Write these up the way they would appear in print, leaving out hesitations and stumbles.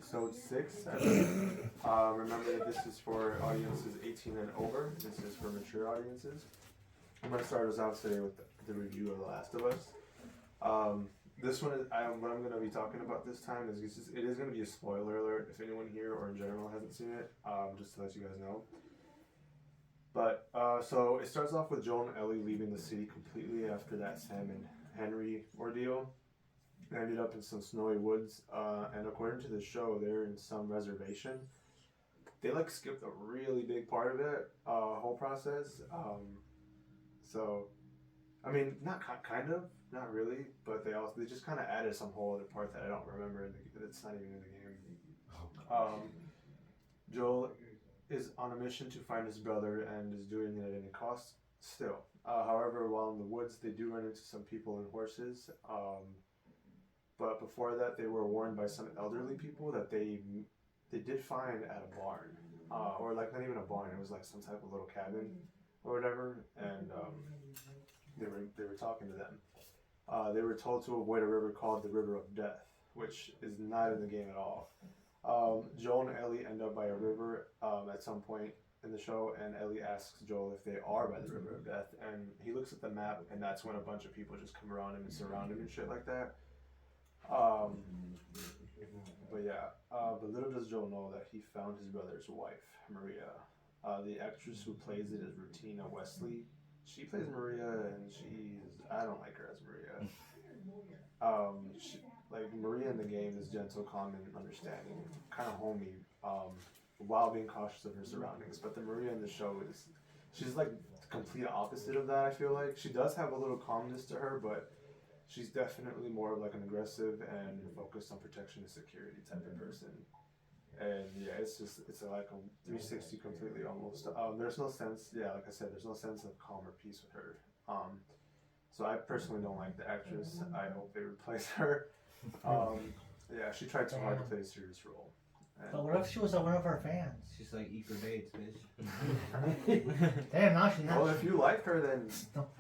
episode 6. Remember that this is for audiences 18 and over. This is for mature audiences. I'm going to start us out today with the review of The Last of Us. This one, what I'm going to be talking about this time is it is going to be a spoiler alert if anyone here or in general hasn't seen it, just to let you guys know. But, so it starts off with Joel and Ellie leaving the city completely after that Sam and Henry ordeal. They ended up in some snowy woods, and according to the show, they're in some reservation. They like skipped a really big part of it, whole process. So, I mean, not not really, but they just kind of added some whole other part that I don't remember. That's not even in the game. Joel is on a mission to find his brother and is doing it at any cost. Still, however, while in the woods, they do run into some people and horses. But before that, they were warned by some elderly people that they did find at a barn, or like not even a barn. It was like some type of little cabin or whatever, and they were talking to them. They were told to avoid a river called the River of Death, which is not in the game at all. Joel and Ellie end up by a river at some point in the show, and Ellie asks Joel if they are by the River of Death, and he looks at the map, and that's when a bunch of people just come around him and surround him and shit like that. But yeah, but little does Joel know that he found his brother's wife, Maria. The actress who plays it is Rutina Wesley. She plays Maria, and I don't like her as Maria. Like Maria in the game is gentle, calm, and understanding, kind of homey, while being cautious of her surroundings. But the Maria in the show she's like the complete opposite of that. I feel like she does have a little calmness to her, but she's definitely more of like an aggressive and focused on protection and security type of person. And yeah, it's like a 360 completely almost. There's no sense, like I said, there's no sense of calm or peace with her. So I personally don't like the actress. I hope they replace her. Yeah, she tried too hard to play a serious role. But what if she was one of our fans? She's like equal dates, bitch. Damn, now she's not. Well, if you like her, then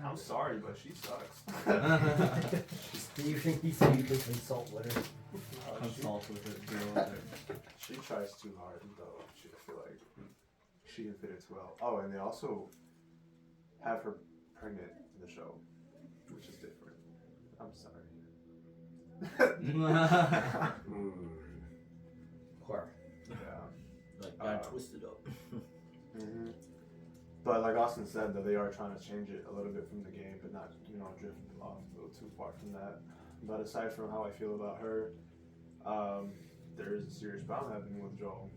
I'm sorry, but she sucks. You think he said you could consult with her? Consult with it, girl. She tries too hard, though. I feel like she didn't fit it too well. Oh, and they also have her pregnant in the show, which is different. I'm sorry. Or Yeah. like got twisted up. Mm-hmm. But like Austin said, that they are trying to change it a little bit from the game, but not drift off a little too far from that. But aside from how I feel about her, there is a serious problem happening with Joel.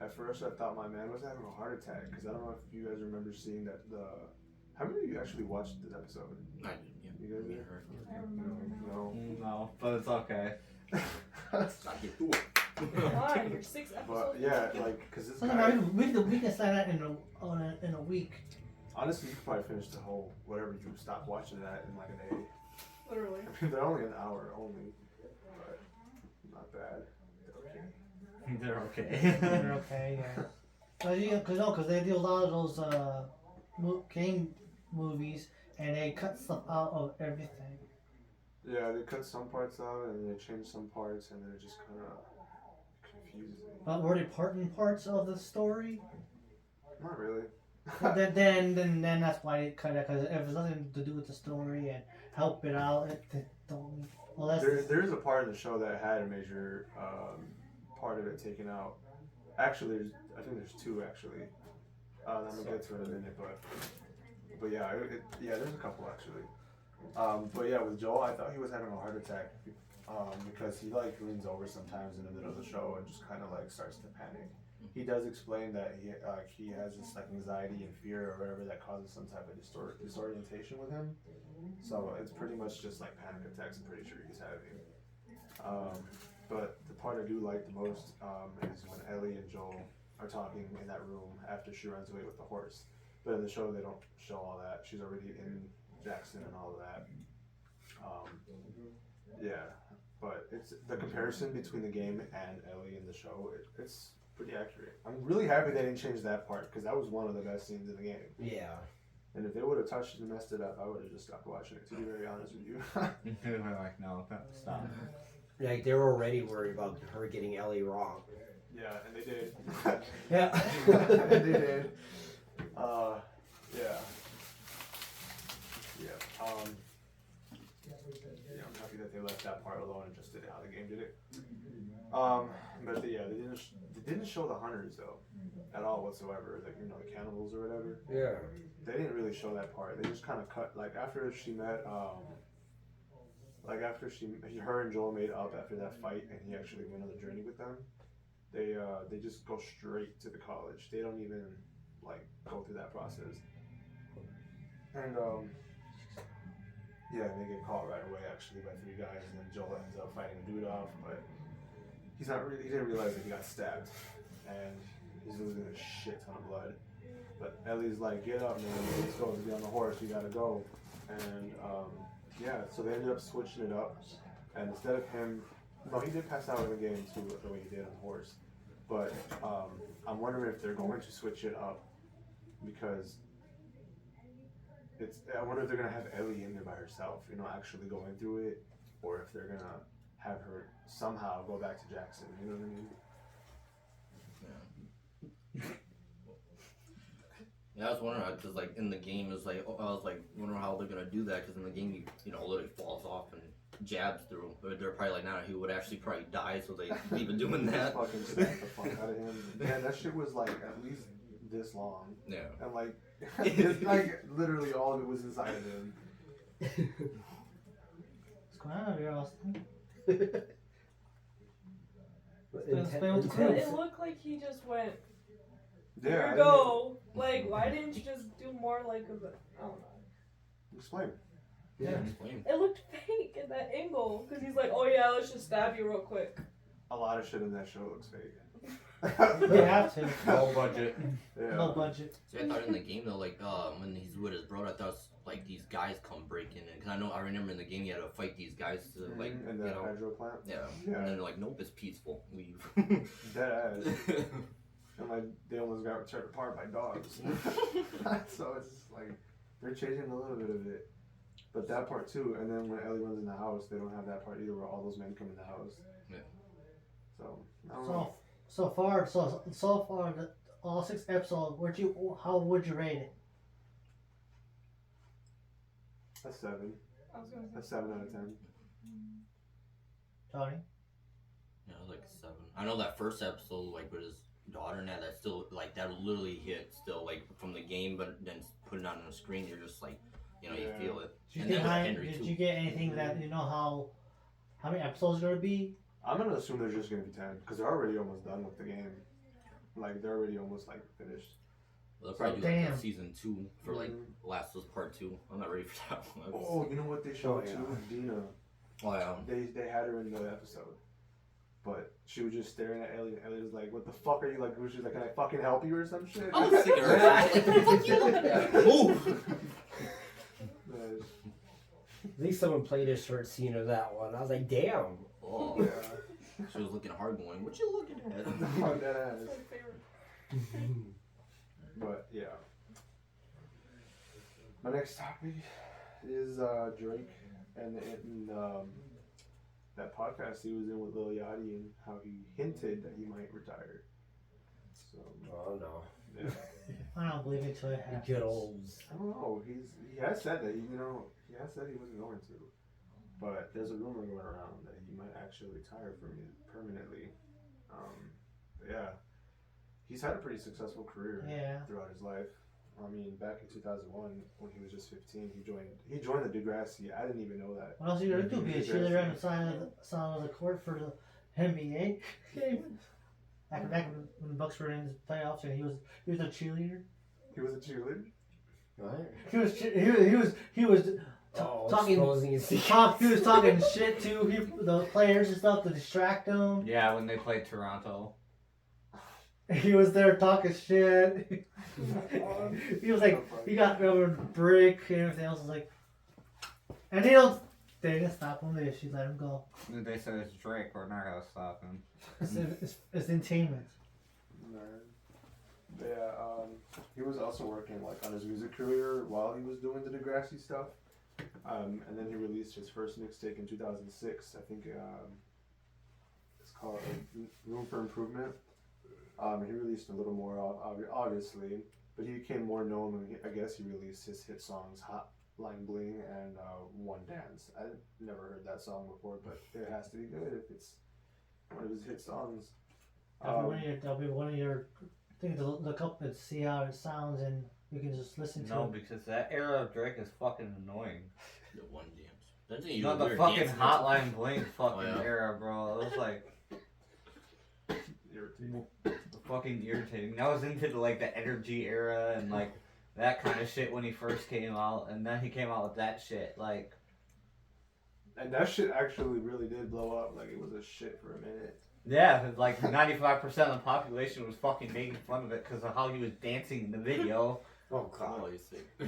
At first, I thought my man was having a heart attack because I don't know if you guys remember seeing that. How many of you actually watched this episode? I did, yeah. You guys did? I remember. No, but it's okay. Not get through it. Why? You're 6 episodes. But yeah, like, because this So guy, we can start that in a week. honestly, you could probably finish the whole, whatever you stopped watching that in like a day. Literally. I mean, they're only an hour only, but not bad. They're okay. They're okay, yeah. Because they do a lot of those game movies, and they cut stuff out of everything. Yeah, they cut some parts out and they change some parts, and then it just kind of confuses me. But were they important parts of the story? Not really. then that's why they cut it. Because if it's nothing to do with the story and help it out, it don't. Well, that's There's a part in the show that had a major part of it taken out. Actually, I think there's two actually. I'm gonna get to it in a minute, but yeah, there's a couple actually. But yeah, with Joel, I thought he was having a heart attack because he like leans over sometimes in the middle of the show and just kind of like starts to panic. He does explain that he has this like anxiety and fear or whatever that causes some type of disorientation with him. So it's pretty much just like panic attacks. I'm pretty sure he's having. But the part I do like the most is when Ellie and Joel are talking in that room after she runs away with the horse. But in the show, they don't show all that. She's already in Jackson and all of that. Yeah, but it's the comparison between the game and Ellie in the show. It's pretty accurate. I'm really happy they didn't change that part because that was one of the best scenes in the game. Yeah. And if they would have touched it and messed it up, I would have just stopped watching it. To be very honest with you. We're like, no, stop. Like they're already worried about her getting Ellie wrong. Yeah, and they did. Yeah. and they did. Yeah. Yeah. Yeah, I'm happy that they left that part alone and just did it how the game did it. But yeah, they didn't show the hunters though, at all whatsoever. Like the cannibals or whatever. Yeah. They didn't really show that part. They just kind of cut like after she met like after her and Joel made up after that fight and he actually went on the journey with them. They just go straight to the college. They don't even like go through that process. And yeah, they get caught right away actually by 3 guys, and then Joel ends up fighting a dude off, but he didn't realize that he got stabbed, and he's losing a shit ton of blood. But Ellie's like, get up, man, let's go, to be on the horse, you gotta go. And yeah, so they ended up switching it up, and instead of him, no, he did pass out in the game too, the way he did on the horse. But I'm wondering if they're going to switch it up, because I wonder if they're gonna have Ellie in there by herself, actually going through it, or if they're gonna have her somehow go back to Jackson. You know what I mean? Yeah, I was wondering because like in the game it's like I was like wondering how they're gonna do that because in the game you literally falls off and jabs through. But they're probably like, nah, he would actually probably die, so they leave him doing that. Just fucking smack the fuck out of him. Man, that shit was like at least this long, Yeah. and like literally all of it was inside of him. What's going on over here, Austin? It looked like he just went, Yeah. here I you didn't go. Like, why didn't you just do more like of a, I don't know. Explain. Yeah. Explain. It looked fake at that angle. Because he's like, oh yeah, let's just stab you real quick. A lot of shit in that show looks fake. They have to. Low budget. Yeah. No budget. See, I thought in the game though, like when he's with his brother, I thought like these guys come breaking in because I remember in the game he had to fight these guys to like in the hydro plant. yeah. Yeah. And then they're like, nope, it's peaceful. Leave. Dead ass. And like they almost got torn apart by dogs. So it's just like they're changing a little bit of it. But that part too, and then when Ellie runs in the house, they don't have that part either where all those men come in the house. Yeah. So I don't know. So far, all 6 episodes. How would you rate it? A 7. I was gonna A say. 7 out of 10. Johnny? Yeah, it was like 7. I know that first episode, like with his daughter and that still like that literally hit still like from the game, but then putting it on the screen, you're just like, you Yeah. feel it. Did And you, then with Henry did too. you get anything that how many episodes are gonna be? I'm gonna assume they're just gonna be 10 because they're already almost done with the game. Like they're already almost like finished. They'll probably do like Damn. a season 2 for like Mhm. Last of Us Part 2. I'm not ready for that one. Oh, you know what they showed Oh, yeah. too? Dina. Oh yeah. They had her in the episode. But she was just staring at Ellie, and Ellie was like, what the fuck are you like? She was like, can I fucking help you or some shit? I was sick of her. Like, what the fuck you looking at? Move! Yeah, At least someone played a short scene of that one. I was like, damn. Oh, yeah. she was looking hard going, what you looking at? Fuck that ass. That's my favorite. But yeah. My next topic is Drake and that podcast he was in with Lil Yachty and how he hinted that he might retire. So Oh no. yeah. I don't believe it till it happens. Good old. I don't know. He has said that he said he wasn't going to, but there's a rumor going around that he might actually retire permanently. Yeah, he's had a pretty successful career Yeah. throughout his life. I mean, back in 2001, when he was just 15, he joined the Degrassi. I didn't even know that. What else are you gonna do? Be a cheerleader on the side of the court for the NBA game? Back when the Bucks were in the playoffs, and he was a cheerleader. He was a cheerleader. What? He was Oh, talking. exposing his He was talking shit to the players and stuff to distract them. Yeah, when they played Toronto. He was there talking shit. He was like, he got over brick and everything else. Was like, and they didn't stop him. They just let him go. They said it's Drake, we're not gonna stop him. It's entertainment. Yeah, he was also working like on his music career while he was doing the Degrassi stuff. And then he released his first mixtape in 2006. I think called Room for Improvement. He released a little more, obviously, but he became more known when I guess he released his hit songs Hotline Bling and One Dance. I never heard that song before, but it has to be good if it's one of his hit songs. That'll be one of your things to look up and see how it sounds, and you can just listen to No, it. because that era of Drake is fucking annoying. The One Dance. That's you No, the weird fucking dancing. Hotline Bling fucking Oh, yeah. era, bro. It was like Irritating. fucking irritating. I was into like the Energy era and like that kind of shit when he first came out, and then he came out with that shit. Like, And that shit actually really did blow up. Like, it was a shit for a minute. yeah, like 95% of the population was fucking making fun of it because of how he was dancing in the video. Oh god. Oh, you see.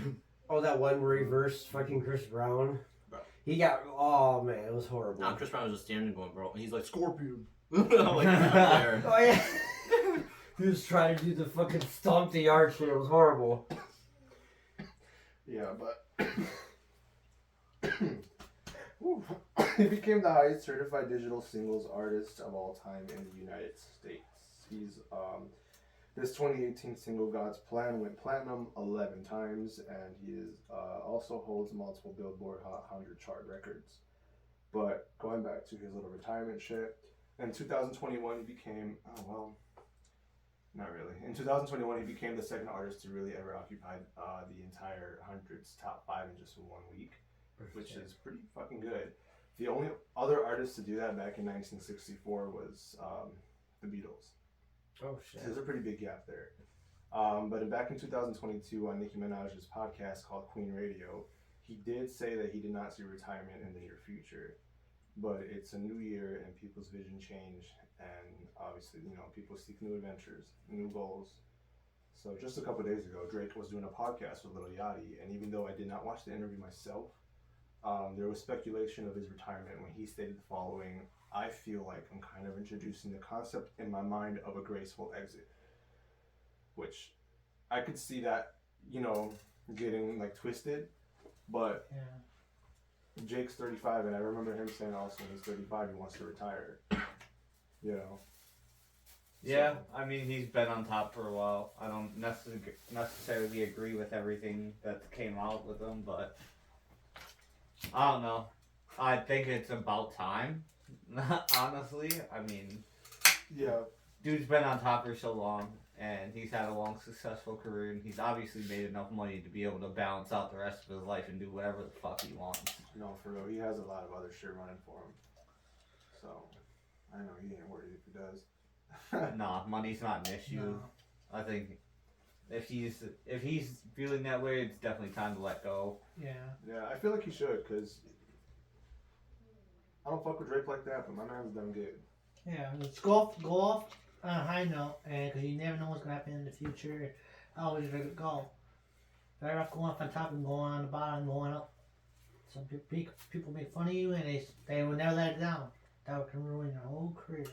Oh, that one where he versed fucking Chris Brown. Bro. He got. Oh man, it was horrible. Nah, Chris Brown was just standing going, bro. He's like, Scorpion. I'm like, "He's not there." Oh yeah. He was trying to do the fucking stomp the yard shit. It was horrible. Yeah, but Whew. He became the highest certified digital singles artist of all time in the United States. He's this 2018 single "God's Plan" went platinum 11 times, and he is also holds multiple Billboard Hot 100 chart records. But going back to his little retirement shit, in 2021 he became not really. In 2021, he became the second artist to really ever occupy the entire 100's top 5 in just 1 week, which is pretty fucking good. The only other artist to do that back in 1964 was the Beatles. Oh So shit. there's a pretty big gap there. But back in 2022, on Nicki Minaj's podcast called Queen Radio, he did say that he did not see retirement in the near future. But it's a new year and people's vision change, and obviously, people seek new adventures, new goals. So just a couple days ago, Drake was doing a podcast with Lil Yachty, and even though I did not watch the interview myself, there was speculation of his retirement when he stated the following: "I feel like I'm kind of introducing the concept in my mind of a graceful exit," which I could see that, getting like twisted, but Yeah. Jake's 35, and I remember him saying also when he's 35 he wants to retire. Yeah, I mean, he's been on top for a while. I don't necessarily agree with everything that came out with him, but I don't know. I think it's about time, honestly. I mean, Yeah. dude's been on top for so long, and he's had a long, successful career, and he's obviously made enough money to be able to balance out the rest of his life and do whatever the fuck he wants. No, for real. He has a lot of other shit running for him. So, I know he ain't worried if he does. Nah, money's not an issue. No. I think if he's feeling that way, it's definitely time to let go. Yeah. Yeah, I feel like he should, because I don't fuck with Drake like that, but my man's done good. Yeah. Let's go off on a high note, and because you never know what's gonna happen in the future. Always go. Better off going off on top and going on the bottom, going up. Some people make fun of you, and they will never let it down. That can ruin your whole career.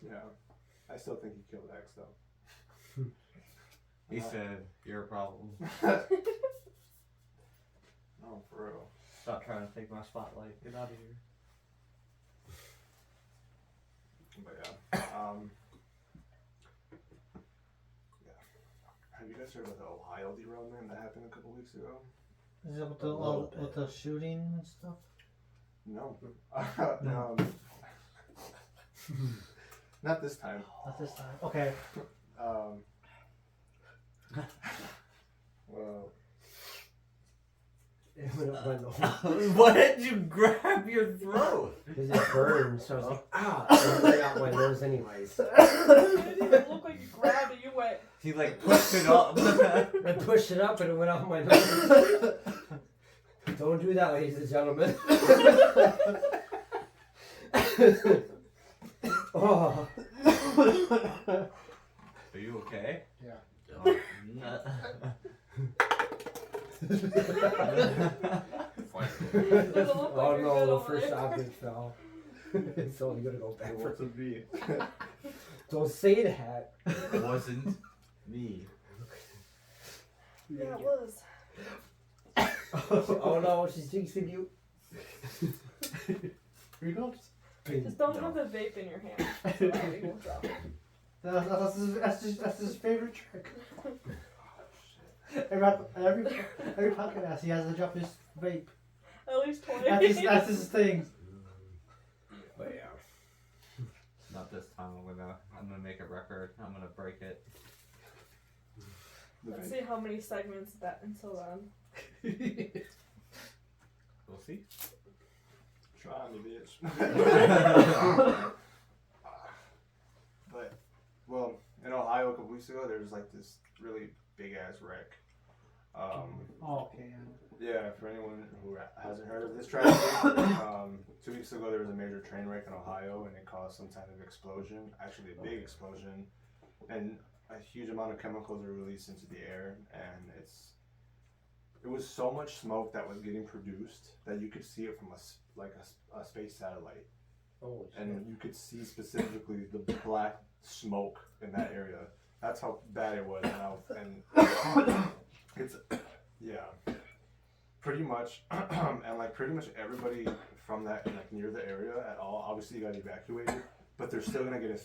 Yeah. I still think he killed X, though. He said, "You're a problem. No, for real. Stop trying to take my spotlight. Get out of here." But yeah. Yeah. Have you guys heard about the Ohio derailment that happened a couple weeks ago? Is it with A little bit. with the shooting and stuff? No. No. Not this time. Not this time. Okay. Well, It went up my nose. Why did you grab your throat? Because it burned, so I was like, ah! And it got my nose anyways. It didn't even look like you grabbed it. You went. He like pushed it up. I pushed it up and it went off my nose. Don't do that, ladies and gentlemen. Oh. Are you okay? Yeah. Oh, Doesn't look like Oh you're no, good the over first there. object fell. It's only gonna go back. what's a B? Don't say that. It wasn't me. Yeah, it was. Oh no, she's jinxing you. Here he goes. Just don't No. have the vape in your hand. So that we won't drop it. That's his favorite trick. Every podcast he has to drop his vape. At least 20. That's his thing. But yeah. Not this time. I'm gonna make a record. I'm gonna break it. Let's see how many segments that until then. We'll see. Try me, bitch. But, well, in Ohio a couple weeks ago, there was like this really big ass wreck. Okay. Yeah, for anyone who hasn't heard of this tragedy, 2 weeks ago there was a major train wreck in Ohio and it caused some type of explosion, actually a big explosion, and a huge amount of chemicals were released into the air, and it was so much smoke that was getting produced that you could see it from a space satellite, Oh, and you could see specifically the black smoke in that area. That's how bad it was, and it's yeah. Pretty much, and like pretty much everybody from that like near the area at all, obviously you got evacuated, but they're still gonna get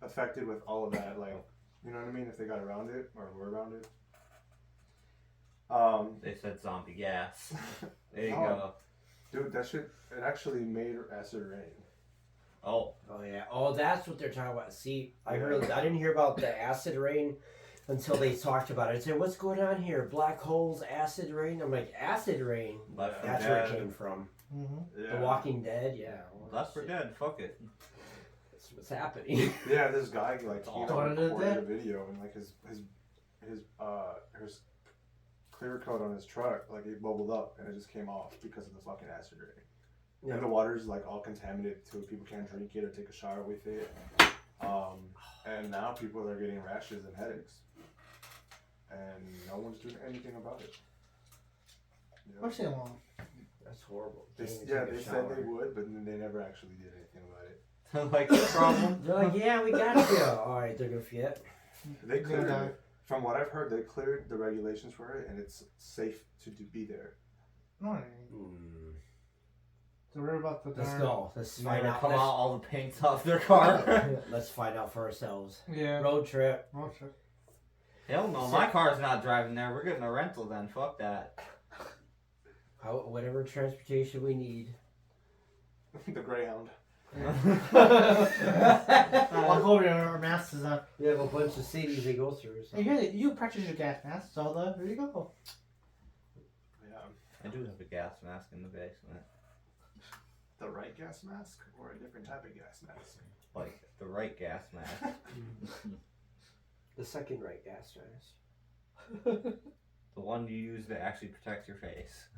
affected with all of that, like, you know what I mean, if they got around it or were around it. They said zombie gas. There you Oh. go. Dude, that shit, it actually made acid rain. Oh, Oh yeah. Oh, that's what they're talking about. See, I Yeah. I didn't hear about the acid rain until they talked about it. I said, "What's going on here? Black holes, acid rain." I'm like, "Acid rain." Left 4 That's where it Dead. came from. Mm-hmm. Yeah. The Walking Dead. Yeah. Well, Left 4 shit. Dead. Fuck it. That's what's happening. Yeah, this guy like he Dawn of the recorded a Dead? video and like his clear coat on his truck, like it bubbled up and it just came off because of the fucking acid rain. Yeah. And the water's like all contaminated too. People can't drink it or take a shower with it. And now people are getting rashes and headaches. And no one's doing anything about it. Yeah. What's it long? That's horrible. They, Can't even yeah, take a they said shower. they would, but then they never actually did anything about it. Like the problem. They're like, "Yeah, we got you." All right, they're gonna forget. They cleared Yeah. it. From what I've heard, they cleared the regulations for it, and it's safe to be there. No, so we're about the Let's go. Let's Might find have out. come out all the paints off their car. Let's find out for ourselves. Yeah. Road trip. Okay. Hell no, my car's not driving there. We're getting a rental then. Fuck that. Whatever transportation we need. The Greyhound. Walk over there, our masks is on. We have a bunch of cities they go through. So. Hey, here, you purchase your gas mask, so there you go. Yeah. I do have a gas mask in the basement. The right gas mask or a different type of gas mask? Like the right gas mask. The second right gas mask. The one you use that actually protects your face.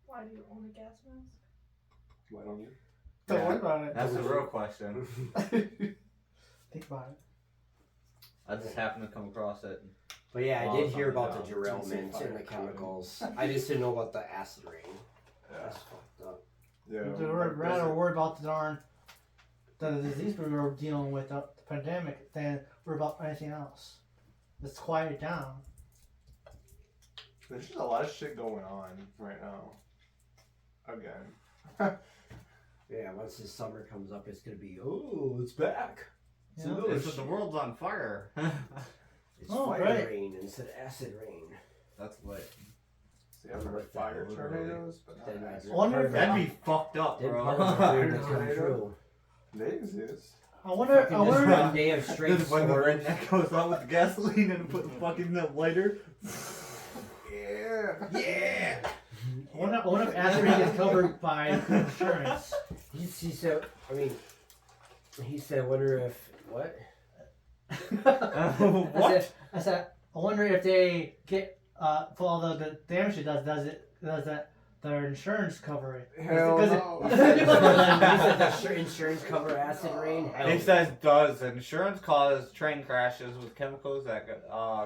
Why do you own a gas mask? Why don't you? Don't Yeah. worry about it. That's the real question. Think about it. I just happened to come across it. But yeah, I Well, did it's hear on the about the job. derailment Fire and the code. chemicals. I just didn't know about the acid rain. Yeah. That's fucked up. Yeah. We're rather worried about the disease we were dealing with, the pandemic, than we're about anything else. Let's quiet it down. There's just a lot of shit going on right now. Again. Yeah, once this summer comes up, it's gonna be, oh, it's back. Yeah. So It's just the world's on fire. It's Oh, fire right. rain instead of acid rain. That's lit. See, I've heard fire tornadoes, but not Then acid. I wonder if That'd be fucked up, Then bro. part of the rain that's come Tornado? true. They exist. I wonder. Fucking I just wonder. one day of straight Just when the storm. redneck goes out with the gasoline and put the fucking lighter. Yeah. Yeah. I wonder if acid rain is covered by insurance. He said, I mean, he said, I wonder if, what? What? I said, I wonder if they get for all the damage it does that their insurance cover it? Hell Because no. He said the insurance cover acid rain. Hell It says does insurance cause train crashes with chemicals that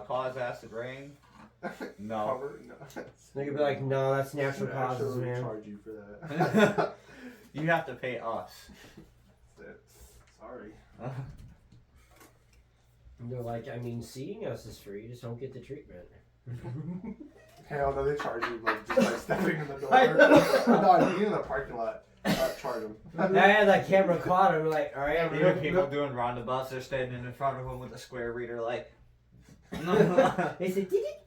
cause acid rain? No. Cover? No. They could be like, no, that's natural Should causes, actually man. charge you for that. You have to pay us. Sorry. And they're like, I mean, seeing us is free, just don't get the treatment. Hell no, they charge you like just by stepping in the door. I know. No, you in the parking lot. Charge them. I had that camera caught him. Like, all right, Even people doing roundabouts, they're standing in front of him with a square reader, like. They said, "Did it?"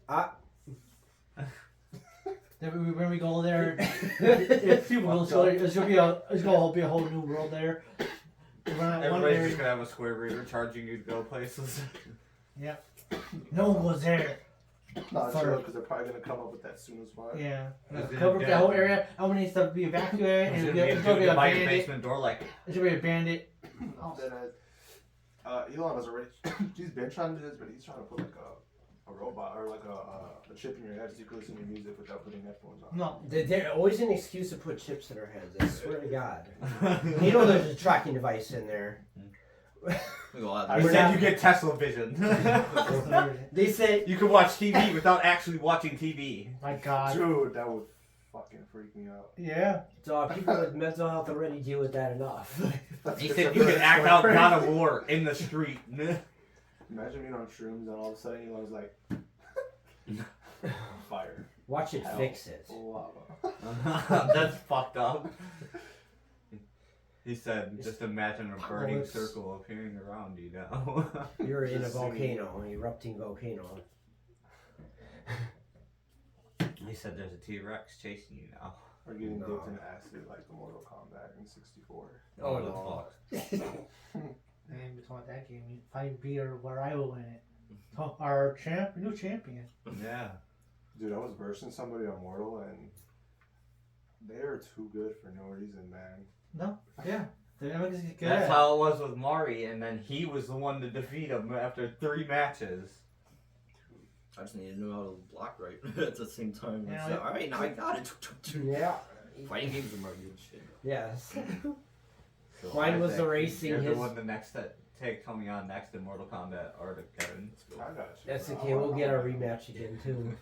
Then when we go there, if people will show you, it's gonna be a whole new world there. One Everybody's area, just gonna have a square reader charging you to go places. no one was there. Not Sorry. sure because they're probably gonna come up with that soon as well. Yeah, Is it cover dead? the whole area. I want needs to be evacuated, and There's it's gonna be a by your bandit. basement door, like. It's gonna be a bandit. Then Elon has already. He's been trying to do this, but he's trying to put like a robot or like a chip in your head so you can listen to music without putting headphones on. No, There's always an excuse to put chips in our heads. I swear to God. You know there's a tracking device in there. We go out I You there. We're said not- you get Tesla vision. They said, You can watch TV without actually watching TV. my God. Dude, that would fucking freak me out. Yeah. dog, people with mental health already deal with that enough. He said you can act out God of War in the street. Imagine being on shrooms and all of a sudden Elon's like fire, Watch it Hell. fix it. lava. That's fucked up. He said, just imagine a burning Close. circle appearing around you now. You're in a Just singing. volcano, an erupting volcano. He said there's a T-Rex chasing you now. Or getting No. dipped in acid like the Mortal Kombat in 64. Oh, What the no. fuck? And between that game, if I beat her, where I will win it. Oh, our new champion. Yeah. Dude, I was versing somebody on Mortal and they are too good for no reason, man. No, yeah. They're gonna get good. That's how it was with Mari, and then he was the one to defeat him after 3 matches. I just need to know how to block right at the same time. Yeah, It's like, all right, now I got it. Yeah. Fighting games are my good shit. Yes. So Mine was the Isaac, racing, You're the his- one the next that take coming on next in Mortal Kombat Armageddon. I got you. That's okay. We'll get our rematch again too.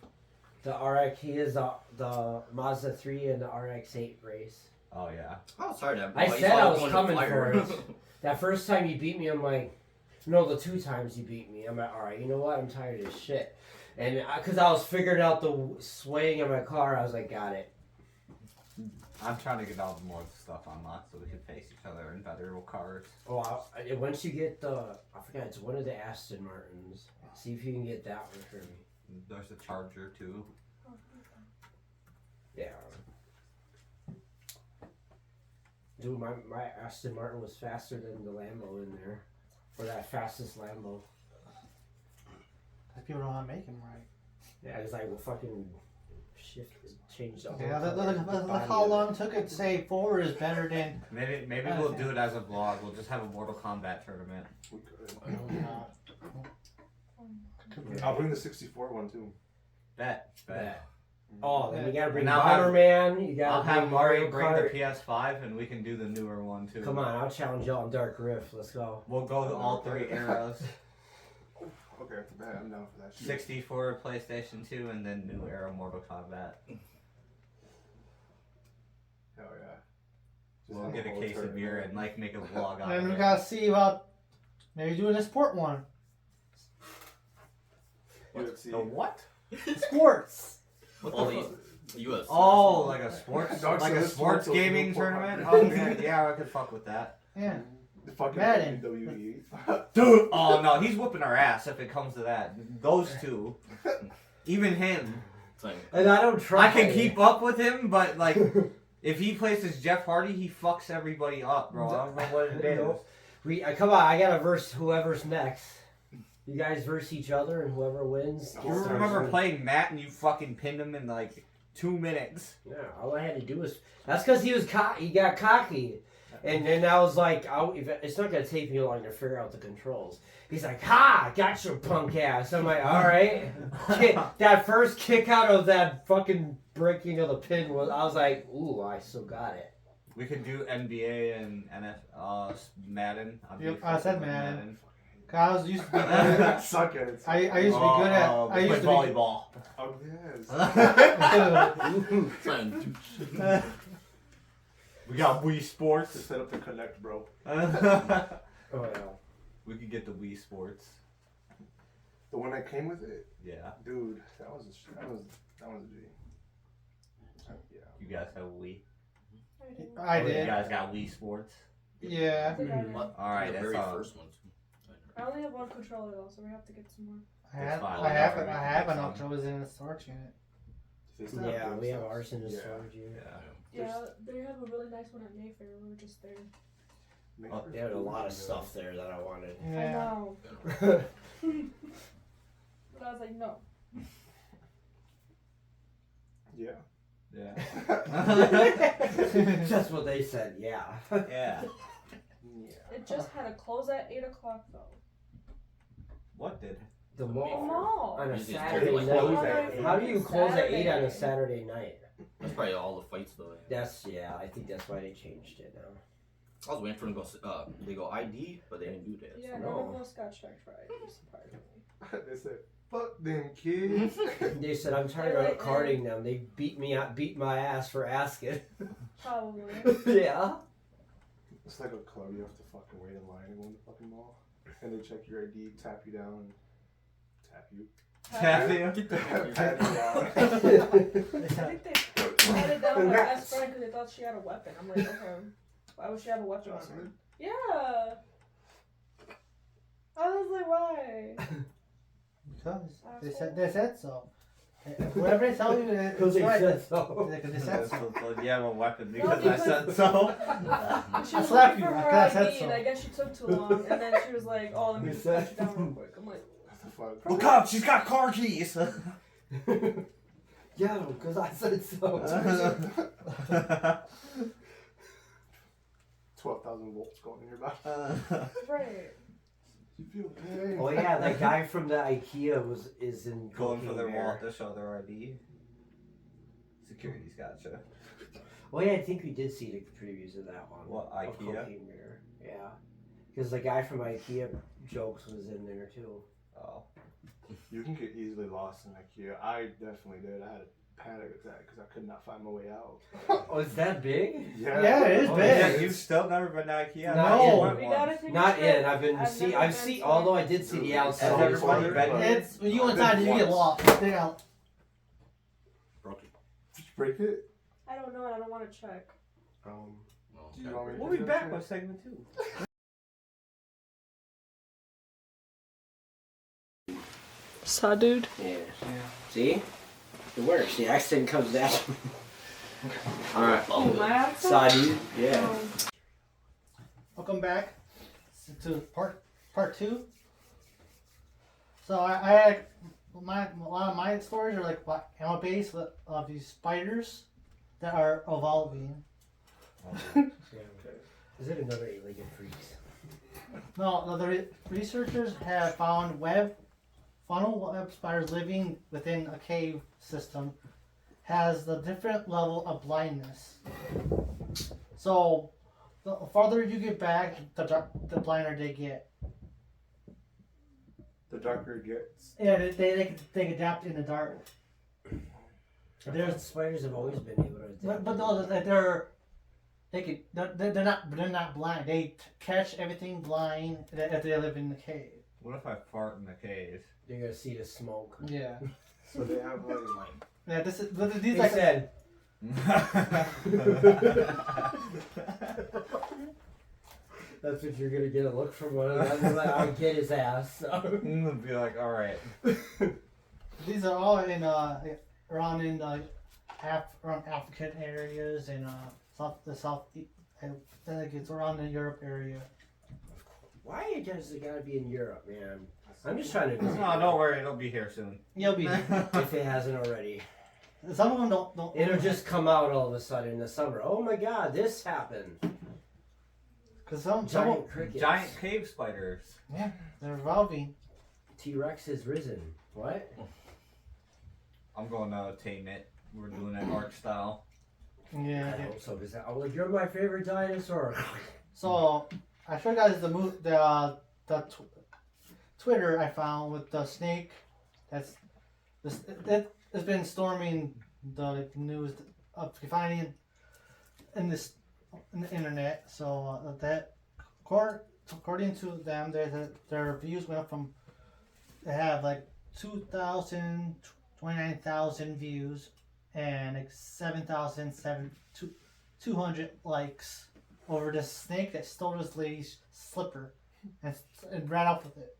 The RX, he is the Mazda 3 and the RX-8 race. Oh yeah. Oh, sorry, that. I boy, said saw I him was going coming fire. for it. That first time you beat me, I'm like, no, the 2 times you beat me, I'm like, all right, you know what? I'm tired of this shit. And because I was figuring out the swaying in my car, I was like, got it. I'm trying to get all the more stuff unlocked so we can face each other in better cars. Oh, once you get I forgot, it's one of the Aston Martins. See if you can get that one for me. There's a Charger too. Yeah. Dude, my Aston Martin was faster than the Lambo in there. Or that fastest Lambo. People don't want to make him right. Yeah, it's like, well, fucking shift changed the whole Yeah, color, the look body how of it. long it took it to say forward is better than. Maybe we'll do it as a vlog. We'll just have a Mortal Kombat tournament. We could. Yeah. I'll bring the 64 one too. Bet. Yeah. Oh, then you gotta bring And I'll have- Bomberman. You gotta I'll have bring Mario bring the Kart. PS5 and we can do the newer one too. Come on, I'll challenge y'all on Dark Rift. Let's go. We'll go to all 3 eras. Okay, man, I'm down for that shit. 64 PlayStation 2 and then new era Mortal Kombat. Hell yeah. Just We'll have get a whole case of tournament. beer and like make a vlog out And of we it. gotta see about maybe doing a sport one. UFC. The what? Sports. What All the these fuck? US. Oh, like a sports, Dog like a says sports sports gaming over tournament. 400. Oh yeah, I could fuck with that. Yeah. The fucking Madden. WWE. Dude, oh no, he's whooping our ass if it comes to that. Those two, even him. It's like, And I don't try. I can keep up with him, but like, if he plays as Jeff Hardy, he fucks everybody up, bro. I don't know what it is. Nope. Come on, I gotta verse whoever's next. You guys verse each other, and whoever wins. You remember playing Matt and you fucking pinned him in like 2 minutes? Yeah, all I had to do was. That's because he was he got cocky, and then I was like, it's not gonna take me long to figure out the controls. He's like, "Ha, got your punk ass." I'm like, "All right." That first kick out of that fucking breaking of the pin was. I was like, "Ooh, I still got it." We could do NBA and Madden. I'd be Yep, I said fucking with Madden. I was used to be good at. Suck at it. I used to be good at. Oh, I we used play to be. volleyball. Oh, yes. it's like, We got Wii To Sports. set up the connect, bro. We Oh yeah. could get the Wii Sports. The one that came with it, Yeah. dude. That was That one's a G. Yeah. You guys have Wii. I didn't. I You did. guys got Wii Sports. Yeah. I think I did. What? Alright, the that's very all. first one. I only have one controller though, so we have to get some more. It's fine, I have whatever, I have it's an on. Octopus in the storage unit. They still have Yeah, those we have stuff. ours in the Yeah. storage unit. Yeah. Yeah, they have a really nice one at Mayfair. We were just there. Oh, They had a lot of stuff there that I wanted. I Yeah. know. But I was like, no. Yeah. Yeah. That's what they said. Yeah. Yeah. Yeah. It just had to close at 8 o'clock though. What did? The The mall mall. on a Usually it's Saturday like night. close at How do you close at 8 on a Saturday. Saturday night? That's probably all the fights though. That's I think that's why they changed it now. I was waiting for them to go. They go ID, but they didn't do that. Yeah, No. none of us got checked for ID, surprisingly. They said, "Fuck them kids." They said I'm tired They're of like, carding them. They beat my ass for asking. Probably. Yeah. It's like a club. You have to fucking wait in line to go in the fucking mall, and they check your ID, tap you down, and tap you. Pat you down. I think they headed down my best friend because they thought she had a weapon. I'm like, okay, why would she have a weapon on her? Jocelyn? Yeah. I was like, why? Because they said so. Whatever they tell you, Because it's they right. said so. They said so. You have a weapon No, because I said so. She I was slapped looking you, for I her kinda said ID, so. and I guess she took too long. And then she was like, "Oh, let me just pat you down real quick." I'm like, What the fuck? Look up, she's got car keys. Yeah, because I said so. 12,000 volts going in your body. right. You feel pain. Oh yeah, that guy from the IKEA is in Going for their Cocaine Bear. wallet to show their ID. Security's gotcha. Oh yeah, I think we did see the previews of that one. What, Of IKEA? Cocaine Bear. Yeah. Because the guy from IKEA jokes was in there too. Oh. You can get easily lost in IKEA. I definitely did. I had a panic attack because I could not find my way out. Oh, is that big? Yeah, it is Oh, big. Yeah, yeah. you've still never been to IKEA? No. I thought you went We once. gotta take a Not trip. in. I've been see. never I've been seen. to Although it. I did see the Has outside. Has everybody been here? It's when you inside, you get lost. They out. Broke it. Did you break it? I don't know, and I don't want to check. Oh, Do you want me to We'll do be that back shit? with segment 2. Saw dude. Yeah. See, it works. The accent comes down. All right. Oh, my accent. Saudi. Yeah. Um, Welcome back to part 2. So I had a lot of my stories are like ammo based of these spiders that are evolving. Is it another eight-legged freak? No, the researchers have found funnel web spiders living within a cave system has a different level of blindness. So the farther you get back, the blinder they get. The darker it gets. Yeah, they can adapt in the dark. There's spiders have always been able to. adapt. But no, they're not blind. They catch everything blind if they live in the cave. What if I fart in the cave? You're gonna see the smoke. Yeah. So they have like. Yeah. These They like said. That's what you're gonna get a look from one of them. Like, I'll get his ass. So. Be like, alright. these are all in around in around African areas and south and then it gets around the Europe area. Why does it gotta be in Europe, man? I'm just trying to. No, don't worry, it'll be here soon. You'll be. If it hasn't already, Some of them don't. it'll just come out all of a sudden in the summer. Oh my God, this happened! Because some Giant crickets. Giant cave spiders. they're evolving. T-Rex has risen. What? I'm going to tame it. We're doing it art style. Yeah. I hope so. Because I'm like, you're my favorite dinosaur. So I showed you guys the Twitter I found with the snake. That has been storming the news of finding in the internet. So that according to them, their views went up from they have like 2,000, 29,000 views and like 7,200 likes over this snake that stole this lady's slipper and ran off with it.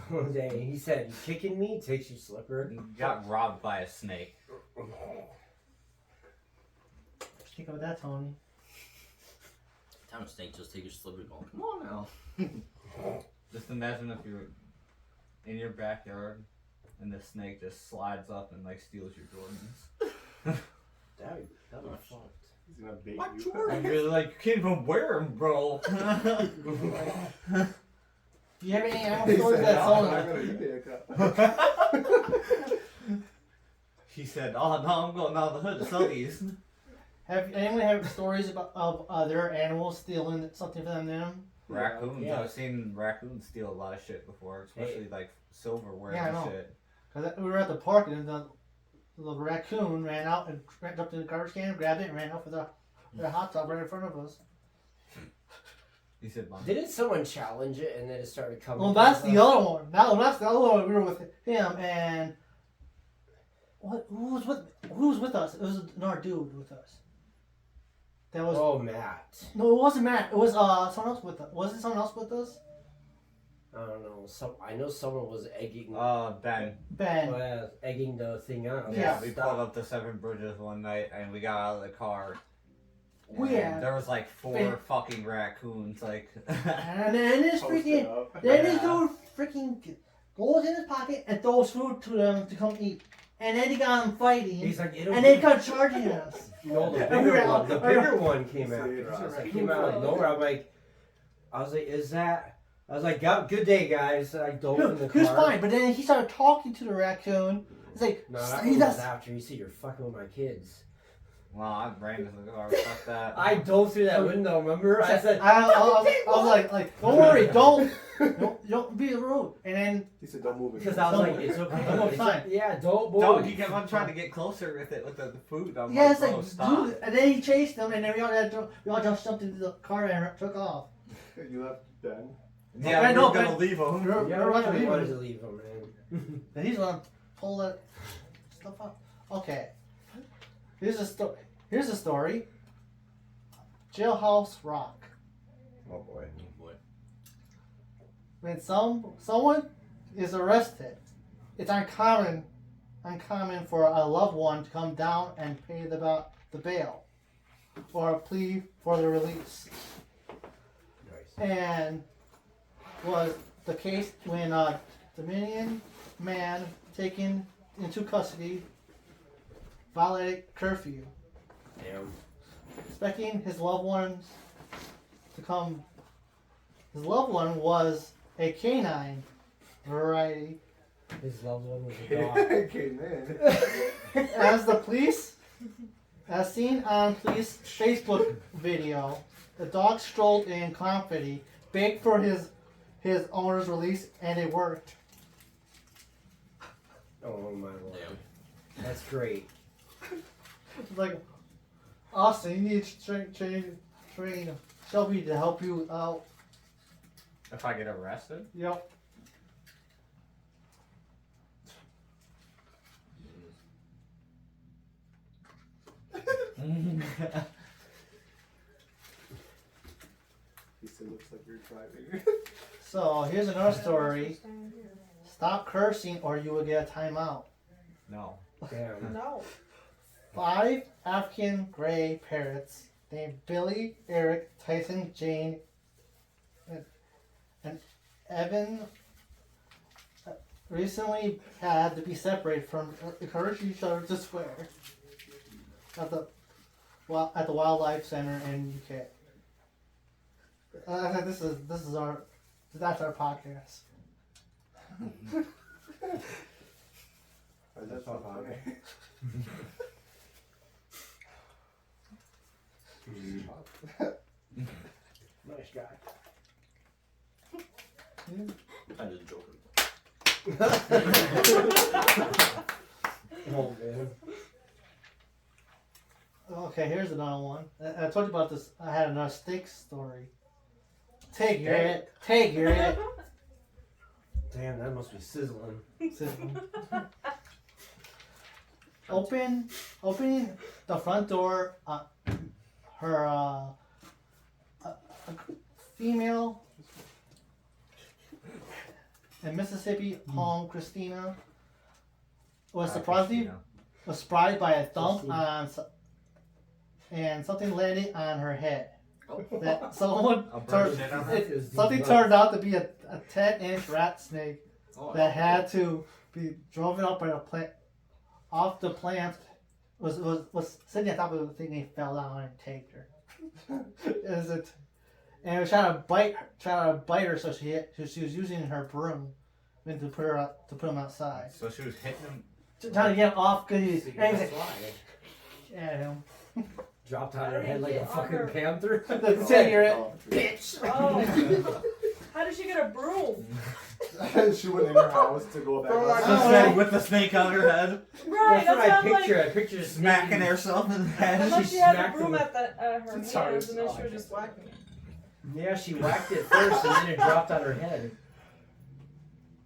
Someday he said, "You kicking me? Takes your slipper." Got robbed by a snake. Think about that, Tony. Time a snake just take your slipper going, come on now. Just imagine if you're in your backyard and the snake just slides up and like steals your Jordans. That was fucked. He's gonna bait My you. And you're like, you can't even wear them, bro. Do you have any animal He stories said, that "I'm sound not gonna eat it." He said, oh no, I'm going out of the hood to sell these. Have anyone have stories of other animals stealing something from them? Raccoons. Yeah. I've seen raccoons steal a lot of shit before, especially like silverware Yeah, I and know. shit. Cause we were at the park and the raccoon ran out and jumped in the garbage can, grabbed it, and ran off with a hot tub right in front of us. He said, Mom. Didn't someone challenge it and then it started coming? Well, that's the other one. That's the other one. We were with him and who was with us? It was another dude with us. That was Oh, Matt. no, it wasn't Matt. It was someone else with us. Was it someone else with us? I don't know. I know someone was egging. Ben. Ben. Egging the thing out. Yeah, Yeah. we pulled up to Seven Bridges one night and we got out of the car. We and had- there was like 4 fucking raccoons, like. And then this Posted freaking up. then this dude freaking goes in his pocket and throws food to them to come eat. And then he got them fighting. He's like, it'll And be- they got charging us. No, the And we bigger were one. out- The bigger one came after us. It came out of nowhere. I was like, is that? I was like, good day, guys. I dove in the car. He was fine, but then he started talking to the raccoon. He's like, No, that he's one was not- after. You see, you're fucking with my kids. Well, I ran into the car, fuck that. I dove through that window. Remember? I said, I was like, don't worry, don't be rude. And then He said, "Don't move it." because I was like, it's okay. I'm It's fine. yeah, don't move. Dog, he kept on trying to get closer with it, with the food. I'm yeah, it's like, like, bro, stop. dude. And then he chased them, and then we all just jumped into the car and took off. You left Ben. Yeah, I we know, were gonna but- leave him. We're Yeah, right I to leave wanted him. to leave him, man. And he's gonna pull that stuff up. Okay. Here's a story. Jailhouse Rock. Oh boy. Oh boy. When someone is arrested, it's uncommon for a loved one to come down and pay the bail or a plea for the release. Nice. And was the case when a Dominion man taken into custody violated curfew, Damn. expecting his loved ones to come. His loved one was a canine variety. His loved one was a dog. Came in. As seen on police Facebook video, the dog strolled in confidently, begged for his owner's release, and it worked. Oh my lord. Damn. That's great. It's like, Austin, you need to train Shelby to help you out. If I get arrested? Yep. He said, "Looks like you're driving." So here's another story. Stop cursing or you will get a timeout. No. Damn. No. 5 African gray parrots named Billy, Eric, Tyson, Jane, and Evan recently had to be separated from encourage each other to swear at the wildlife center in UK. That's our podcast. That's not funny. Nice guy. I'm just joking. Oh man. Okay, here's another one. I told you about this. I had another steak story. Take it. Damn, that must be sizzling. Opening the front door. Her a female in Mississippi home, Christina, was surprised by a thump on and something landed on her head. Oh. That someone I'll burn turned, shit on her. something turned out to be a 10-inch rat snake Oh, that had to be driven up by the plant off the plant. Was sitting on top of the thing and fell down and tagged her. Is it? And it was trying to bite her, so she was using her broom to put him outside. So she was hitting him. Trying to get him off because he's That's like why. at him. Dropped on her How head did like he a get on fucking her? panther. The cigarette. Bitch. Oh. How did she get a broom? She went in her house to go back She outside. said with the snake on her head, Right, That's what I I'm like. picture. I picture a snake smacking herself in the head. Unless She she had a smacked broom him. at her Sorry, hands and then she sorry. was just whacking it. Yeah, she whacked it first and then it dropped on her head.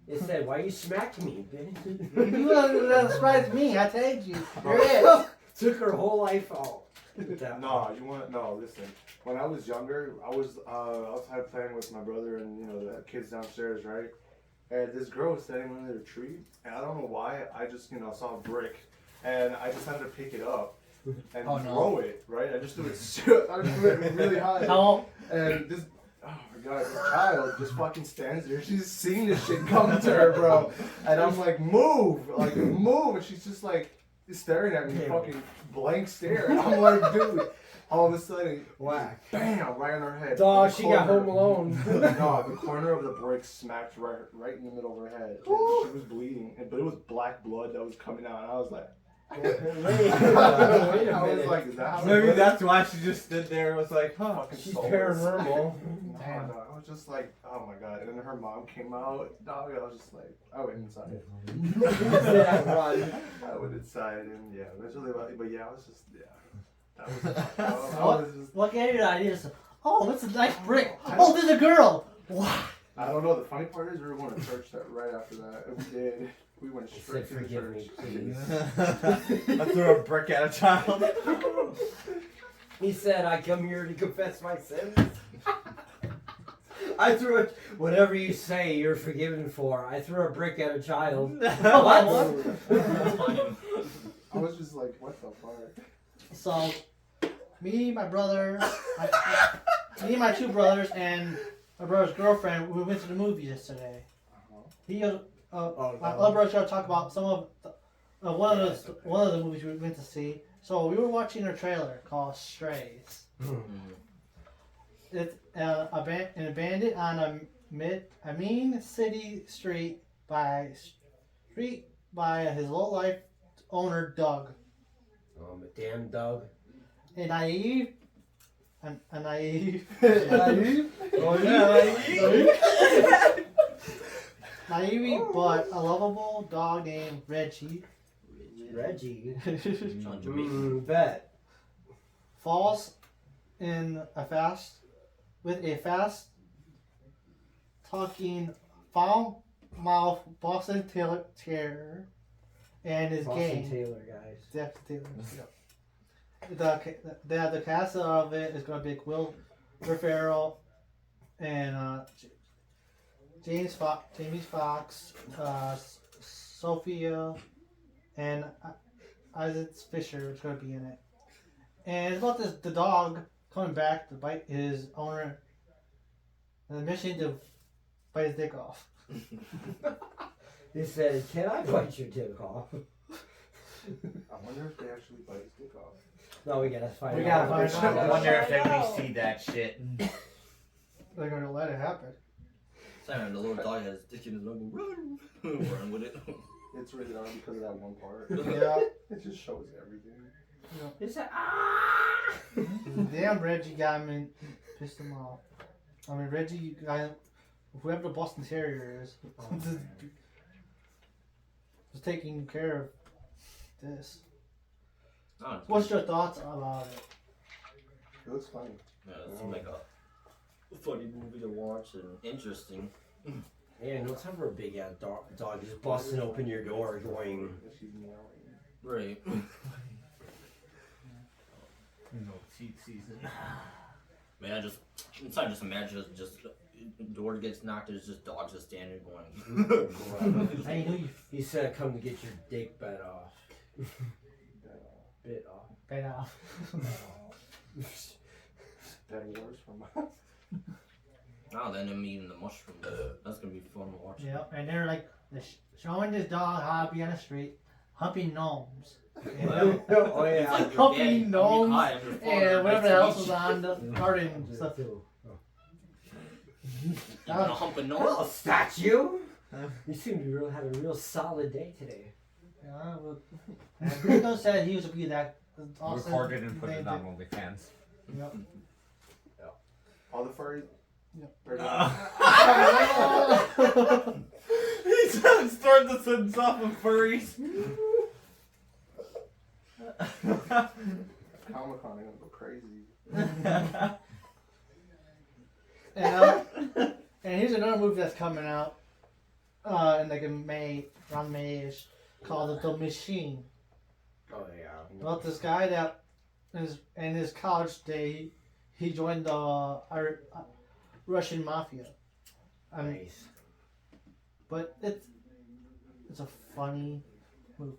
It said, "Why you smacked me, bitch?" You don't surprise me. I tagged you. You're it. Took her whole life out. No, you want no. Listen, when I was younger, I was outside playing with my brother and the kids downstairs, right? And this girl was standing under the tree, and I don't know why. I just saw a brick, and I decided to pick it up and throw it. Right? I just threw it. I just threw it really high. How? And this, oh my god, this child just fucking stands there. She's seeing this shit come to her, bro. And I'm like, move, and she's just like staring at me, fucking blank stare. And I'm like, dude. All of a sudden, Whack. bam, right on her head. Dog, The she got corner- home alone. No, the corner of the brick smacked right in the middle of her head. And she was bleeding, but it was black blood that was coming out. And I was like, Wait a I was minute. like, is that how it Maybe works? that's why she just stood there and was like, huh. Fucking She's soulless. paranormal. No, I was just like, oh my god. And then her mom came out. Dog, I was just like, I went inside. I went inside, and yeah, eventually, but yeah, I was just, yeah. That was, I was just, What gave you the idea? Oh, that's a nice brick. Oh, there's a girl. Wow. I don't know. The funny part is we were going to church right after that, and we did. We went He straight said, to the "Forgive me, church. please." I threw a brick at a child. He said, "I come here to confess my sins." I threw it. Whatever you say, you're forgiven for. I threw a brick at a child. I was just like, what the fuck? So, me, my brother, me, my two brothers, and my brother's girlfriend, we went to the movies yesterday. He goes, my other brother's going to talk about some of one of the movies we went to see. So we were watching a trailer called Strays. It's an abandoned on a mean city street by his low life owner Doug. Oh, damn Doug. A naive, naive but a lovable dog named Reggie Reggie. John Jamaican. Bet. falls in with a fast talking foul mouth Boston Terrier and his Boston gang. Taylor, guys. Jeff Taylor. The cast of it is going to be Will Ferrell and Jamie Foxx, Sophia, and Isaac Fisher is going to be in it. And it's about the dog coming back to bite his owner, and the mission to bite his dick off. He said, "Can I bite your dick off?" I wonder if they actually bite his dick off. No, we gotta find We out. gotta find I out. wonder if they I know. really see that shit. They're going to let it happen. Simon, the little dog has dick in his mouth. Run, run with it. It's rated R because of that one part. Yeah. It just shows everything. He said, "Ah!" Damn, Reggie got him and pissed him off. I mean, Reggie got whoever the Boston Terrier is, was taking care of this. Oh, it's What's your thoughts about it? It looks funny. Yeah, it seemed like a funny movie to watch and interesting. Yeah, no time for a big ass dog just busting open your door going. She's meowing. Right. No cheat season. Man, I just inside just imagine just door gets knocked. There's just dogs just standing going. I knew you He said, "Come to get your dick bit off." Bit off. bit off. That wars from Oh, then I'm eating the mushroom. That's gonna be fun to watch. Yep, and they're like showing this dog how to be on the street, humping gnomes. Oh It's yeah. like your Puppy daddy. gnomes Hi, I'm your father. And whatever Nice to else meet was you. on the garden and stuff. You wanna hump a nose? Well, statue. You seem to really have a real solid day today. Yeah, well, and Rico said he was to be that. Also, Recorded and put they it did- on OnlyFans. Yep. all the furries. Yep. He's starting to sentence off of furries. Comic Con, gonna go crazy. and here's another movie that's coming out in like in May, around May-ish, called The Machine. Oh yeah. About this guy that is in his college day, he joined the Russian mafia. I mean, Nice. but it's a funny movie,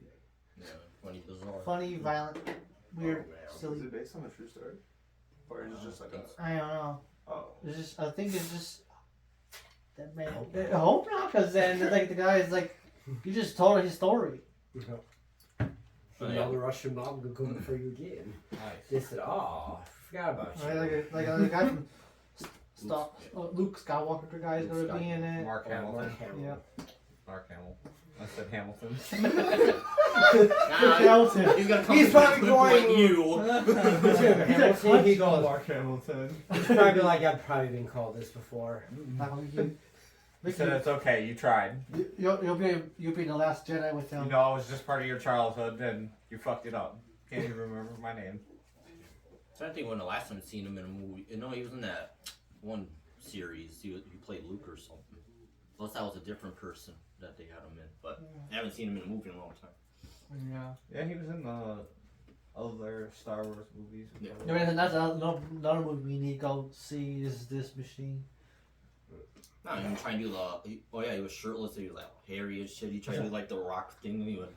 Yeah, funny, bizarre. funny, violent, weird, Oh, man. Is silly. it based on a true story? Or is it just like a. I don't know. Oh. It's just I think it's just that man. I hope not, because then like the guy is like, you just told his story. Oh, And yeah. now the Russian mob will come for you again. Nice. They said, "Oh, forgot about Right? you." Like the guy from Luke Skywalker, the guy is Luke gonna be in it. Mark Hamilton. Mark Hamill. Yeah. Mark Hamill. I said Hamilton. Nah, Hamilton. he's gonna come He's to probably clip like going- you. Hamilton, he goes, Mark Hamilton. he's probably like, "I've probably been called this before." He said it's okay. You tried. You'll be the last Jedi with You him. know, it was just part of your childhood, and you fucked it up. Can't even remember my name. So I think when the last time I seen him in a movie, you know, he was in that one series. He played Luke or something. Unless that was a different person that they had him in, but I haven't seen him in a movie in a long time. Yeah. Yeah, he was in the other Star Wars movies. Yeah. I mean, that's another movie we need to go see is this machine. No, he was trying to do oh yeah, he was shirtless. He was like hairy as shit. He tried to do like the Rock thing, and he went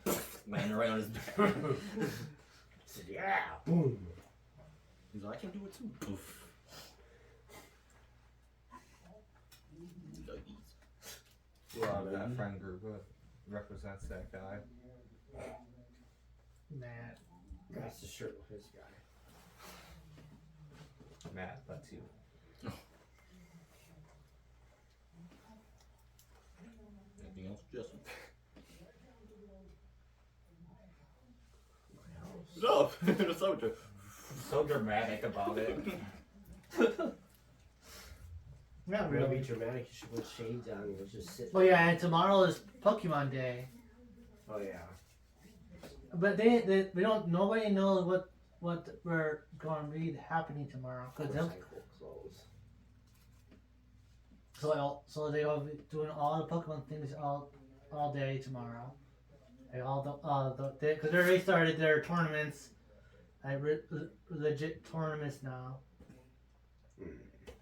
landing right on his back. I said, "Yeah, boom." He's like, I can do it too. Poof. Duggies. Well, that friend group represents that guy. Matt. That's the shirtless guy. Matt, that's you. Anything else, Justin? No, the subject. So dramatic about it. Not Really really. dramatic. You should put shades on and just sit. Well, yeah, and tomorrow is Pokemon Day. Oh yeah. But they don't. Nobody knows what we're going to be happening tomorrow. Cause Motorcycle clothes. so they will be doing all the Pokemon things all day tomorrow. They all because they already started their tournaments, like legit tournaments now.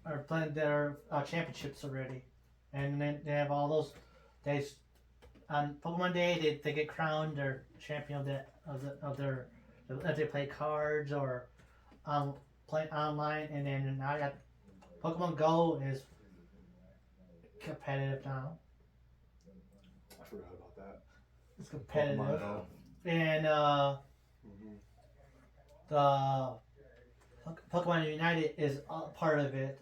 Are playing their championships already, and then they have all those days. On Pokemon Day, they get crowned their champion of their if they play cards or play online, and then now I got Pokemon Go is competitive now. I forgot about that. It's competitive, Pokemon Go. and Mm-hmm. the Pokemon United is a part of it.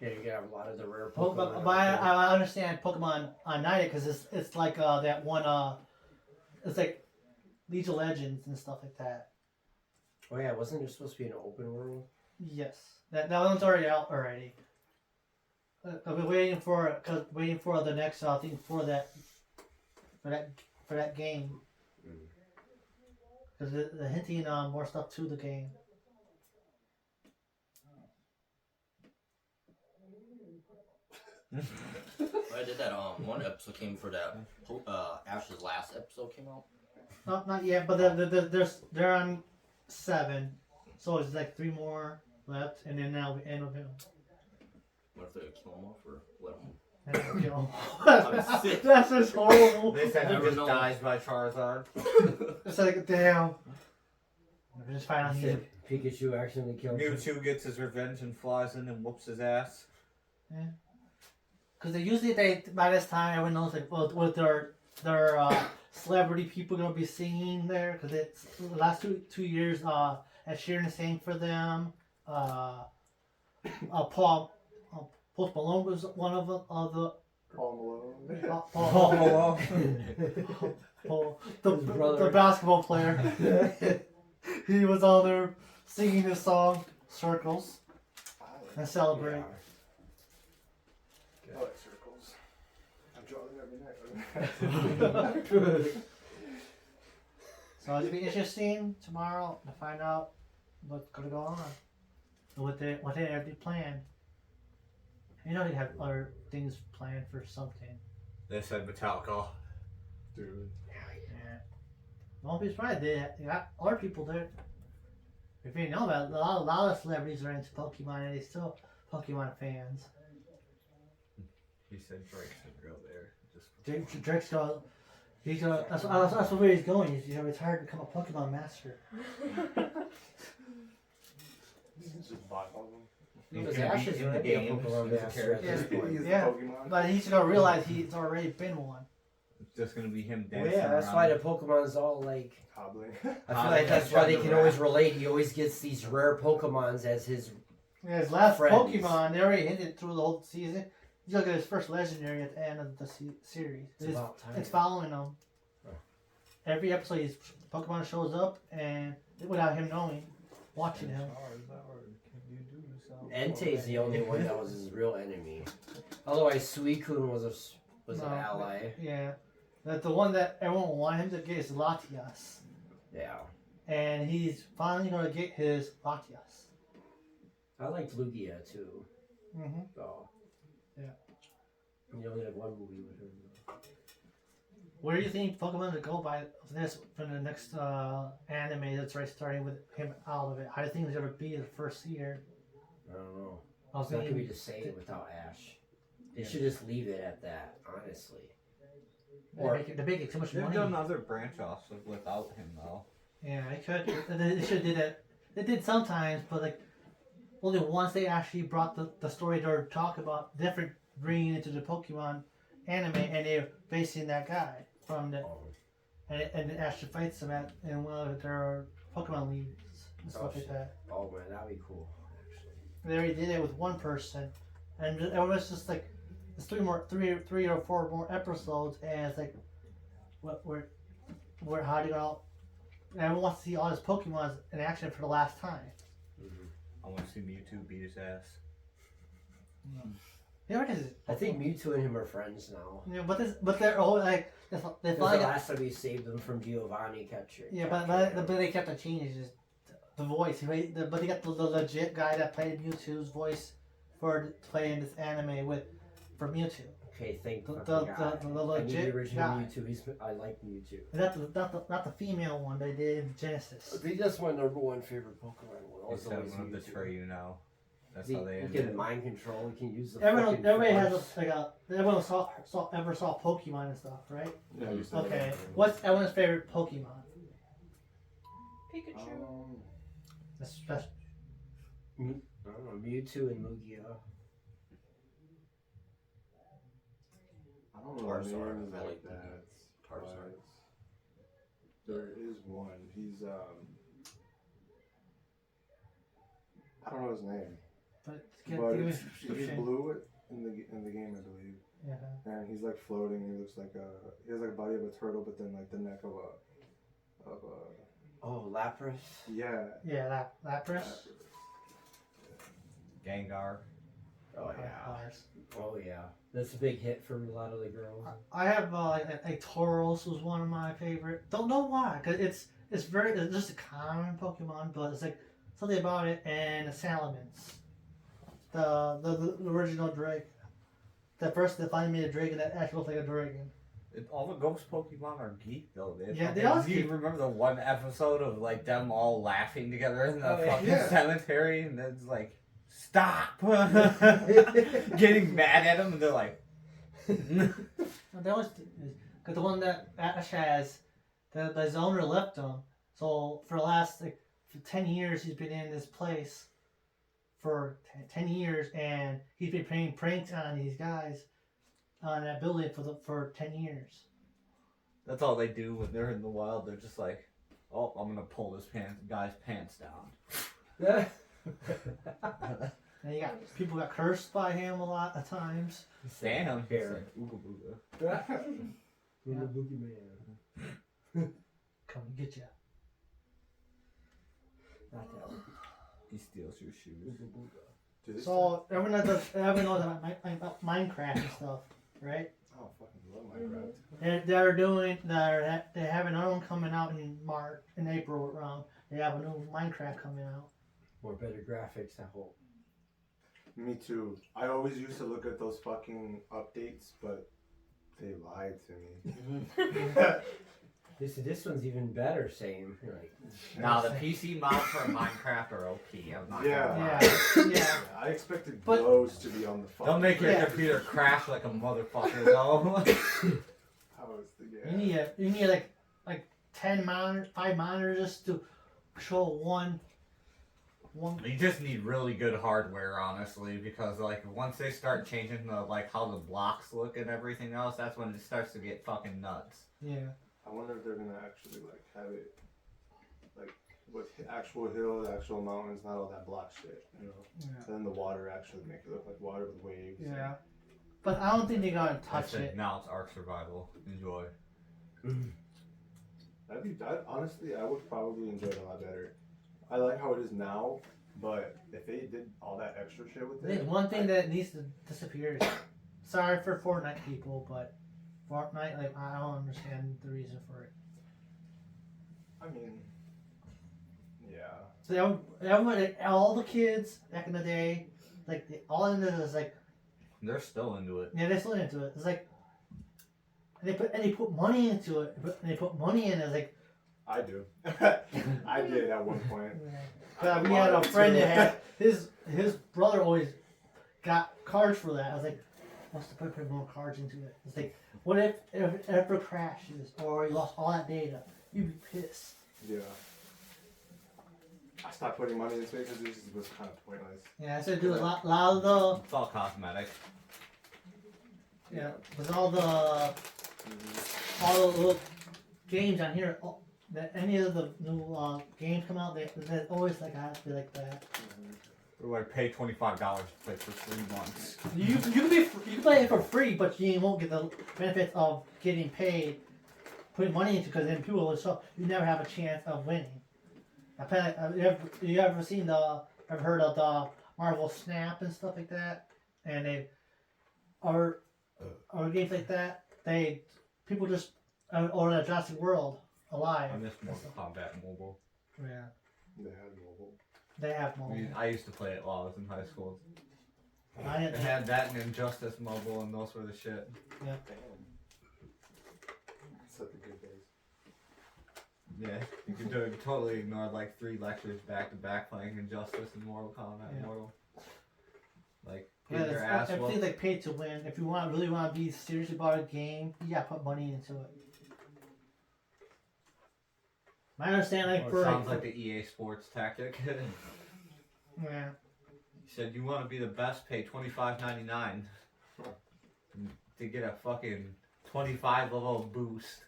Yeah, you get a lot of the rare But Pokemon. I understand Pokemon United because it's like that one it's like League of Legends and stuff like that. Oh yeah, wasn't there supposed to be an open world? Yes, that one's already out already. I've been waiting for the next thing for that game because they're hinting more stuff to the game. I I did that. One episode came for that. Ash's last episode came out. Not yet, but they're on 7, so it's like 3 more left, and then that'll be end of him. What if they kill him off or let him? And then kill him. I'm sick. That's just horrible. They said he Never just know. dies by Charizard. It's like damn. We just find out he's Pikachu accidentally killed him. Mewtwo gets his revenge and flies in and whoops his ass. because they by this time everyone knows like what their celebrity people gonna be singing there because it's the last two years Ed Sheeran sang for them. Post Malone was one of the Paul Malone. Paul, His brother. the basketball player. He was on there singing his song "Circles" and celebrate. I like circles. I draw them every night. So it'll be interesting tomorrow to find out what's gonna go on, what they have planned. You know they have other things planned for something. They said Metallica. Dude. Yeah. Don't be surprised. They got other people there. If you know that, a lot of celebrities are into Pokemon and they still Pokemon fans. He said Drake's gonna go there. Just Drake's got. That's where he's going. He's retired to become a Pokemon master. Just bought all of them. Because gonna be Ash is in the already a game. Pokemon He's a master at this character. point. He's Yeah. the Pokemon. But he's gonna realize he's already been one. It's just gonna be him Well, dancing yeah, that's around. why the Pokemon's all like. Hobbling. I feel Ah, like they that's just why run they the can rap. always relate. He always gets these rare Pokemons as his. Yeah, his last Friends. Pokemon, they already hinted through the whole season. You look at his first legendary at the end of the series. It's about time. It's following him. Oh. Every episode, his Pokemon shows up, and without him knowing, watching him. Entei's the only one that was his real enemy. Otherwise, Suicune was No. an ally. Yeah, that the one that everyone wanted him to get is Latias, Yeah. and he's finally gonna get his Latias. I liked Lugia too. Mm-hmm. Oh. Yeah. You only have one movie with him. Where do you think Pokemon would go by this for the next anime that's right starting with him out of it? How do you think it's gonna be the first year? I don't know. I was It's not gonna be thinking, the same without Ash. They should just leave it at that, honestly. they're making too much They've money. done other branch offs without him though. Yeah, they could. They should have did it. They did sometimes, but like only once they actually brought the story to talk about different bringing into the Pokemon anime, and they're facing that guy from the Oh, and Ash fights him at in one of their Pokemon leagues and stuff like shit. that. oh man, that'd be cool. Actually. They already did it with one person, and it was just like it's three or four more episodes, and it's like where how do you go? And everyone wants to see all his Pokemon in action for the last time. I want to see Mewtwo beat his ass. They already I think Mewtwo and him are friends now. yeah, but they're all like they Because the finally got, last time he saved them from Giovanni catcher. yeah, but they kept on changing just the voice. But they got the legit guy that played Mewtwo's voice for playing this anime for Mewtwo. Okay, thank The fucking God. the I need legit the original guy. Mewtwo. I like Mewtwo. Not the female one they did in Genesis. I think that's my number one favorite Pokemon. He said I'm gonna betray you now. That's how they He ended can it. mind control. He can use the. Everybody fucking has force. everyone ever saw Pokemon and stuff, right? Yeah, you said Okay. that. What's everyone's favorite Pokemon? Pikachu. Especially, I don't know, Mewtwo and Lugia. I don't know Charizard, the names I like like that. Charizard. but There is one. He's I don't know his name, but but give me a he's description. blue in the game, I believe. Yeah. And he's like floating. He looks like he has like a body of a turtle, but then like the neck of a Oh, Lapras. yeah. Yeah, Lapras. Gengar. Oh yeah. Ours. Oh yeah. That's a big hit for a lot of the girls. I have like Tauros was one of my favorite. Don't know why, cause it's just a common Pokemon, but it's like something about it. And the Salamence, the original Drake, the first to finally made a dragon that actually looks like a dragon. All the ghost Pokemon are geek though. Yeah, they are Do you geek. remember the one episode of like them all laughing together in the Oh, yeah. fucking Yeah. cemetery, and it's like, stop, getting mad at them, and they're like, That was because the one that Ash has, the owner left him. So for the last for 10 years, he's been in this place for 10 years, and he's been playing pranks on these guys on that building for 10 years. that's all they do when they're in the wild. They're just like, oh, I'm gonna pull this guy's pants down. And you got people got cursed by him a lot of times. Sam, he's Here. like, ooga booga. Yeah. Boogeyman. Come and get you. Not that one. He steals your shoes. Do this So everyone knows about Minecraft and stuff, right? Oh, fucking love Minecraft. They have another one coming out in April around. They have a new Minecraft coming out. More better graphics, I hope. Me too. I always used to look at those fucking updates, but they lied to me. This one's even better, same. You're like, Now the PC mods for Minecraft are OP. I'm not Yeah. gonna lie. Yeah, yeah. Yeah, I expected But- those to be on the fucking. They'll make your Yeah. computer crash like a motherfucker though. How is the You need like 5 monitors just to show one. You just need really good hardware, honestly, because like once they start changing the like how the blocks look and everything else, that's when it starts to get fucking nuts. Yeah. I wonder if they're gonna actually like have it like with actual hills, actual mountains, not all that block shit. You know. Yeah. And then the water actually make it look like water with waves. Yeah. But I don't think they're gonna I touch said, it. now it's Ark Survival. Enjoy. Honestly, I would probably enjoy it a lot better. I like how it is now, but if they did all that extra shit with I think it, one thing that needs to disappear is, sorry for Fortnite people, but Fortnite, like, I don't understand the reason for it. I mean, yeah. So everybody, all the kids back in the day, like, all in this is like, They're still into it. yeah, they're still into it. It's like, and they put money into it. And they put money in it. It's like, I do. I did at one point. but we had a friend that had his brother always got cards for that. I was like, what's the point of putting more cards into it? It's like, what if it ever crashes or you lost all that data? You'd be pissed. Yeah. I stopped putting money into it because this was kind of pointless. Yeah, I said do a lot of the It's all cosmetic. with all the little games on here. That any of the new games come out, they always like have to be like that. Or like pay $25 to play for 3 months. You can play it for free, but you won't get the benefits of getting paid, putting money into, because then people will show you never have a chance of winning. You ever heard of the Marvel Snap and stuff like that? And they or games like that. People just or the Jurassic World Alive. I miss Mortal Kombat Mobile. Yeah, They had mobile. they have I mobile. mean, I used to play it while I was in high school. I They didn't- had that and Injustice Mobile, and those were the shit. Damn. Such a good days. Yeah, you could totally ignore like 3 lectures back to back playing Injustice and Mortal Kombat Yeah. Mortal. Like, Yeah, get your ass everything's whooped. like pay to win. If you really want to be serious about a game, you gotta put money into it. I understand, like, Or it sounds like the EA Sports tactic. yeah. He said, you want to be the best, pay $25.99 to get a fucking 25 level boost.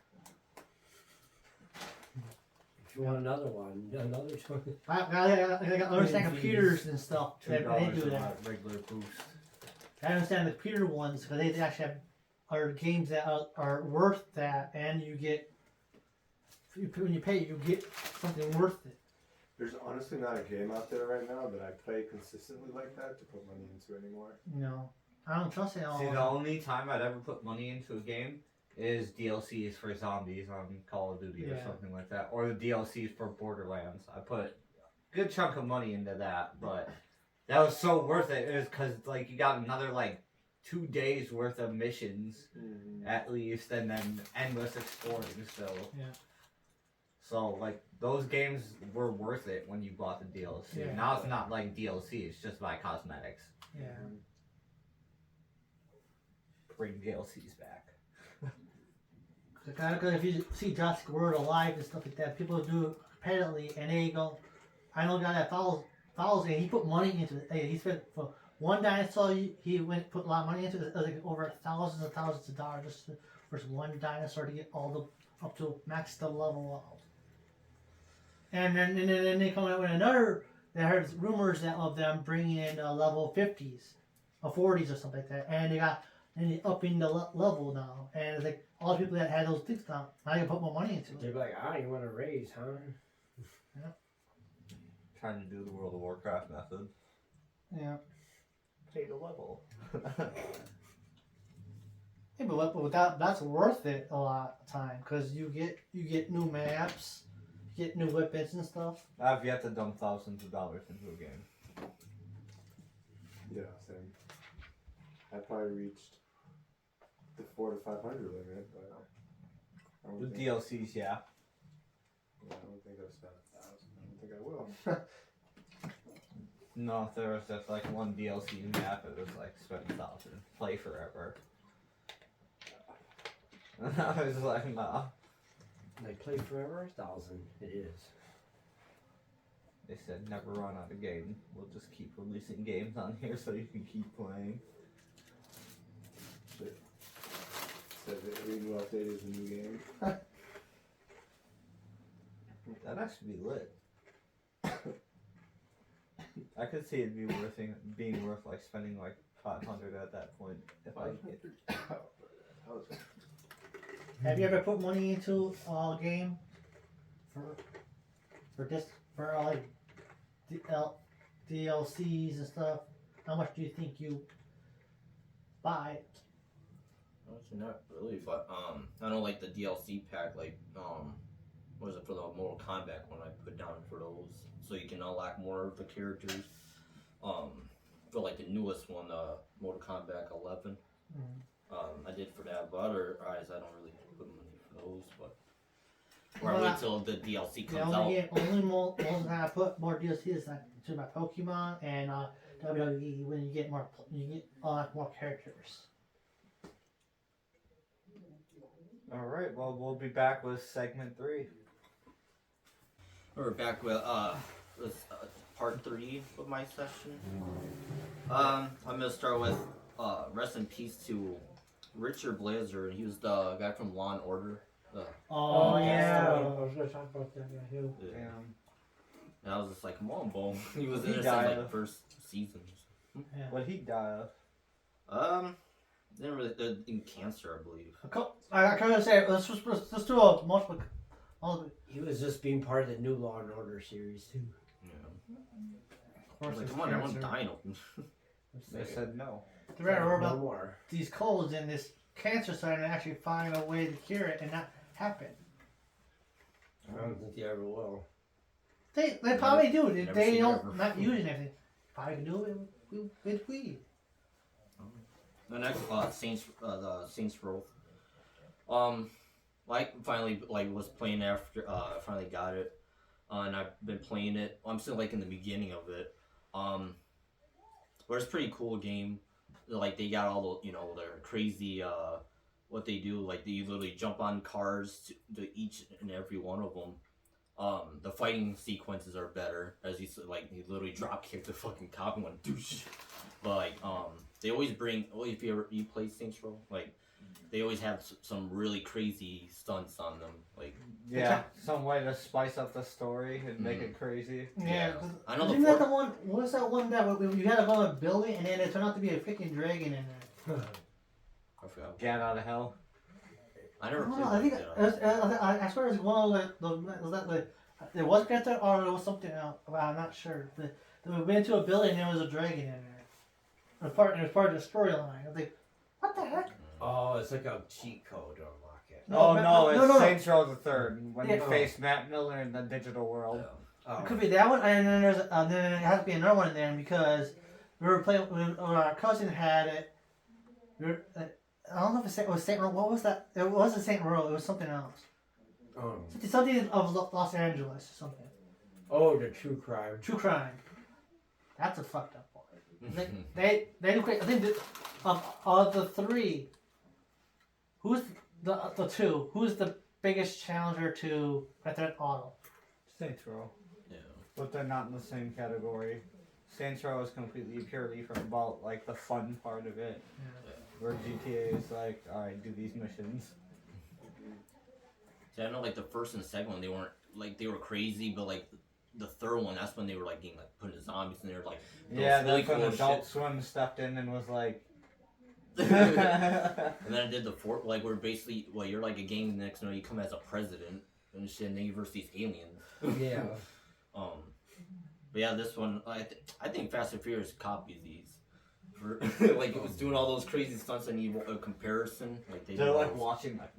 if you want another one, another 20. I understand computers and stuff. They $2 do for that. a regular boost. I understand the computer ones because they actually are games that are worth that, and you get when you pay, you get something worth it. There's honestly not a game out there right now that I play consistently like that to put money into anymore. You know, I don't trust it all. See, the only time I'd ever put money into a game is DLCs for zombies on Call of Duty or Yeah. something like that, or the DLCs for Borderlands. I put a good chunk of money into that, but that was so worth it. It was because like you got another like 2 days worth of missions Mm-hmm. at least, and then endless exploring. So Yeah. So like those games were worth it when you bought the DLC. Yeah. Now it's not like DLC; it's just buy cosmetics. Yeah. Bring DLCs back. Because if you see Jurassic World Alive and stuff like that, people do apparently, and they go, I know a guy that follows it. He put money into it. He spent for one dinosaur. He went put a lot of money into it. It was like over thousands and thousands of dollars just for one dinosaur to get all the up to max the level out. And then they come out with another. They heard rumors that of them bringing in level 50s, or 40s or something like that, and they upping the level now. And it's like all the people that had those things now you can put more money into They're it. like, I don't even want to raise, huh? Trying to do the World of Warcraft method. Yeah. Pay the level. Yeah, but that's worth it a lot of time because you get new maps, you get new weapons and stuff. I've yet to dump thousands of dollars into a game. Yeah, same. I probably reached the 400 to 500 limit, but I The don't think, DLCs, yeah. I don't think I've spent 1,000. I don't think I will. No, there was just like one DLC map. It was like spend 1,000, play forever. And I was like, nah. Like, play forever? 1,000. It is. They said never run out of game. We'll just keep releasing games on here so you can keep playing. Shit. Said that every new update is a new game. That'd actually be lit. I could see it being worth like spending like 500 at that point if I get. Have you ever put money into a game for like DLCs and stuff? How much do you think you buy? Actually, not really, but I know like the DLC pack, like what was it for the Mortal Kombat one I put down for those, so you can unlock more of the characters. For like the newest one, Mortal Kombat 11. I did for that, but otherwise I don't really put money for those, but. Or I wait till the DLC The comes only out. time I put more DLCs is like to my Pokemon and WWE when you get more more characters. All right. Well, we'll be back with segment 3. We're back with part 3 of my session. I'm gonna start with rest in peace to Richard Blazer. He was the guy from Law and Order. Oh yeah. I was going to talk about that guy too. Damn. And I was just like, come on, boom. He was He in it since died. like first season. What he died of? Didn't really in cancer, I believe. I kind of say let's do a multiple. He was just being part of the new Law and Order series too. Yeah. Of course, Like, it's come on, everyone's cancer. dying. They said no. Remember No about more. these colds and this cancer starting to actually find a way to cure it and not happen. I don't think they ever will. They probably do. Never They seen don't ever. not using anything. Probably can do it with weed. The next Saints Row. Like finally was playing after I finally got it, and I've been playing it. I'm still like in the beginning of it. But it's a pretty cool game. Like they got all the their crazy what they do. Like they literally jump on cars to each and every one of them. The fighting sequences are better as you literally drop kick the fucking cop and went douche. But like they always bring. Well, if you play Saints Row, like they always have some really crazy stunts on them. Like Yeah, some way to spice up the story and make it crazy. Yeah. I know Isn't the that the one? What was that one that you had to go in a building and then it turned out to be a freaking dragon in there? I forgot. Get out of hell. I never played. I think that. I swear it was one of was that like there was Panther or there was something else. Well, I'm not sure. But we went into a building and there was a dragon in there. It was part of the storyline. I was like, what the heck? Oh, it's like a cheat code to unlock it. It's Saints Row the Third when you Yeah. face Matt Miller in the digital world. Oh. It could be that one, and then then it has to be another one then because we were playing. When our cousin had it, I don't know if it was Saint. What was that? It wasn't Saint Row. It was something else. Something of Los Angeles or something. Oh, the true crime. True crime. That's a fucked up one. They do great. I think of the three, who's the two? Who's the biggest challenger to Grand Theft Auto? Saints Row. Yeah. But they're not in the same category. Saints Row is completely purely for about like the fun part of it. Where GTA is like, alright, do these missions. See, I know like the first and second one, they weren't like they were crazy, but like the third one, that's when they were like getting like put in zombies and they were like Yeah, really that's when cool Adult shit. Swim stepped in and was like. And then I did the fourth, like where basically, well, you're like a gang. Next, you know, you come as a president and shit, and then you versus these aliens. Yeah. But yeah, this one, I think Fast and Furious copies these. For, like it was doing all those crazy stunts. I need a comparison. Like They're do like those. watching like.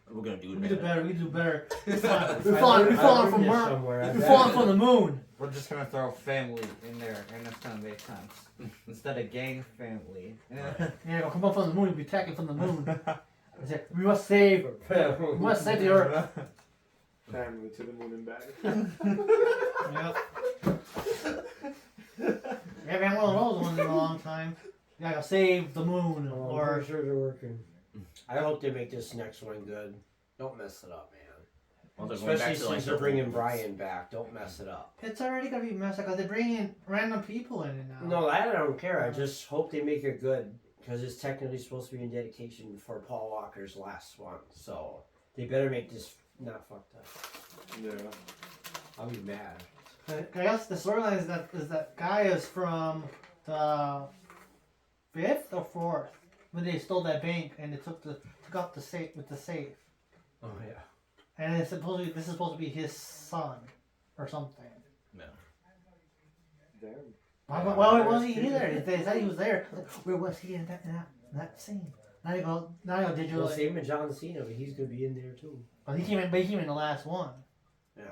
We're gonna do it. We do better. better. We do better. We're I falling learned from this where? somewhere. I We're bet. falling from the moon. We're just gonna throw family in there, and it's gonna make sense. Instead of gang family. Yeah, we'll come up from the moon. We'll be attacking from the moon. I said, we must save the Earth. Family to the moon and back. Yep. We haven't had one of those ones in a long time. You gotta save the moon, Oh, I'm or pretty sure they're working. I hope they make this next one good. Don't mess it up, man. Well, they're going Especially back to, like, since they're their bringing old Brian back. Don't mess it up. it's already gonna be messed up because they're bringing random people in it now. No, that I don't care. I just hope they make it good because it's technically supposed to be in dedication for Paul Walker's last one. So they better make this not fucked up. Yeah. I'll be mad. I guess the storyline is that guy is from the 5th or 4th when they stole that bank and they took out the safe with the safe. Oh yeah. And this is supposed to be his son or something. Yeah. Damn. Why wasn't he there? They said he was there. Where was he in that scene? Now you go digital. Well, same with John Cena, but he's gonna be in there too. But he came in the last one. Yeah.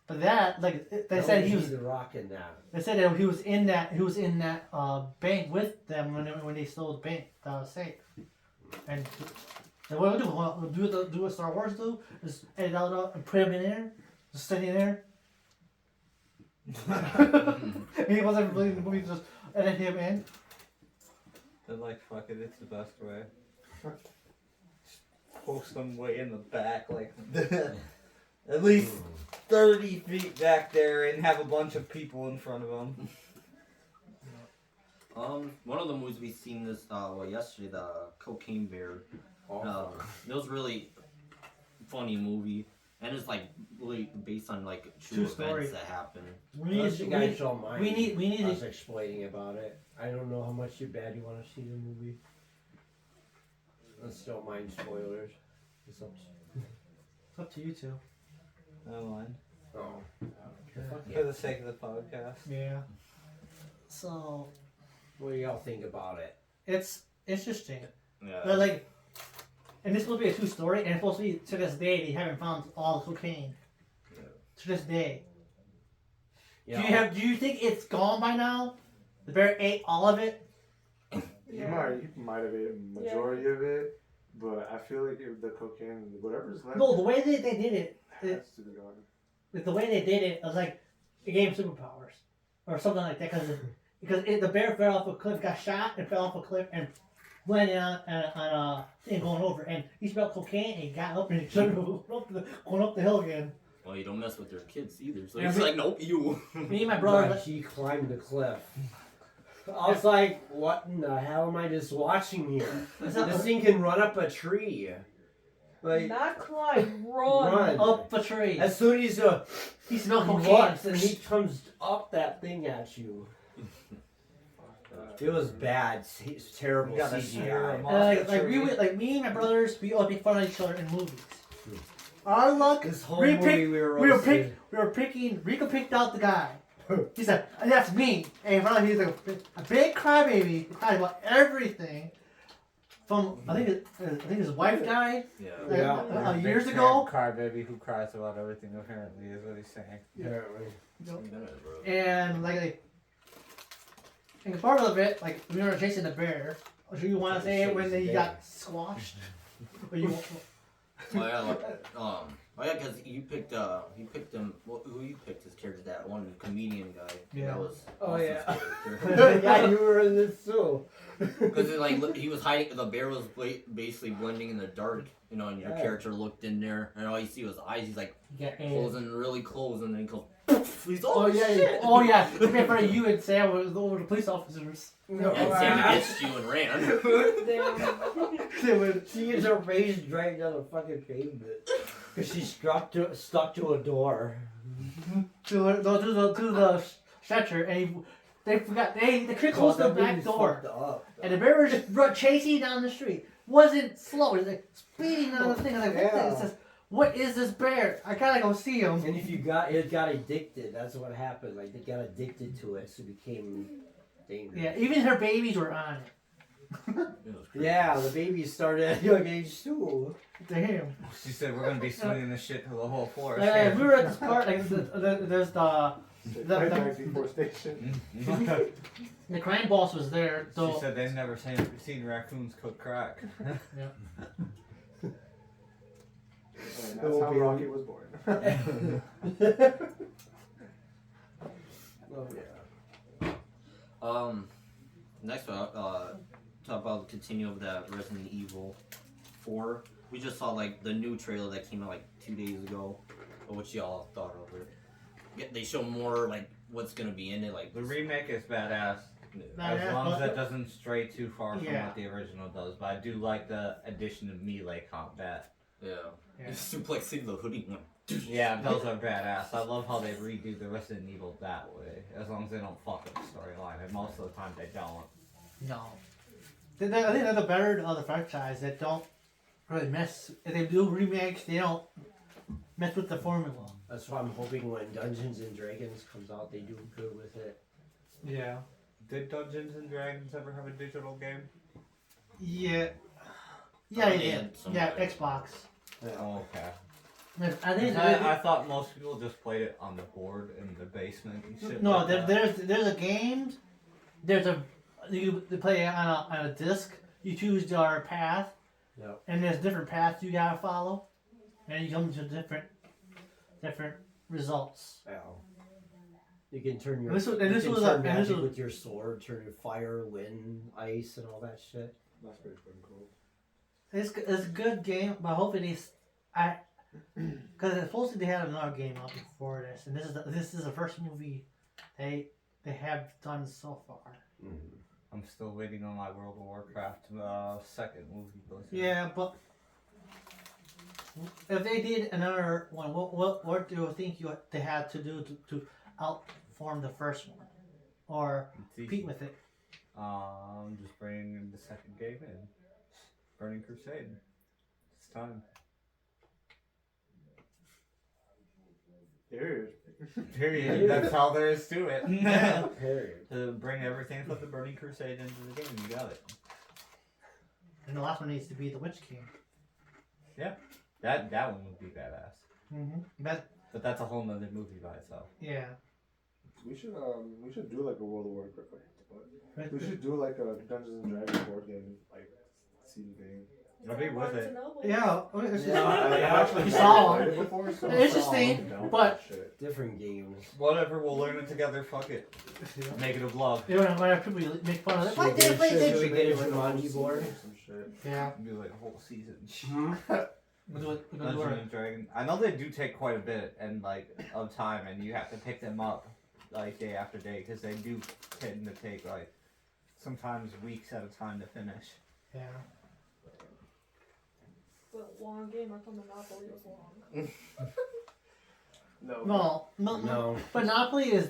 But that they said he was. the Rock in that. They said that he was in that bank with them when they stole the bank, the safe. And what we'll do what Star Wars do is edit out and put him in there, just sitting there. He wasn't really in the movie, just edit him in. They're like, fuck it, it's the best way. Post them way in the back, like at least 30 feet back there, and have a bunch of people in front of them. One of the movies we seen this yesterday, the Cocaine Bear. It was really funny movie, and it's like really based on like true True story. events that happened. We Unless you guys don't mind. we need us explaining about it. I don't know how much bad you want to see the movie. Let's don't mind spoilers. It's up to you. It's up to you two. I don't mind. Oh. For the sake of the podcast. Yeah. So What do y'all think about it? it's interesting. Yeah. But like, and this will be a true story, and it's supposed to be to this day they haven't found all the cocaine. Yeah. To this day. Yeah. Do you think it's gone by now? The bear ate all of it? He might have ate a majority of it, but I feel like if the cocaine, whatever's left, No, the way they did it, has to be gone. the way they did it was like it gave him superpowers or something like that because the bear fell off a cliff, got shot and fell off a cliff and landed on a thing going over, and he smelled cocaine and he got up and he started going up the hill again. Well, you don't mess with their kids either. So Yeah, he's me- like, nope, you. Me and my brother. But he climbed the cliff. I was like, what in the hell am I just watching here? This thing can run up a tree. Like, Not climb, run. Run. Up a tree. as soon as He smelled he cocaine. walks and he comes up that thing at you. It was bad. It's terrible You gotta steer CGI. him Like me and my brothers, we always make fun of each other in movies. Our luck. This whole we movie picked- we were We were roasted. picking. Rico picked out the guy. He said, "That's me." And he's like a big crybaby. He cried about everything. From I think his wife died Yeah. like, Yeah. years ago, Crybaby who cries about everything, apparently, is what he's saying. and like and part of it, like we were chasing the bear, So you want to say it when he got squashed? Or you? Oh yeah, because you picked him. Well, who you picked his character? That one comedian guy. Yeah. That was. Oh, Austin's yeah. character. Yeah, you were in this too. Because like he was hiding. The bear was basically blending in the dark. You know, and your Yeah. character looked in there, and all you see was eyes. He's like Yeah. closing really close, and then he goes. He's Oh yeah. shit. Oh yeah. To be fair, you and Sam were over the police officers. No, And Sam ditched you and ran. Damn. They would. she is her face dragged down the fucking pavement because she stuck to a door. To the stretcher, and they forgot they couldn't close the back door, and the bear was just chasing down the street. Wasn't slow, it was like speeding down the thing. I was like, what is this bear? I gotta go see him. And if it got addicted. That's what happened. Like they got addicted to it, so it became dangerous. Yeah, even her babies were on it. Yeah, the baby started at a young age too. Damn. She said we're gonna be swinging this shit to the whole forest. Like, we were at this part, like there's Right back before station. the crime boss was there. So She said they've never seen raccoons cook crack. And that's how Rocky was born. Oh yeah. Next one, talk about the continue of that Resident Evil 4. We just saw like the new trailer that came out like 2 days ago. What y'all thought of it? Yeah, they show more like what's gonna be in it, like The remake is badass. Badass, As long as but- it doesn't stray too far from Yeah. what the original does. But I do like the addition of melee combat. yeah. Yeah. Suplexing the hoodie one. Yeah, those are badass. I love how they redo the Resident Evil that way. As long as they don't fuck up the storyline. And most of the time they don't. no, I think they're the better of the franchise that don't really mess. If they do remakes, they don't mess with the formula. That's why I'm hoping when Dungeons and Dragons comes out, they do good with it. Yeah. Did Dungeons and Dragons ever have a digital game? Yeah. Oh, Yeah, they yeah, had some yeah. other- Xbox. Oh, okay. I think I thought most people just played it on the board in the basement and shit. no. like that. There's a game. There's a you play it on a disc. You choose your path. Yep. And there's different paths you gotta follow, and you come to different results. Yeah. You can turn your This was- and you this can was turn a- and this magic was- with your sword, turn your fire, wind, ice, and all that shit. That's pretty fucking cool. It's a good game, but hopefully because supposedly they had another game out before this, and this is the first movie they have done so far. I'm still waiting on my World of Warcraft second movie. Yeah, but if they did another one, what do you think they had to do to outform the first one, or compete with it? Just bringing the second game in. Burning Crusade. It's time. Period. Period. That's all there is to it. Period. To bring everything from the Burning Crusade into the game, you got it. And the last one needs to be the Witch King. That one would be badass. But That's a whole nother movie by itself. yeah, We should do like a World of Warcraft. We should do like a Dungeons and Dragons board game, like CD game. I'd be with it. yeah. It's just, Yeah. You saw played it. it before, so It's interesting, but shit. Different games. Whatever, we'll learn it together. Fuck it. Make it a vlog. you know, when people make fun of it. Should Why we did they get- play should we this? get a Like Jumanji whole board? season or some shit. Yeah, Do like a whole season. we'll do it. We're gonna do Dungeons it. and Dragons. I know they do take quite a bit and like of time, and you have to pick them up like day after day because they do tend to take like sometimes weeks at a time to finish. Yeah. It's a long game. I thought Monopoly was long. No. No. Monopoly is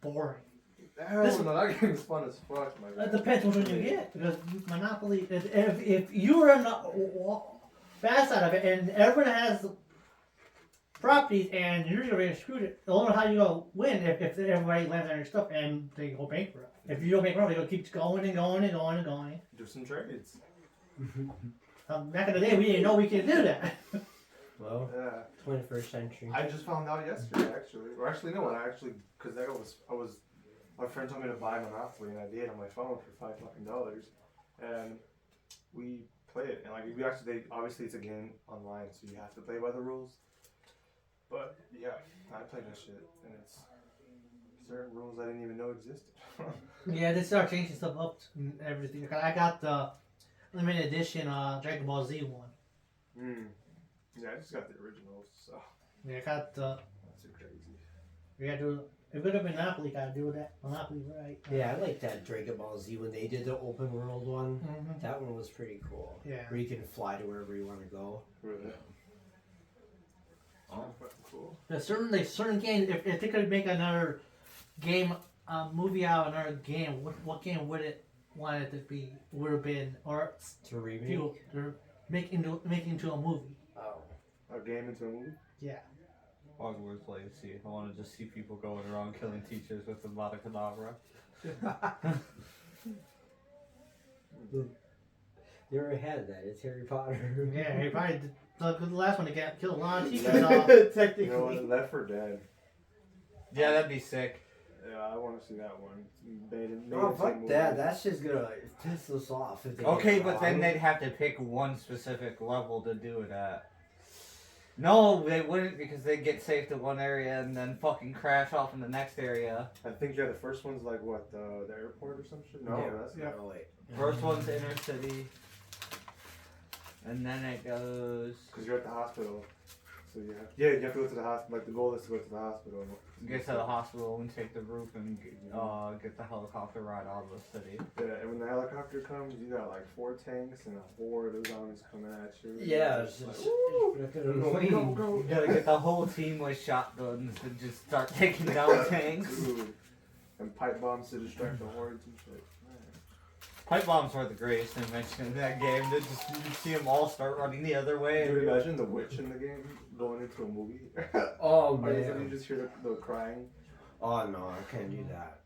boring. Hell no, that game is fun as fuck, my It god. depends which one you get, because Monopoly, if you are on the bad side of it, and everyone has properties, and you're going to screw it, the only how you go win if everybody lands on your stuff and they go bankrupt. If you go bankrupt, they go keep going and going and going and going. Do some trades. Back in the day, we didn't know we could do that. Well, Yeah. 21st century. I just found out yesterday, actually. Or actually, no, because my friend told me to buy Monopoly, and I did on my phone for $5 fucking. and we play it. And like we actually, obviously it's a game online, so you have to play by the rules. But yeah, I played that shit, and it's certain rules I didn't even know existed. Yeah, they start changing stuff up and everything. I got the limited edition Dragon Ball Z one. Yeah, I just got the originals, so Yeah, I got the. that's too crazy. We gotta do. If it have Monopoly, gotta do that Monopoly right. Yeah, I like that Dragon Ball Z when they did the open world one. Mm-hmm. That one was pretty cool. Yeah. Where you can fly to wherever you want to go. Really? Oh. Fucking cool. There's certain games. If they could make another game, movie out of another game, what game would it want it to be? Would have been or To remake. feel or make into a movie? Oh. A game into a movie? Yeah. Hogwarts Legacy. I want to just see people going around killing teachers with the Vada Kedavra. You already had that. It's Harry Potter. Yeah, he probably did the last one to get killed a lot of teachers. Technically. You know what? Left 4 Dead. Yeah, that'd be sick. Yeah, I want to see that one. Made Oh, into a fuck movie. that. That shit's gonna piss us off. If they Okay, get it but then wrong. they'd have to pick one specific level to do it at. No, they wouldn't because they'd get saved at one area and then fucking crash off in the next area. I think the first one's like what, the airport or some shit? No, Yeah. that's Oh, wait. First one's inner city. And then it goes. because you're at the hospital. So you have to go to the hospital. Like the goal is to go to the hospital. Get to the hospital and take the roof and get the helicopter ride out of the city. Yeah, and when the helicopter comes, you got like 4 tanks and a horde of zombies coming at you. Yeah, It's it's like, just freaking annoying. You gotta get the whole team with shotguns and just start taking down tanks. dude. And pipe bombs to distract the hordes and shit. Man. Pipe bombs are the greatest invention in that game. They just you see them all start running the other way. Dude, imagine the witch in the game going into a movie. Oh, Or you man. just hear the crying. Oh, no. I can't do that.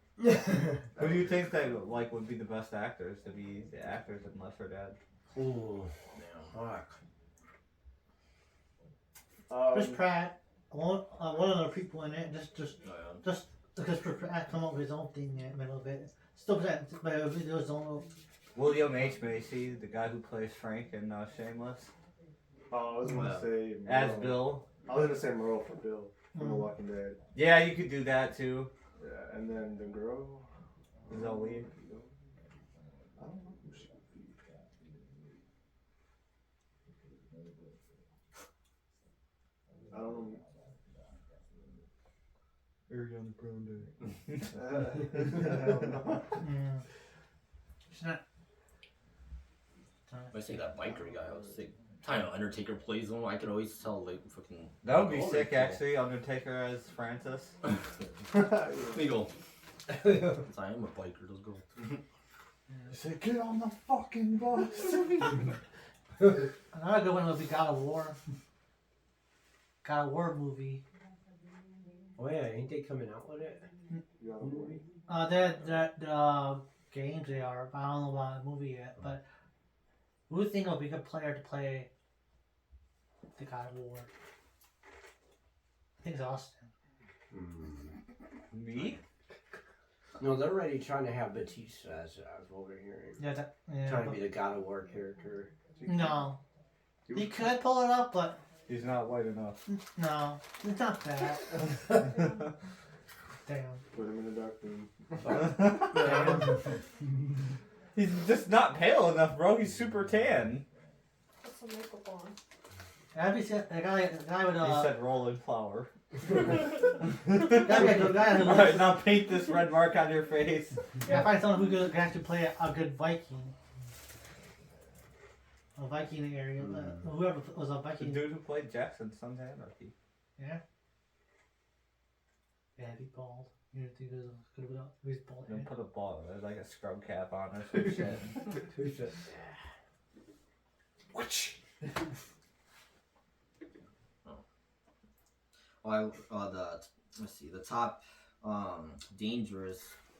Who do you think that like would be the best actors to be the actors in Left 4 Dead? Ooh. Man. Fuck. Chris Pratt, one of the people in it, just Oh, because Chris Pratt come up with his own thing in the middle of it. Still Pratt, but it was his own. William H. Macy, the guy who plays Frank in Shameless, Oh, I was gonna say as Merle. Bill. I was gonna say Merle for Bill from The Mm. Walking Dead. Yeah, you could do that too. Yeah, and then the girl. Zoe. I don't know who she would be. I don't know. Ariana Grande. Mm. She's not. I say that biker guy. I was like, I know Undertaker plays him. I could always tell like fucking. That would be Oh, sick, cool. actually. Undertaker as Francis. They go. I am a biker. Let's go. Say, get on the fucking bus. Another good one would be God of War. God of War movie. Oh, yeah. Ain't they coming out with it? You got a movie? The games they are, but I don't know about the movie yet. But who would think would be a good player to play the God of War? I think it's Austin. Me? No, they're already trying to have Batista as what we're hearing. Yeah, Trying to be the God of War character. no. He could pull it up, but He's not white enough. no, it's not that. Damn. Put him in the dark room. He's just not pale enough, bro. He's super tan. Put some makeup on. That'd be a guy with He said rolling flour. guy who Alright, now paint this red mark on your face. yeah, find someone who could actually play a good Viking. A Viking area. Whoever was a The Viking. dude who played Jackson, Sons of Anarchy. Yeah. Yeah, he'd be bald. You don't think there's a good without he's bald. Then head. put a ball, like a scrub cap on or some shit. Well, let's see, the top dangerous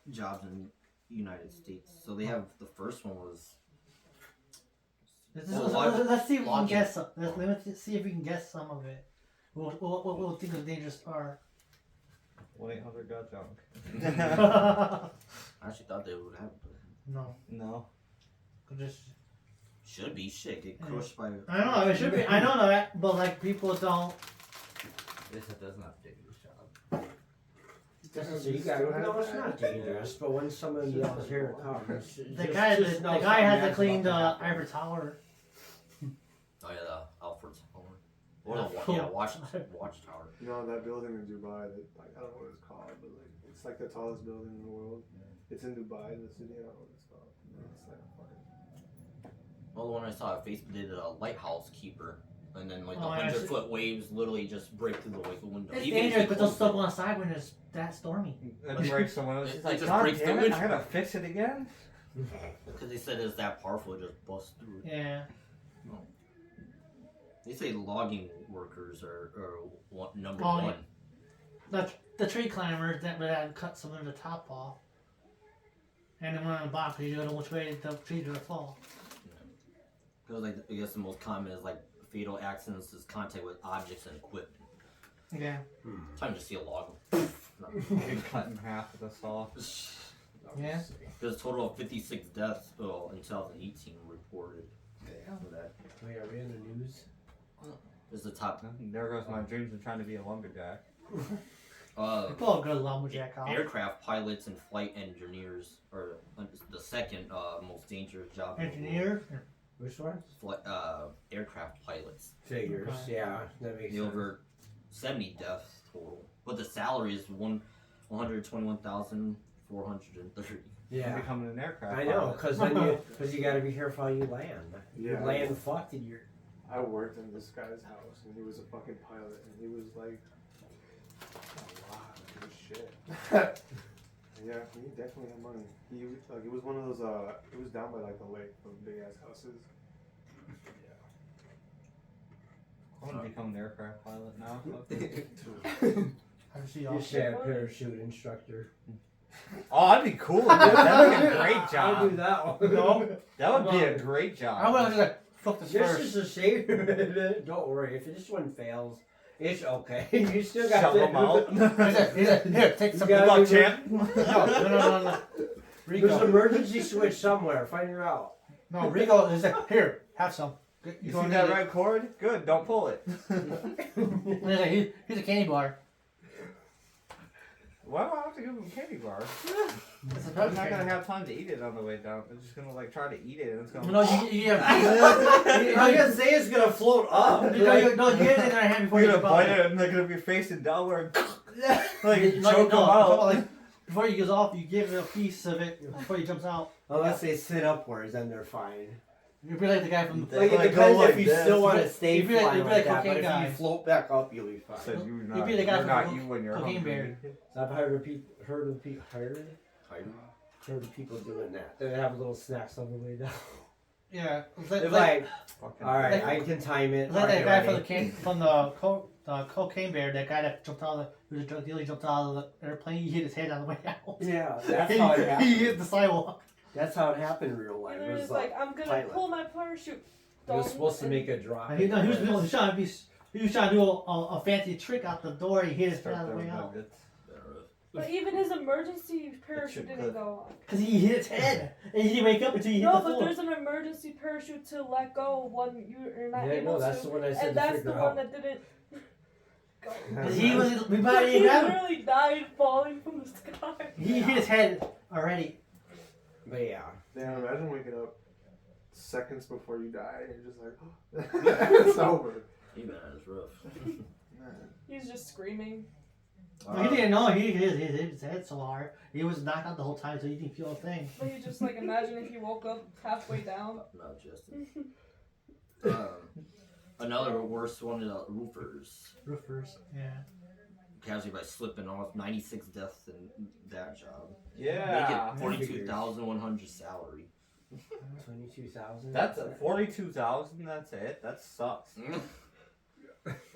jobs in the United States. So they have the first one was Let's see if we can logic. guess some. Let's see if we can guess some of it. What we'll think of dangerous are. 1-800 got junk. I actually thought they would have. No. No. Just Should be shit. Get crushed by. I don't know. It should be. I don't know that, but like people don't. This does not do his job. So you got, no, it's not dangerous, but when somebody else here comes, The guy has to clean the Eiffel Tower. Oh yeah, the Alfred's Tower. Or Yeah, the cool. Watchtower. You know that building in Dubai that like I don't know what it's called, but like it's like the tallest building in the world. It's in Dubai, the city. I don't know what it's called. It's like fucking. Well, the one I saw on Facebook did a lighthouse keeper, and then like the Oh, yeah, 100-foot waves literally just break through the window. It's Even if dangerous, you but they'll close still it. go outside when it's that stormy. It breaks someone else. It- It's it like, just God breaks the damn it, window." I gotta fix it again. Because they said it's that powerful, it just busts through. Yeah. They say logging workers are number Oh, one. The tree climbers that cut some of the top off. And then one on the bottom because you don't know which way the trees are gonna fall. Because like I guess the most common is like fatal accidents is contact with objects and equipment. Yeah. Time to see a log. Get cut in half with a saw. Yeah. There's a total of 56 deaths in 2018 reported. For that. Wait, are we in the news? This is the top. There goes my dreams of trying to be a lumberjack. You pull a good lumberjack off. Aircraft pilots and flight engineers are the second most dangerous job. in the world. Engineer. Which one? Aircraft pilots. Figures. Okay. Yeah, that makes The sense. over 70 deaths total. But the salary is 121,430. Yeah. Becoming an aircraft I know, pilot. because you got to be careful how you land. Yeah. You land fucked and you're. I worked in this guy's house and he was a fucking pilot and he was like, wow, good shit. Yeah, he definitely had money. He like it was one of those it was down by like the lake, those big ass houses. I want to become an aircraft pilot now. I just see You all should have parachute instructor. Oh, that'd be cool. That'd be a great I'll do job. that one. No. That would be a great job. I would just like fuck this This first. is a safe. Don't worry, if this one fails, it's okay. You still got Shove to them out. Here, take You some. gotta Good luck, do- champ. No. There's an Rico. emergency switch somewhere. Find her out. No, Rico is like, here, have some. You see that red cord? Good, don't pull it. He's like, here's a candy bar. Why do I have to give him a candy bar? It's a I'm pepper not gonna candy. have time to eat it on the way down. I'm just gonna like try to eat it and it's gonna. No, you have. I was gonna say it's gonna float up. No, you get it in your hand before You're you gonna bite it and they're gonna be facing downward. Like, Like choke them out. Like, before he goes off, you give it a piece of it before he jumps out. Unless they sit upwards, then they're fine. You'd be like the guy from. Like it Like, depends go if like you this. still want to stay You'd be like- flying you'd be like like that. But cocaine if guy. you float back up, you'll be fine. So you're You'd not. be the guy You're from not the you when you're Cocaine hungry. Bear. I've heard of people doing that. They have little snacks on the way down. Yeah. It's They're like, like, Fucking- all right, like- I can time it. it's like Are that you guy ready?" from the Cocaine Bear, that guy that jumped out of who was a drug dealer, he jumped out of the airplane, he hit his head on the way out. Yeah, that's how it He happened. hit the sidewalk. That's how it happened in real life. And It they're was just like, I'm gonna pilot. pull my parachute. He was Dong, supposed to and- make a drop. And he was trying to do a fancy trick out the door, he hit his head on the way out. But even his emergency parachute should didn't cook. go off. Because he hit his head, and he didn't wake up until he hit No, the but floor. there's an emergency parachute to let go when you're not Yeah, able no, that's to. the one I said And to that's figure the out. one that didn't go. 'Cause he was, we might He even grab him. literally died falling from the sky. He hit his head already. But yeah. Damn, imagine waking up seconds before you die and you're just like, it's over. Hey man, it's rough. Man. He's just screaming. He didn't know he hit his head so hard. He was knocked out the whole time, so he didn't feel a thing. But you just like imagine if you woke up halfway down. Not Justin. Another worst one is roofers. Roofers, yeah. Casualty by slipping off. 96 deaths in that job. Yeah. Make it 42,100 salary. 22,000. That's 42,000. That's it. That sucks.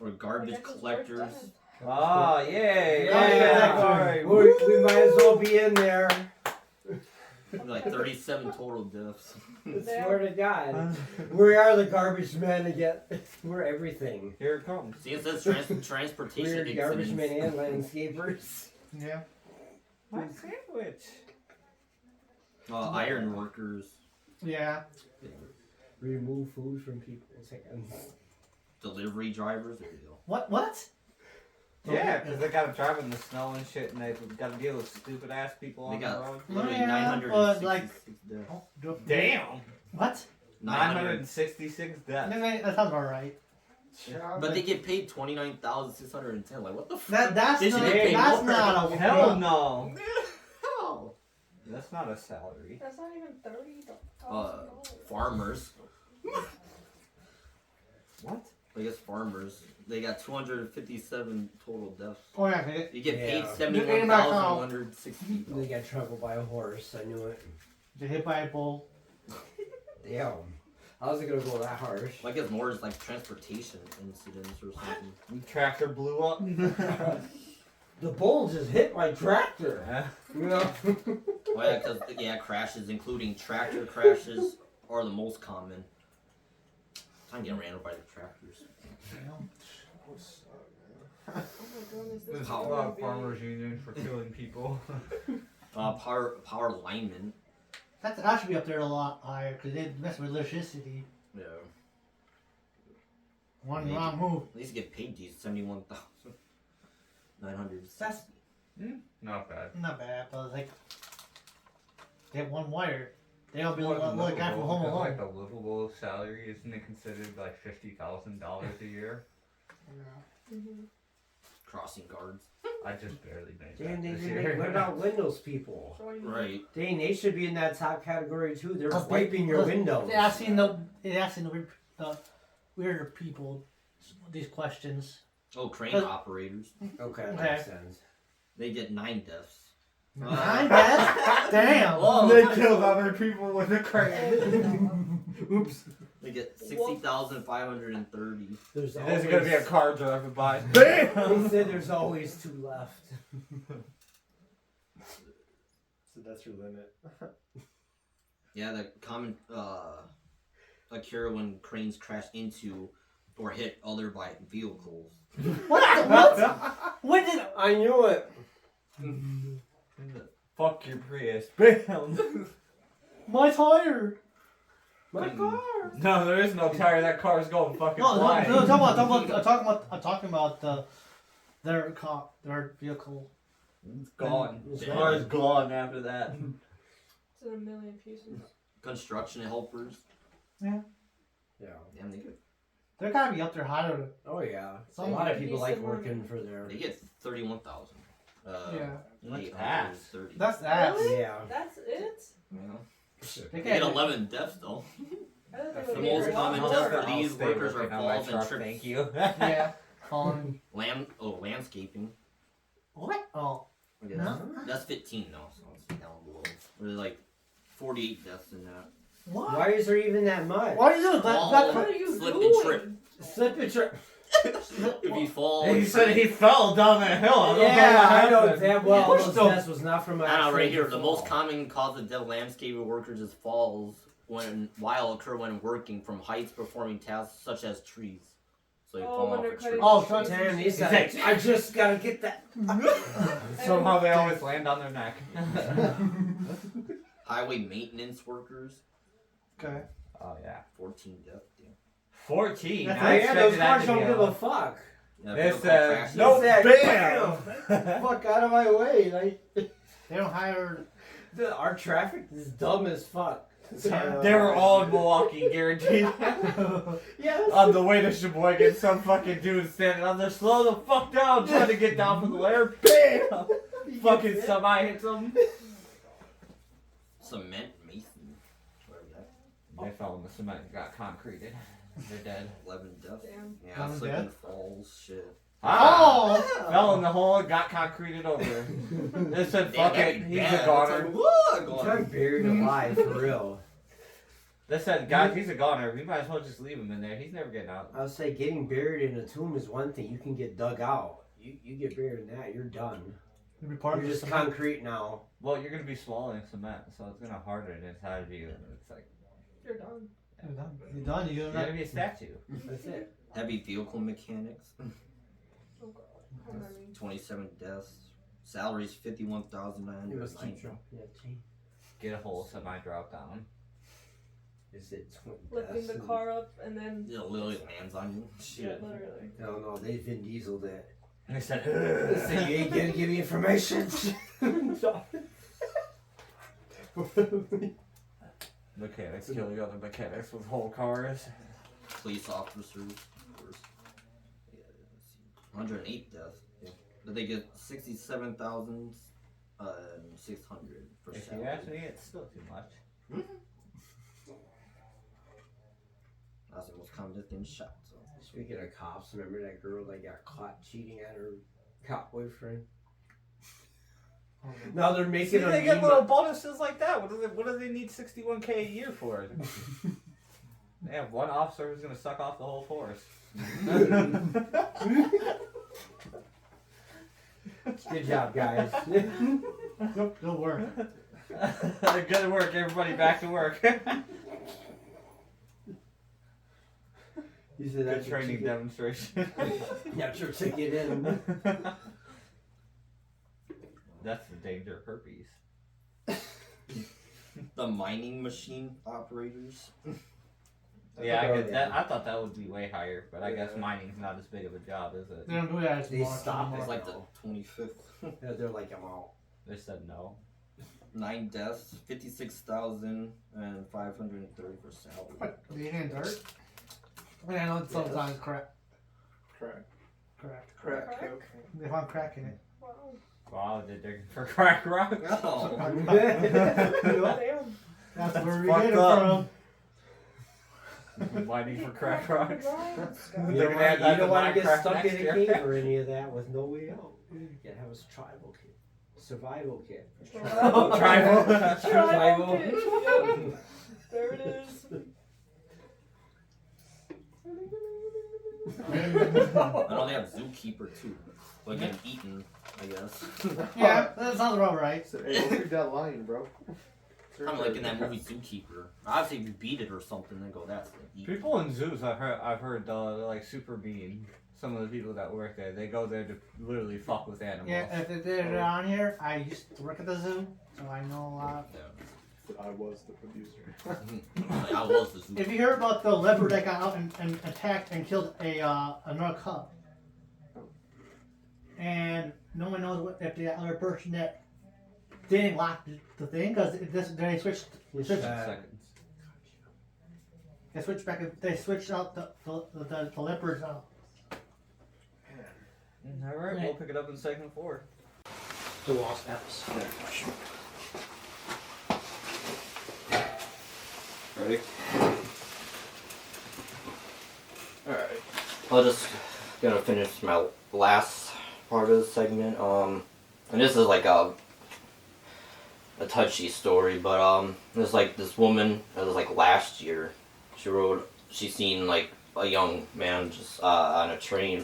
Or garbage That's his collectors. worst death. Oh yay! Yeah. Oh, We might as well be in there. Like 37 total deaths. I swear to God. We are the garbage men again. We're everything. Here it comes. See, it says transportation We're garbage men incidents. and landscapers. Yeah. My sandwich. Iron workers. Yeah. Remove food from people's hands. Delivery drivers. There you go. What? Yeah, because they gotta drive in the snow and shit, and they gotta deal with stupid ass people They on got the road. literally Yeah, 966 but, like- deaths. Oh, Damn! What? 966 deaths. That sounds alright. But they get paid 29,610. Like, what the fuck? That's They should not. get paid That's more. not a. Hell no! Hell. That's not a salary. That's not even $30,000. Farmers. What? I guess farmers. They got 257 total deaths. Oh yeah. Okay. You get paid Yeah. 71,160. They got trampled by a horse. I knew it. Get hit by a bull. Damn. How was it gonna go that harsh? I guess more is like transportation incidents or something. The tractor blew up. The bull just hit my tractor. You know? Oh yeah, because crashes, including tractor crashes, are the most common. I'm getting ran over by the tractors. Oh my goodness, this is How gonna about be- farmers union for killing people? Power linemen. That should be up there a lot higher because they mess with electricity. Yeah. One Maybe. wrong move. At least get paid these 71,960. Not bad. Not bad, but like they have one wire. They don't be What, like guy from Home like Alone. the livable salary, isn't it considered like $50,000 a year? Mhm. Crossing guards. I just barely made Damn, that they this didn't year. make, what about Windows people? So what do you Right. Dang, they should be in that top category too. They're 'Cause they- wiping your 'cause windows. They asking the weirder people these questions. Oh, crane But- operators. Okay, that Okay. makes sense. They get 9 deaths. 9 deaths? Damn. Oh, They killed other people with a crane. Oops. They get 60,530. There's There's gonna be a car driving by. They Bam! said there's always 2 left. So that's your limit. Yeah, the common occur when cranes crash into or hit other vehicles. What? When did? I knew it. Fuck your Prius. Bam! My tire. My car. No, there is no tire. That car's going fucking No, flying. I'm talking about their vehicle. It's gone. It's The gone. car's gone after that. It's in a million pieces. Construction helpers. Yeah. Damn, they They're gotta be up there higher. Oh yeah. Some a lot of decent people like money. working for their. get 31,000. Yeah. That's 830. That's that. Really? Yeah. That's it? Yeah. They They get can't. 11 deaths though. I thought they That's would The be most a lot common more. death for I'll these stay workers are working on my falls and truck, trips. Thank you. Yeah. Falling. Landscaping. What? Oh. I guess. No. That's 15 though, so it's down below. There's like 48 deaths in that. What? Why is there even that much? Why are you doing Fall. that? What are you Slip and doing? trip. Slip and trip. If you fall, And he said he fell down that hill. I don't know Yeah, what I know happened. damn well. We're Those still- deaths was not from my. I know right here. The fall. most common cause of death landscaping workers is falls while occur when working from heights performing tasks such as trees. So you Oh, fall when off they're a cutting tree. Oh, trees Damn, and these shit. guys. I just gotta get that. Somehow they always land on their neck. Highway maintenance workers, Okay. Oh yeah. 14 deaths. Damn. 14. That's I Yeah, those expected that cars to be don't give a a- fuck. Yeah, This vehicle crashes. nope. That- Bam. Fuck out of my way, like. They don't hire. Our traffic is dumb as fuck. They were all in Milwaukee, guaranteed. Yes. On the way to Sheboygan, some fucking dude standing on there, slow the fuck down, trying to get down from the ladder. Bam! Fucking semi hits him. Cement mason. Whatever that. They fell in the cement and got concreted. They're dead. 11 deaths. Damn. Yeah, 11 slip and deaths? falls. Shit. Ah! Oh! Fell in the hole, got concreted over. They said, Damn, fuck that'd it, be he's bad. a goner. It's like, "Whoa, a goner." I'm buried alive for real. They said, guys, he's a goner. We might as well just leave him in there. He's never getting out. I would say getting buried in a tomb is one thing. You can get dug out. You get buried in that, you're done. You'll be part You're of just this. concrete now. Well, you're gonna be swallowing cement, so it's gonna harden inside of you, and it's like You're done. You're done. You're done. You're you're gonna not. be a statue. That's it. Heavy vehicle mechanics. Oh god. How many? 27 deaths. Salaries It was 51,990. yeah, gee. Get a whole semi drop down. Is it twin lifting the deaths? car up and then Yeah, literally lands on you. yeah, Shit. literally. No, they Vin Diesel that. They said, They said you ain't gonna give me information. mechanics killing other mechanics with whole cars. Police officers, of course. Yeah, let's see. 108 deaths. Yeah. But they get 67,600 for If you salary. ask me, it's still too much. That's the most common death in shot. So. Speaking of cops, remember that girl that got caught cheating on her cop boyfriend? Now they're See, making a they get meme. little bonuses like that. What do they need 61K a year for? They have one officer who's gonna suck off the whole force. Good job, guys. Nope, don't worry. Good work, everybody. Back to work. You said Good that's your training ticket. demonstration. That's your ticket in. That's the danger of herpes. The mining machine operators. Yeah, Oh, I thought that would be way higher, but I guess mining's not as big of a job, is it? They don't do that as They much stopped anymore. It's like the 25th. Yeah, they're like, I'm out. They said no. 9 deaths, 56,530 for salary. What? Are they in dirt? I mean, I know it's sometimes crack. Crack. Correct. Crack. Crack? Coke. They found crack in it. Wow. Wow, they're digging for crack rocks. Oh. Damn. That's where we fucked get it up. from. Mining for crack rocks. You They're don't gonna want, add that you to don't want to Minecraft get stuck in next a year. cave or any of that with no way out. You gotta have a survival kit. Survival kit. Tribal. Survival. kit. Yep. There it is. I know they have zookeeper too. Like getting eaten, I guess. Yeah, that sounds about right. So, hey, go feed that lion, bro. Kind of like in that movie Zookeeper. Obviously, if you beat it or something, then go, that's the eat. People in zoos, I've heard, they're like super mean. Some of the people that work there, they go there to literally fuck with animals. Yeah, if they're on here, I used to work at the zoo, so I know a lot. I was the producer. Like, I was the zookeeper. If you heard about the leopard that got out and attacked and killed another cub, and no one knows if the other person that didn't lock the thing because they switched Seconds. they switched back they switched out the leopards out. Alright, we'll pick it up in segment 4. The lost steps. Ready? Alright. I'll just gonna finish my last part of the segment. And this is like a touchy story, but there's like this woman, it was like last year, she seen like a young man just on a train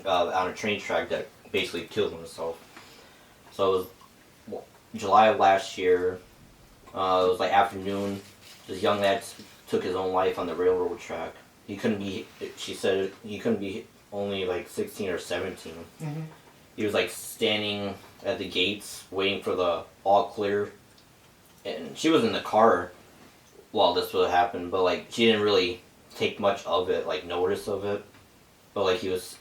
track that basically killed himself. So it was July of last year. It was like afternoon. This young lad took his own life on the railroad track. She said he couldn't be only like 16 or 17. Mm-hmm. He was like standing at the gates waiting for the all clear. And she was in the car while this would happen, but like she didn't really take much of it, like notice of it. But like she was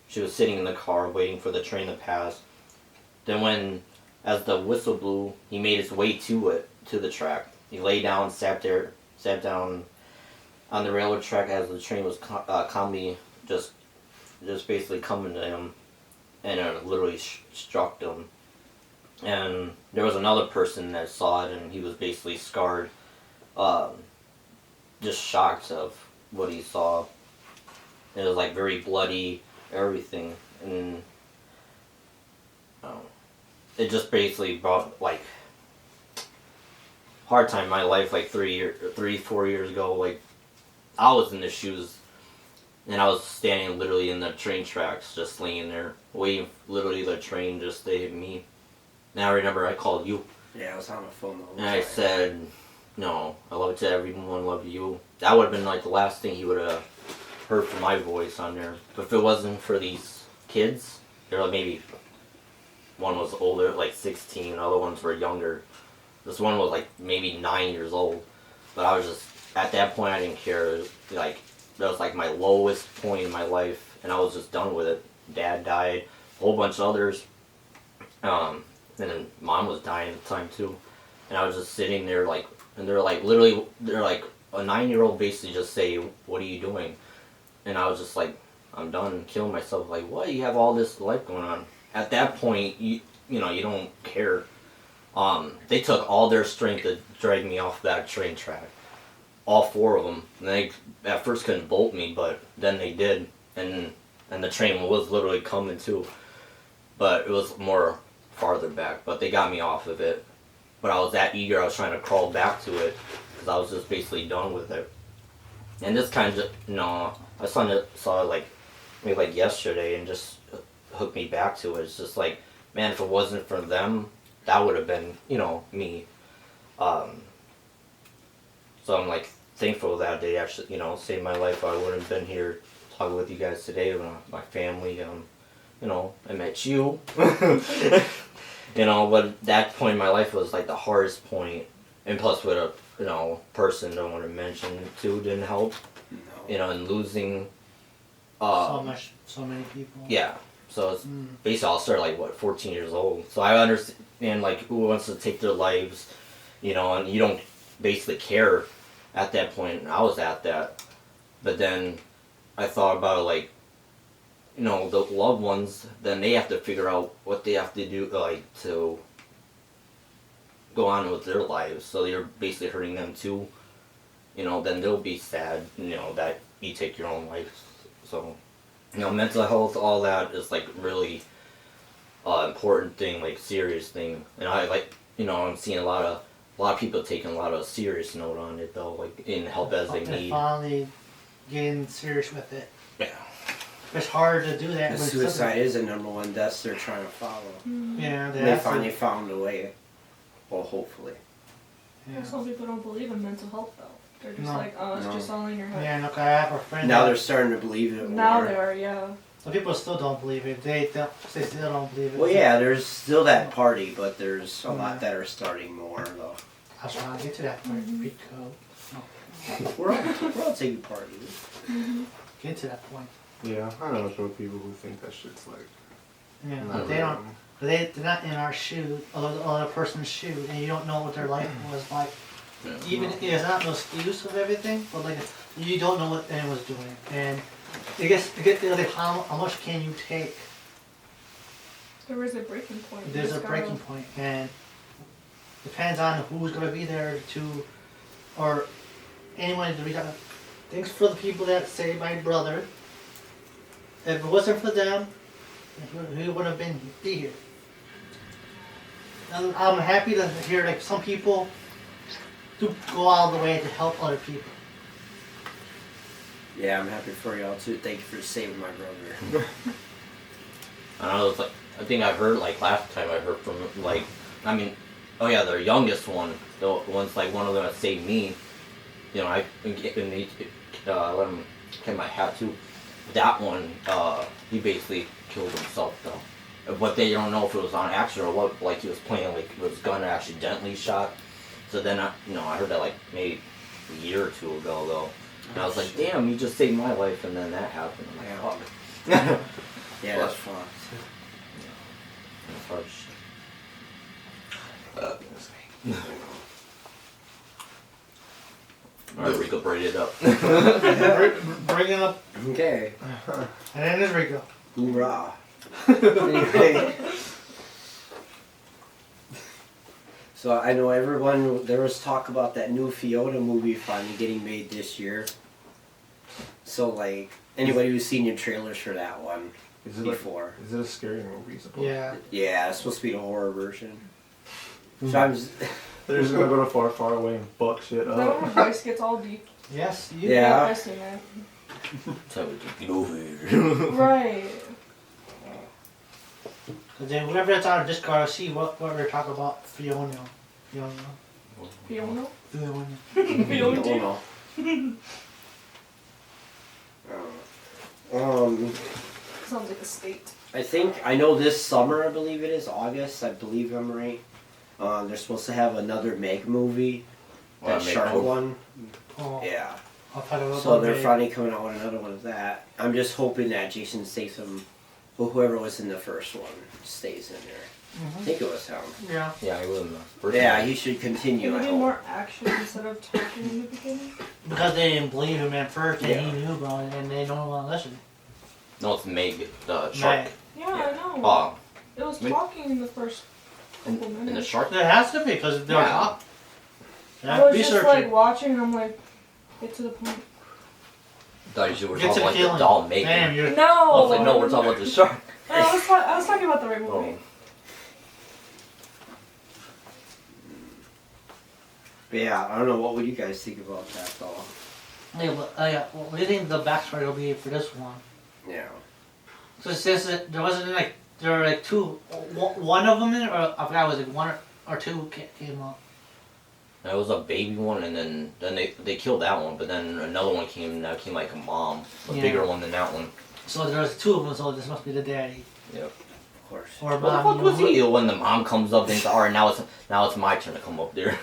sitting in the car waiting for the train to pass. Then as the whistle blew, he made his way to the track. He lay down, sat down on the railroad track as the train was calmly just basically coming to him, and it literally struck him. And there was another person that saw it, and he was basically scarred, just shocked of what he saw. It was like very bloody, everything, and it just basically brought like hard time in my life. Like 4 years ago, like I was in the shoes, and I was standing literally in the train tracks, just laying there, waiting literally the train just to hit me. And I remember I called you, Yeah, I was on the phone the whole and I time. said, no, I love it to everyone, love you. That would have been like the last thing he would have heard from my voice on there. But if it wasn't for these kids, they're like maybe one was older, like 16, other ones were younger. This one was like maybe 9 years old. But I was just at that point I didn't care. Like that was like my lowest point in my life, and I was just done with it. Dad died, a whole bunch of others, and then mom was dying at the time too, and I was just sitting there like, and they're like a 9-year-old basically just say, "What are you doing?" And I was just like, "I'm done killing myself." Like, what? You have all this life going on. At that point, you don't care. They took all their strength to drag me off that train track. All 4 of them. And they at first couldn't bolt me, but then they did, and the train was literally coming too. But it was more farther back. But they got me off of it. But I was that eager. I was trying to crawl back to it because I was just basically done with it. And this kind of I saw it like maybe like yesterday and just hooked me back to it. It's just like, man, if it wasn't for them, that would have been me. So I'm like thankful that they actually saved my life. I wouldn't have been here talking with you guys today. My family, I met you. But that point in my life was like the hardest point, and plus with a person I don't want to mention too didn't help. And losing. So many people. Yeah. So it's basically I started like 14 years old. So I understand like who wants to take their lives, and you don't basically care at that point. And I was at that, but then I thought about it like, the loved ones. Then they have to figure out what they have to do like to go on with their lives. So you're basically hurting them too. Then they'll be sad. That you take your own life. So. Mental health, all that is like really important thing, like serious thing, and I I'm seeing a lot of people taking a lot of serious note on it though, like in help as they They're need. finally getting serious with it. Yeah. It's hard to do that. The when suicide is the #1 death they're trying to follow. Yeah, And they finally found a way. Well, hopefully. Yeah. Some people don't believe in mental health though. They're just No. like, oh, it's No. just all in your head. Yeah, look, I have a friend. Now that- they're starting to believe it Now more. they are, yeah. Some people still don't believe it. They still don't believe it. Well, yeah, there's still that party, but there's a lot that are starting more though. I was trying to get to that point. Mhm. Because We're all taking parties. get to that point. Yeah, I know some people who think that shit's like. Yeah, not but they real. don't. They're not in our shoe, or the other person's shoe, and you don't know what their life was like. Even it's not an excuse of everything, but like you don't know what anyone's doing, and I guess to get the other, how much can you take? There is a breaking point. You There's a just gotta- breaking point, and depends on who's gonna be there to, or anyone to reach out. Thanks for the people that saved my brother. If it wasn't for them, he wouldn't have be here. And I'm happy to hear like some people do go out of the way to help other people. Yeah, I'm happy for y'all too. Thank you for saving my brother. I know, it's like, I think I heard, like, last time I heard from, like, I mean, oh yeah, their youngest one, the one's, like, one of them that saved me, I let him get my hat, too. That one, he basically killed himself, though. But they don't know if it was on accident or what, like, he was playing, like, with his gun accidentally shot. So then, I heard that, like, maybe a year or 2 ago, though. And I was like, damn, you just saved my life, and then that happened. I'm like, fuck. Yeah, that's fun. That's hard shit. Alright, Rico, braid it up. Bring it up, Okay. and then there's Rico. Hoorah. Anyway. So I know everyone, there was talk about that new Fiona movie finally getting made this year. So like, anybody who's seen your trailers for that one Is it like? before. Is it a scary movie? Supposed Yeah. Yeah, it's supposed to be the horror version. So I'm just, They're just gonna go to far, far away and fuck shit Is that when up. her voice gets all deep? Yes, you. Yeah. I've seen that. So we just get over here. Right. Cause then whenever it's out of discard, I'll see what we're talking about. Fiona. Fiona? Fiona. Fiona. oh no. Sounds like a state. I think, I know this summer, I believe it is, August, I believe I'm right. They're supposed to have another Meg movie, that Meg shark movie. one. Oh, Yeah. I'll talk about So that they're later. finally coming out with another one of that. I'm just hoping that Jason Statham, or whoever was in the first one, stays in there. I think it was him. Yeah. Yeah, I will. First Yeah, one. he should continue. Can I you do hope. more action instead of talking in the beginning? Because they didn't believe him at first, and Yeah. he knew about it, and they don't want to listen. No, it's Meg, the shark. Right. Yeah, I know. Oh, It was Wait. talking in the first couple and the minutes. shark. There has to be, because they're Yeah. top. I was Research just it. like watching, and I'm like, get to the point. Thought you were Get to talking the like killing. the doll Megan. Damn, you're. No! I was like, no, we're talking about the shark. No, I was talking about the right movie. Oh. But yeah, I don't know. What would you guys think about that, though? Yeah, what do you think the backstory will be for this one? Yeah. So since there wasn't like there were like two, one of them in it, or I forgot was it one or two came up. That was a baby one, and then they killed that one, but then another one came. That came like a mom, a Yeah. bigger one than that one. So there was two of them. So this must be the daddy Of course. or What the mom. fuck you was know. he? When the mom comes up, thinks, all right, now it's my turn to come up there.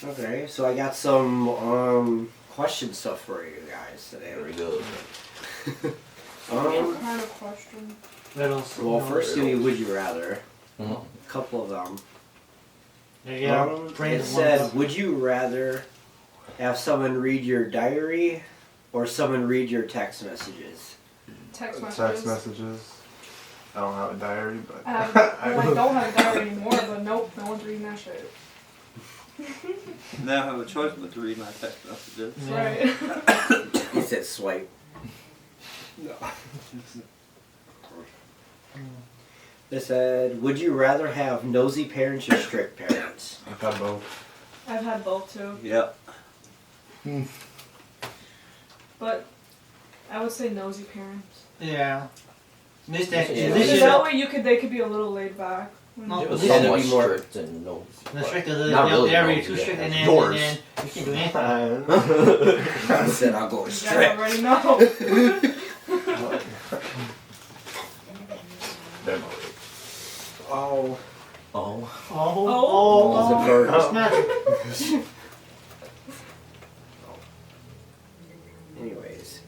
Okay, so I got some question stuff for you guys today. There we go. What kind of question? Riddles. Well, you know. first give me would you rather. Mhm. A couple of them. Yeah. It brain said, ones. would you rather have someone read your diary or someone read your text messages? Text messages. Text messages. I don't have a diary, but I don't have a diary anymore, but nope, no one's reading that shit. Now I have a choice but to read my text messages. Yeah. Right. He said swipe. It said, would you rather have nosy parents or strict parents? I've got both. I've had both too. Yep. But I would say nosy parents. Yeah. At least that, Yeah. at least Because you that know. way they could be a little laid back. No, It was at least somewhat it'd be more- strict and no. The strict is Not really, they're no, too yeah. strict, and Yours. then you can't do anything. I said I'll go You guys strict. already know. Oh. Oh. Oh, It's a bird. It's magic. Anyways.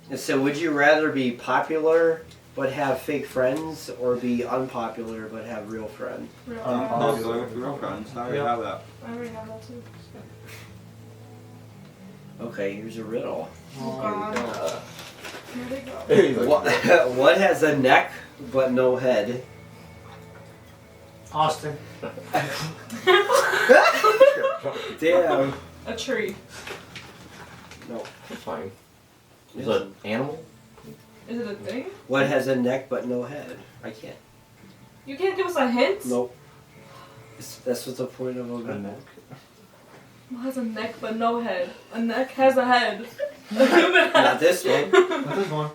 It said, would you rather be popular but have fake friends or be unpopular but have real friends? Real Popular with real friends. I already Yep. have that. I already have that too. Okay, here's a riddle. Oh god. Here they There you go. What, what has a neck but no head? Austin. Damn. A tree. It's fine. Is it an animal? Is it a thing? What has a neck but no head? I can't. You can't give us a hint? Nope. That's what's the point of a A neck. neck. What has a neck but no head? A neck has a head. A human Not head. this one. What is one?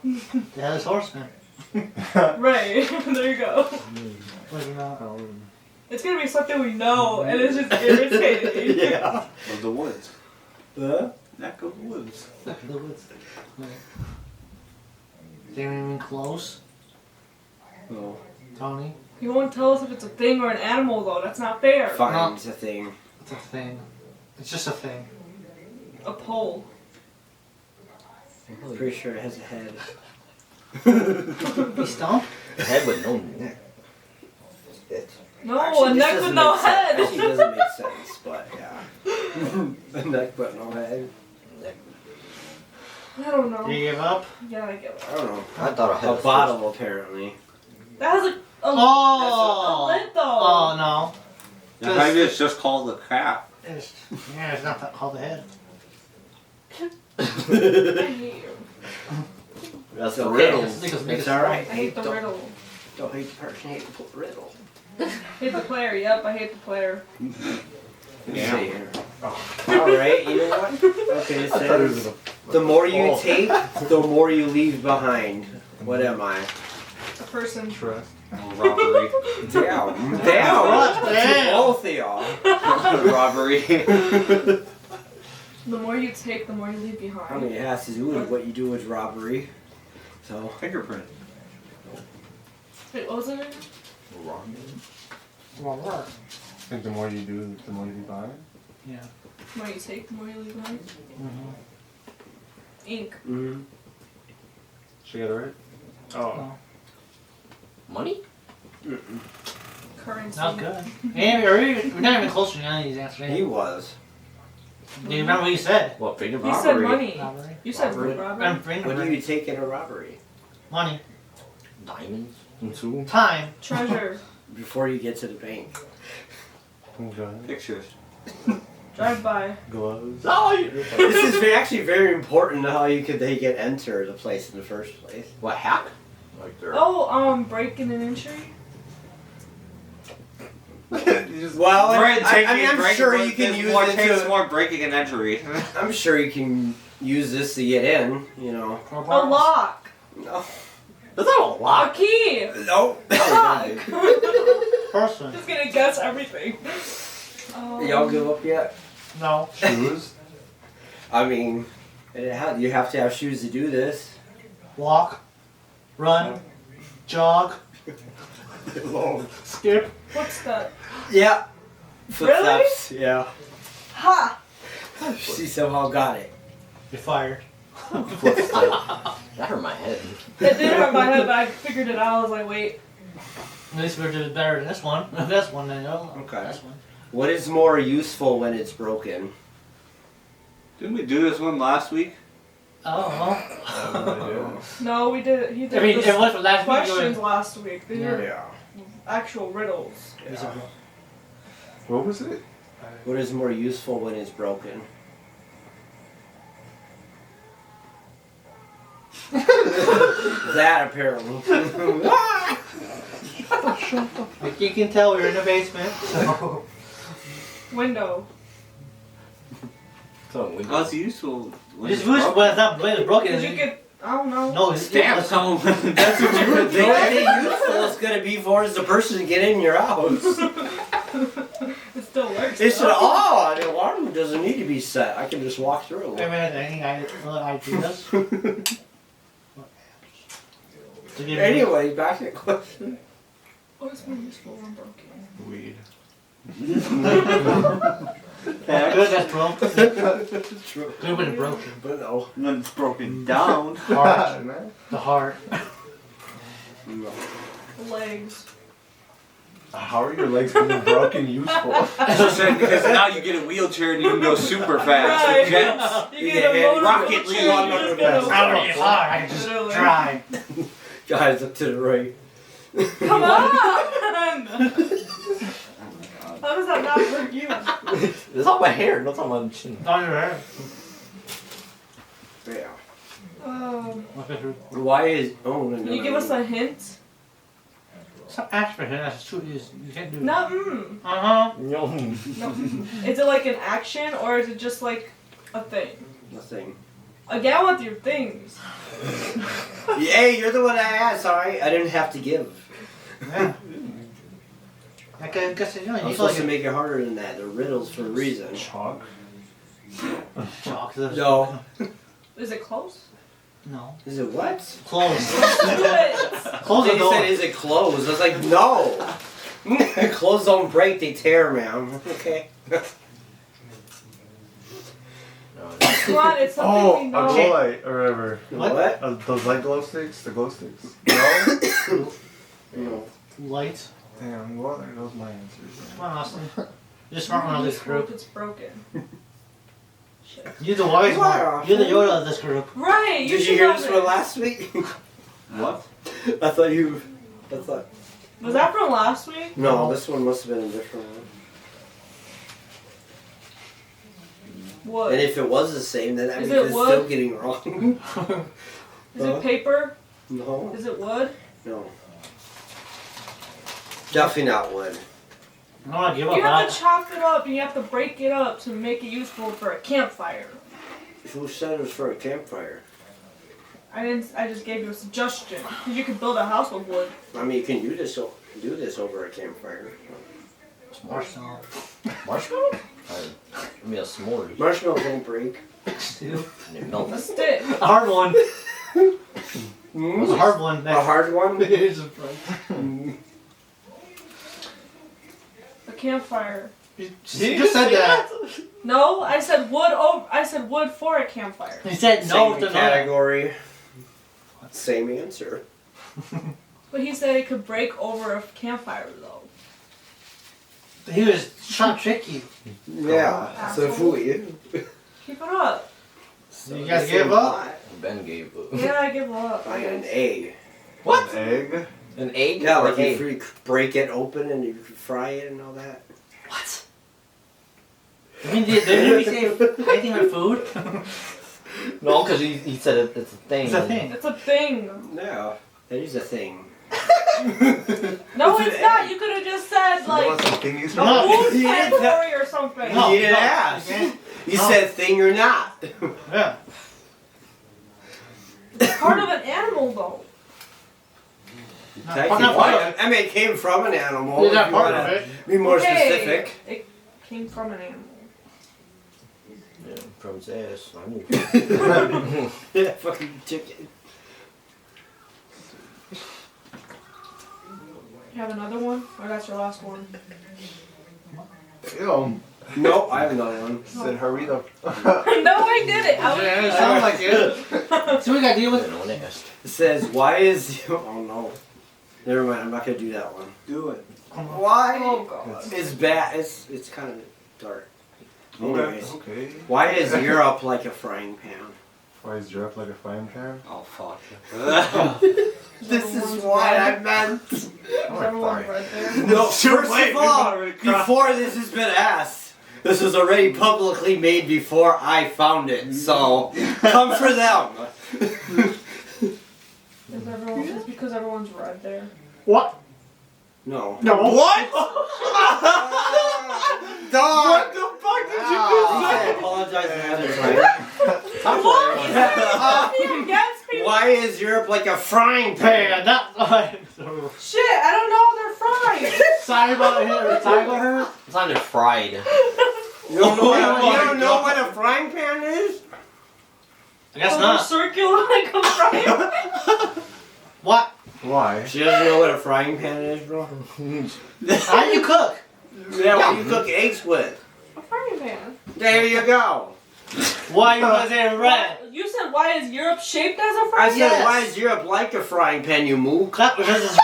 They had his horseman. Right. There you go. Like, you know, It's gonna be something we know, and it's just irritating. Yeah. Of the woods. Huh? Neck of the woods. look at the woods. They ain't even close, No. Tony. You won't tell us if it's a thing or an animal, though. That's not fair. Fine, it's a thing. It's a thing. It's just a thing. A pole. I'm pretty sure it has a head. You stump? A head with no neck. No, Actually, a this neck doesn't with no make sense. head. Actually, it doesn't make sense, but yeah. A neck but no head. I don't know. Do you give up? Yeah, I get I don't know. I thought a head A was bottle, apparently. That has a Oh! lid, though. Oh, no. Yeah, maybe it's just called the cap. It's, yeah, it's not that called the head. I hate you. That's It's the okay. riddle. It's alright. I hate the riddle. Don't hate the person, hate the riddle. Hate the player. Yep, I hate the player. Yeah. Alright, you know what? Okay, it says, the more you take, the more you leave behind. What am I? A person. Trust. Robbery. Damn. Damn. What? Damn. Both of y'all. Robbery. The more you take, the more you leave I behind. mean, it has to do with what you do with robbery. So, Fingerprint. Wait, what was it? Won't work. I think the more you do, the more you be buying. Yeah. The more you take, the more you leave behind. Mm-hmm. Ink. Mm-hmm. Should I get it right? Oh. Money? Currency. That was good. And we're not even close to none of these answers. He was. Do you remember what you said? What, big You said money. Robbery. You said Robbery. robbery. I'm bringing What do you take in a robbery? money. Diamonds? And two? Time. Treasure. Before you get to the bank. Okay. Pictures. Drive by. Gloves. This is actually very important how they get enter the place in the first place. What, hack? Like they're... Oh, breaking and entry. Well, Break- I mean, I'm break- sure break- you can there's use more, it takes to. more breaking and entry. I'm sure you can use this to get in. You know. A lock. No. That's not a A key. No. Fuck. Person. Just gonna guess everything. Y'all give up yet? No. Shoes. I mean, you have to have shoes to do this. Walk. Run. Jog. Skip. What's that? Yeah. Really? Footsteps, yeah. Ha! She somehow got it. You're fired. That hurt my head. It did hurt my head, but I figured it out. I was like, wait. At least we're doing better than this one. This one, I know. Okay. This one. What is more useful when it's broken? Didn't we do this one last week? Oh. No, we did. He did I mean, the it was for last week. questions last week. These are Yeah. actual riddles. What was it? What is more useful when it's broken? That apparently. Like you can tell, we're in the basement. So. Window. That's useful. When It's it's useful when it's not when it's broken. Because you could, I don't know. No, it's Stamp someone. That's what you were The only thing useful it's gonna be for is the person to get in your house. It still works. They said, though. "Oh, the alarm doesn't need to be set. I can just walk through." I mean, any ideas? To give me- Anyway, back to the question. What is more useful when broken? Weed. Good, that's 12. Good when it's broken. But no. When it's broken down. Heart. The heart. Legs. How are your legs being broken useful? Because now you get a wheelchair and you can go super fast. Right. with jets. You You get get a hit, motor Rocket wheelchair, League you on just the get a best. How are you hard? I can just Literally. drive. Guys, up to the right. Come on! How does that not hurt you? It's on my hair, not on my chin. It's on your hair. Yeah. Okay, true. Why is? Oh no. Can you give us a hint? Stop asking for him. That's true. You can't do it. No. Uh-huh. No. Is it like an action or is it just like a thing? Nothing. Again with your things. Hey, you're the one I asked. Sorry, I didn't have to give. Yeah. I guess, you know, I'm you feel supposed like to make it harder than that. They're riddles for a reason. Chalk. chalk. No. Is it close? No. Is it what? Close. Do it. Close They the door. said, "Is it closed?" I was like, "No." Clothes don't break; they tear, man. Okay. Come on, it's something Oh, we a know. glow light or whatever. What? Those light glow sticks? The glow sticks? No? No. Light. Damn, well, there goes my answers. Come on, Austin. You're the smart one of this Useful group. if it's broken. Shit. You're the wise one. You're the Yoda of this group. Right, you Did you should hear know this this. one last week? What? I thought you. I thought. Was that from last week? No, this one must have been a different one. What? And if it was the same, then that Is means it it's wood? still getting wrong. Is it paper? No. Is it wood? No. Definitely not wood. No, I give up. You have on to chop it up and you have to break it up to make it useful for a campfire. Who said it was for a campfire? I just gave you a suggestion. Because you could build a house with wood. I mean, you can do this over a campfire. Marshmallow. Marshmallow? I mean, a s'more. Marshmallows don't break. And it A melts. stick. A hard one. It's a hard one. A hard one? It is a Mm. campfire. She just said that. No, I said wood over. I said wood for a campfire. He said no Same to no. category. Same answer. But he said it could break over a campfire though. He was trying to trick you. Yeah. So Asshole. fool you. Keep it up. So You guys the same give up? lie. Ben gave Yeah, I give up. I got an egg. What? Egg? an egg. Yeah, or like you egg? break it open and you fry it and all that. What? I mean, did we say anything with food? No, because he said it's a thing. It's a thing. It's a thing. No, that is a thing. No, It's it's an not. You could have just said like thingies? a No. food Yeah, category or something. No. You didn't ask. You No. said thing or not. Yeah. Part of an animal though. Technically, Not part of I mean, it came from an animal. Is if that you part wanna of it? Be more Okay. specific. It came from an animal. Yeah, from his ass. I knew. Yeah, fucking chicken. You have another one? Or that's your last one? Ew. Nope, I have another one. Said hurry up. No, I did it. I was Yeah, it sounds like it. So we gotta deal with. No one asked. It says, why is... Oh, no. Never mind, I'm not going to do that one. Do it. Why? Oh god. It's bad. It's kind of dark. Anyways, Okay. why is Europe like a frying pan? Why is Europe like a frying pan? Oh, fuck. This is what I meant. Is everyone right there? No, first of all, before this has been asked, this was already publicly made before I found it, so come for them. It's because everyone's right there. What? No. No. What? Dog. What the fuck did you I apologize another time. What? You're against people? Why is Europe like a frying pan? Pan, not. Shit, I don't know they're fried. Sorry about her. Sorry about her. It's not just fried. You don't know, Oh you my don't know what a frying pan is? I guess They're not. circular like a frying pan. What? Why? She doesn't know what a frying pan is, bro. How do you cook? Yeah, what you cook eggs with. A frying pan. There you go. Why was it red? You said why is Europe shaped as a I frying said, pan? Yes. why is Europe like a frying pan, you mook? Clap because it's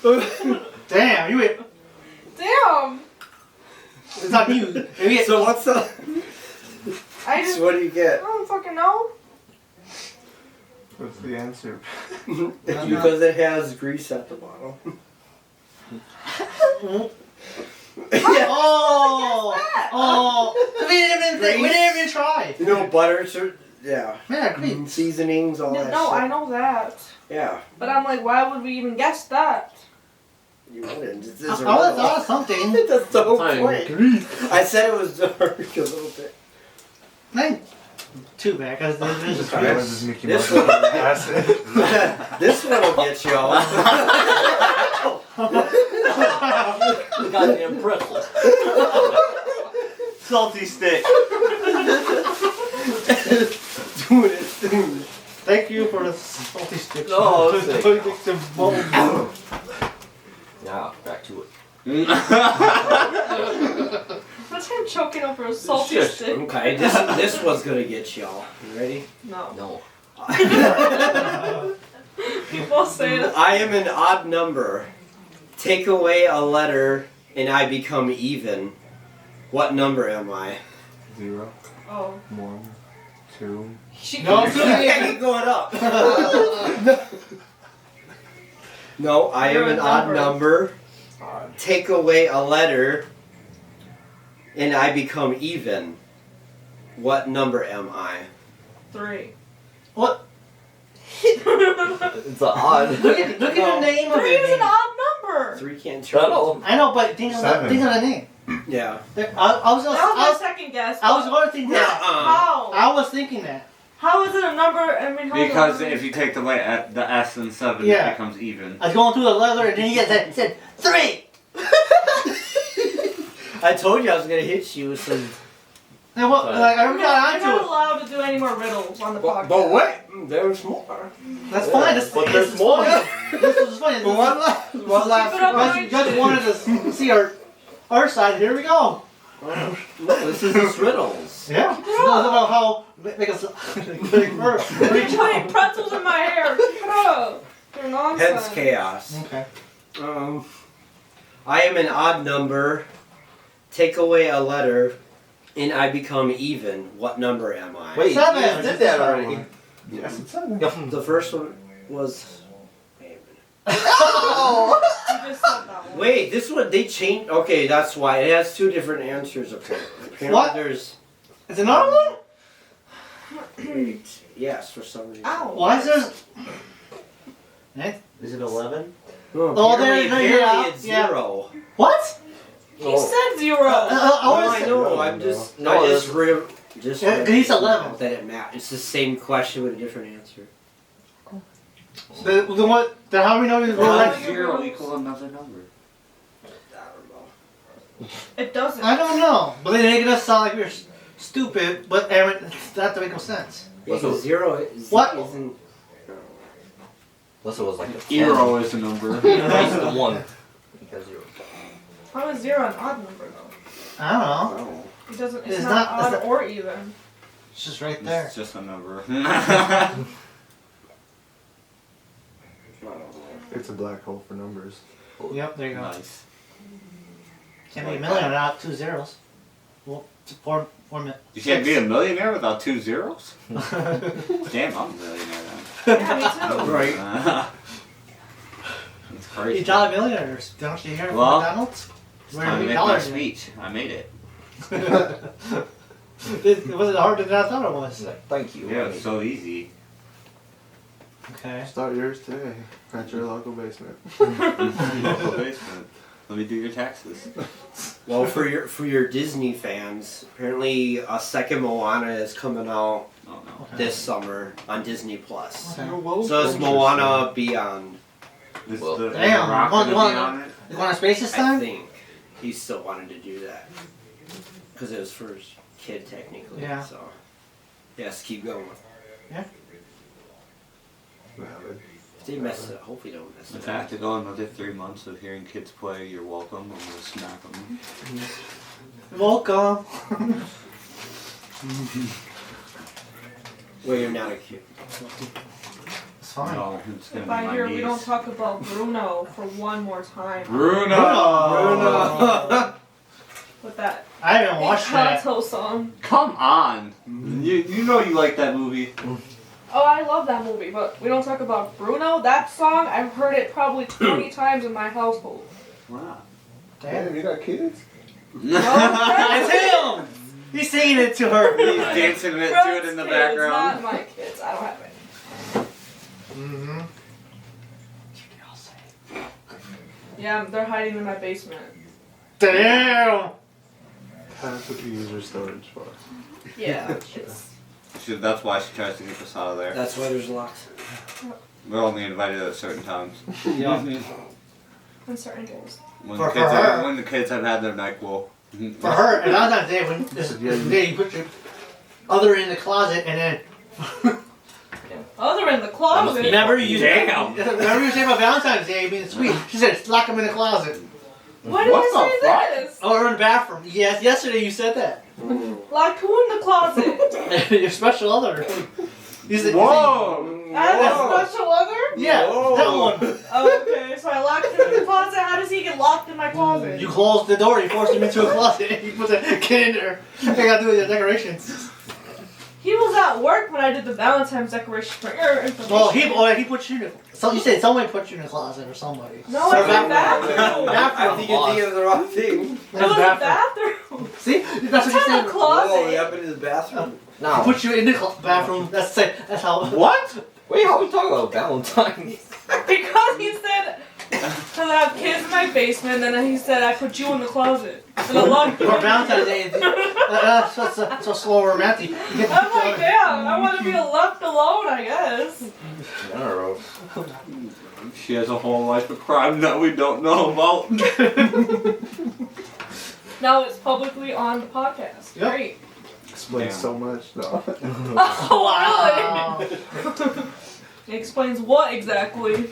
red. Damn, you. Damn. It's not you. Maybe So what's the... I just So what do you I get? don't fucking know. What's the answer? Because it has grease at the bottom. Oh. That. Oh. We didn't even try. You know, butter, yeah. Yeah, great. Seasonings, all that No, shit. I know that. Yeah. But I'm like, why would we even guess that? You wouldn't. It's I would have thought of something. That's the whole Fine. point. I said it was dark a little bit. Ain't too bad because this is Sorry, I was just Mickey This Mouse. one- Acid. This one will get you all. Goddamn pretzel. Salty stick. Doing its thing. Thank you for the salty sticks. Oh, sick. Now, back to it. That's him choking over a salty Shit. stick. Okay, this was gonna get y'all. You ready? No. No. We'll say it. I am an odd number. Take away a letter and I become even. What number am I? 0, Oh. 1, 2. She No, I keep going up. No, I You're am a an odd number. number. Take away a letter and I become even. What number am I? 3. What? It's an odd. Look at the name of 3 it. is an odd number. 3 can't I show. know. I know, but think of the name. Yeah. I was That was my second guess. I was going to think that. How? I was thinking that. How is it a number? I mean, how is it a Because number? if you take the the S and 7, Yeah. it becomes even. I was going through the leather and then he said 3. I told you I was gonna hit you. So And what? Like, I You're got not onto it. allowed to do any more riddles on the podcast. But wait, there's more. That's fine. That's, But this there's is more. fun. This was fun. One last. One last. Keep it up, You guys wanted to see our side. Here we go. No, this is just riddles. Yeah. This is about how make us reach Wait, out. pretzels in my hair. Keep it up. They're nonsense. Hence chaos. Okay. I am an odd number. Take away a letter, and I become even. What number am I? Wait, Seven. you did that already. Yes, it's 7. The first one was. Oh. You just said that one. Wait, this one they changed. Okay, that's why it has two different answers. Apparently, What? There's. Is it another one? Yes, for some reason. Ow. Why is there? Eh? Is it 11? No, Oh, apparently, there- yeah, apparently it's yeah. 0. What? He said 0. I No, was. I know. I'm just. No, I that's- just. Just. Yeah, he's 11. That it matters. It's the same question with a different answer. The what? The how do we know he's Well, right? I- 0 equal another number. I don't know. It doesn't. I don't know, but they make us sound like we're stupid. But Aaron, that doesn't make no sense. Yeah, What's the- 0 is, What? isn't. Unless it was like a 10. 0 is the number. It's the 1. Because 0. How is 0 an odd number though? I don't know. It doesn't. It's, It's not, not- odd it's or even. It's just right there. It's just a number. It's a black hole for numbers. Yep, there you go. Nice. Can't be a millionaire without 2 zeros. Well, it's 4 minutes. You can't be a millionaire without 2 zeros? Damn, I'm a millionaire Yeah, me too. then. Right. That's crazy. You dollar millionaires, don't you hear from Well, McDonald's? It's Where time to we make my dollars speech. I made it. It wasn't harder than I thought it was. Thank you. Yeah, it's so easy. Okay. Start yours today at your local basement. Local basement. Let me do your taxes. Well, for your Disney fans, apparently a second Moana is coming out Oh no. this summer on Disney Plus. Okay. So it's Moana Beyond. This Well, the damn, rock one- gonna one- be on it? You going to space this I time? think he still wanted to do that because it was for his kid technically. Yeah. So yes, keep going. Valid. If they mess it up, hopefully don't mess In it up. fact, to go another 3 months of hearing kids play, you're welcome. I'm gonna smack them. Welcome. Well, you're not a kid. It's fine. No, it's gonna If be I my hear niece. we don't talk about Bruno for one more time Bruno. with that I haven't watched that. Encanto song. Come on. You know you like that movie. Oh, I love that movie, but we don't talk about Bruno. That song, I've heard it probably 20 times in my household. Wow. Damn. you got kids? It's him! He's singing it to her. He's dancing it to it in the Kids, background. Not my kids. I don't have any. Mm-hmm. Yeah, they're hiding in my basement. Damn! That's what you use your storage for. Yeah, it's That's why she tries to get us out of there. That's why there's lots. We're only invited at certain times. Yeah. on certain days. When, For the kids her. have, when the kids have had their NyQuil. For her, and I was not there when this day you put your other in the closet and then Other in the closet. remember you Damn. remember you saying about Valentine's Day being sweet. She said lock him in the closet. Why did What I the say fuck? this? Oh, we're in the bathroom. Yes, yesterday you said that. Like who in the closet? Your special other. You said, Whoa! I have a special other? Yeah, Whoa. that one. Oh, okay. So I locked him in the closet. How does he get locked in my closet? You closed the door. You forced him into a closet. You put the kid in there. I gotta do with the decorations. He was at work when I did the Valentine's decoration for your information. Well, he put you in. So you said someone put you in a closet or somebody. No, Or I said bathroom. I think you're thinking of the wrong thing. It was a bathroom. See, that's what you It's not said. a closet. up into the bathroom. He Now, put you in the bathroom. That's how. What? wait, how are we talking about Valentine's? Because he said, because I have kids in my basement, and then he said I put you in the closet. And I locked you For in. Valentine's Day, so slow romantic. You get I'm like, damn, I want to be left alone, I guess. I don't know. She has a whole life of crime that we don't know about. Now it's publicly on the podcast. Yep. Great. Explains so much, though. Oh, really? It explains what exactly?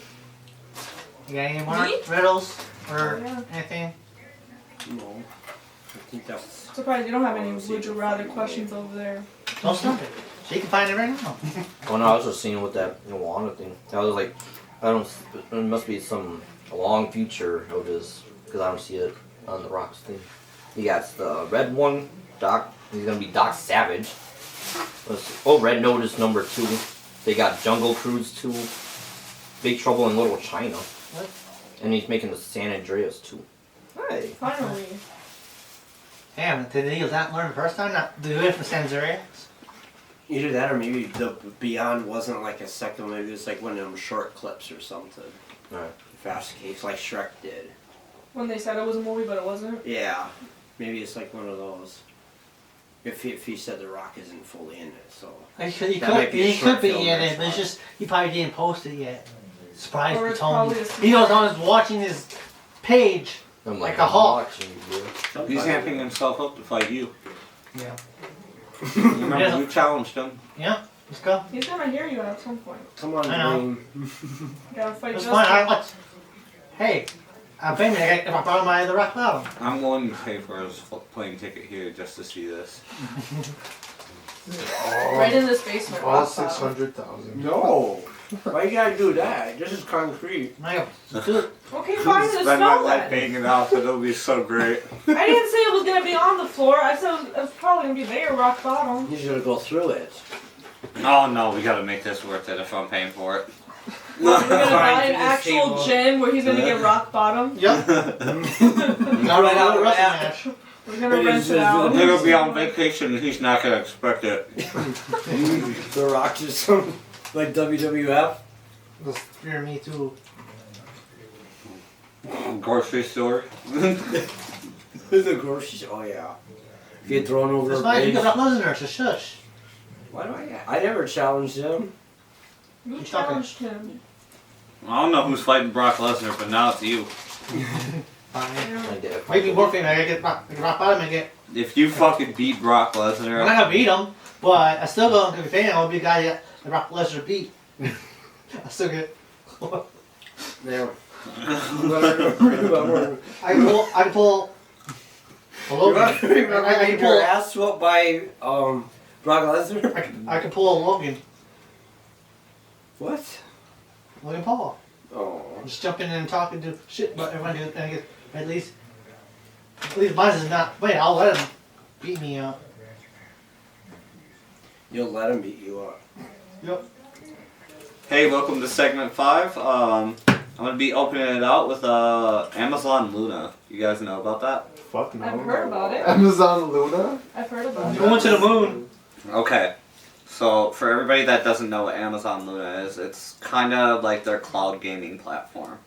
You got any more Me? riddles or Oh, yeah. anything? No. I think that was. Surprised you don't have any would you rather questions over there. Don't stop it. She can find it right now. Oh no, I was just seeing with that Moana thing. I was like, I don't. It must be some long future of his because I don't see it on the Rock's thing. He got the red one, Doc. He's gonna be Doc Savage. Red Notice #2. They got Jungle Cruise 2, Big Trouble in Little China, What? and he's making the San Andreas 2. Hey. Finally. Damn, did he not learn the first time? Not do it for Sans Andreas? Either that or maybe the Beyond wasn't like a second one, maybe it was like one of them short clips or something. Right. Fast case like Shrek did. When they said it was a movie, but it wasn't. Yeah. Maybe it's like one of those. If he said The Rock isn't fully in it, so. He That might be a he short could be film in or it, but it's something. just he probably didn't post it yet. Surprised Or he it's told me. probably a He goes on watching his page. I'm Like a hawk. watching you, bro. He's amping himself up to fight you. Yeah. You remember you challenged him? Let's go. He's gonna hear you at some point. Come on, I know. Dwayne. You gotta fight It's Justin. fine. Hey, I'm paying me if I borrow my The Rock album. I'm willing to pay for his plane ticket here just to see this. Right in this basement. All rock bottom. 600,000. No. Why you gotta do that? This is concrete. I go, dude, Okay, fine. Just Spend my smell life that. paying it off, but it'll be so great. I didn't say it was gonna be on the floor. I said it was probably gonna be there, rock bottom. He's gonna go through it. Oh no, we gotta make this worth it if I'm paying for it. We're gonna buy Fine, an to this actual table. gym where he's gonna get rock bottom. Yep. Not Right out a of wrestling that. match. We're gonna It rent is it out. He'll be on vacation and he's not gonna expect it. The Rock just some like WWF. Just fear me too. Grocery store. The grocery store. Oh yeah. Get thrown over It's a fine. You bridge. got Brock Lesnar. So shush. Why do I never challenged him. You He's talking. challenged him. I don't know who's fighting Brock Lesnar, but now it's you. Fine. I did a Maybe couple- more famous. I gotta get Rock Bottom and get. If you fucking beat Brock I'm Lesnar, not gonna beat him, but I still don't be fan. I'll be a guy that Brock Lesnar beat. I still get. There. I can pull. A Logan. Remember I getting can your pull. ass whooped by Brock Lesnar? I can pull a Logan. What? Logan Paul. Oh. Just jumping in and talking to shit, but everyone do it. And I get at least mine is not. Wait, I'll let him beat me up. You'll let him beat you up. Yep. hey, welcome to segment 5. I'm gonna be opening it out with Amazon Luna. You guys know about that? Fuck no. I've heard about it. Amazon Luna? I've heard about it. Going to the moon. Okay. So for everybody that doesn't know what Amazon Luna is, it's kind of like their cloud gaming platform.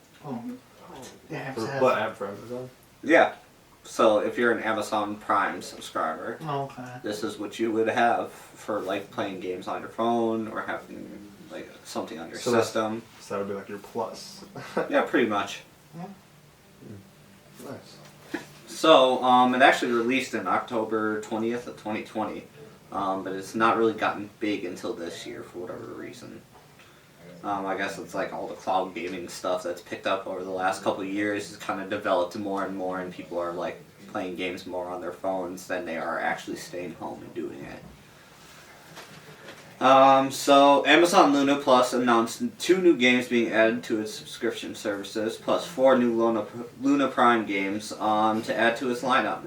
Yeah, For it's what app for Amazon? Yeah. So if you're an Amazon Prime subscriber, okay. this is what you would have for like playing games on your phone or having like something on your So that's- system. So that would be like your plus. Yeah, pretty much. Nice. So it actually released in October 20th of 2020, but it's not really gotten big until this year for whatever reason. I guess it's like all the cloud gaming stuff that's picked up over the last couple of years has kind of developed more and more, and people are like playing games more on their phones than they are actually staying home and doing it. So Amazon Luna Plus announced 2 new games being added to its subscription services, plus 4 new Luna Prime games to add to its lineup.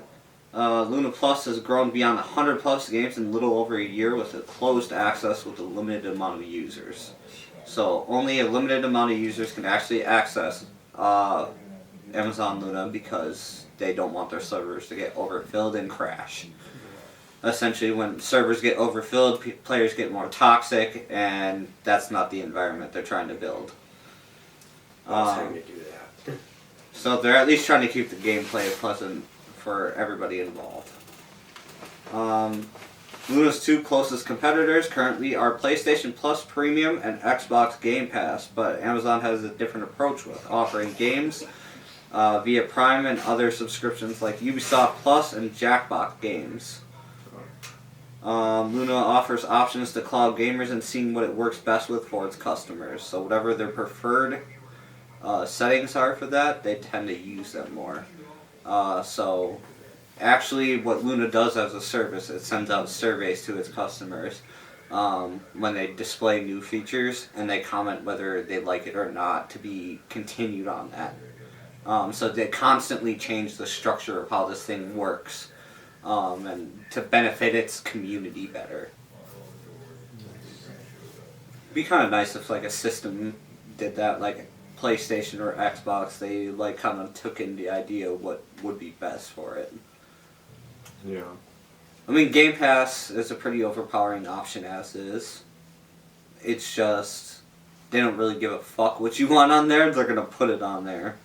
Luna Plus has grown beyond 100 plus games in a little over a year with a closed access with a limited amount of users. So only a limited amount of users can actually access Amazon Luna because they don't want their servers to get overfilled and crash. Essentially, when servers get overfilled, players get more toxic, and that's not the environment they're trying to build. Time to do that. So they're at least trying to keep the gameplay pleasant for everybody involved. Luna's 2 closest competitors currently are PlayStation Plus Premium and Xbox Game Pass, but Amazon has a different approach with offering games via Prime and other subscriptions like Ubisoft Plus and Jackbox Games. Luna offers options to cloud gamers and seeing what it works best with for its customers. So whatever their preferred settings are for that, they tend to use them more. So actually what Luna does as a service, it sends out surveys to its customers when they display new features, and they comment whether they like it or not to be continued on that. So they constantly change the structure of how this thing works, and to benefit its community better. It'd be kind of nice if like a system did that, like PlayStation or Xbox. They like kind of took in the idea of what would be best for it. Yeah. I mean, Game Pass is a pretty overpowering option as is. It's just they don't really give a fuck what you want on there. They're gonna put it on there.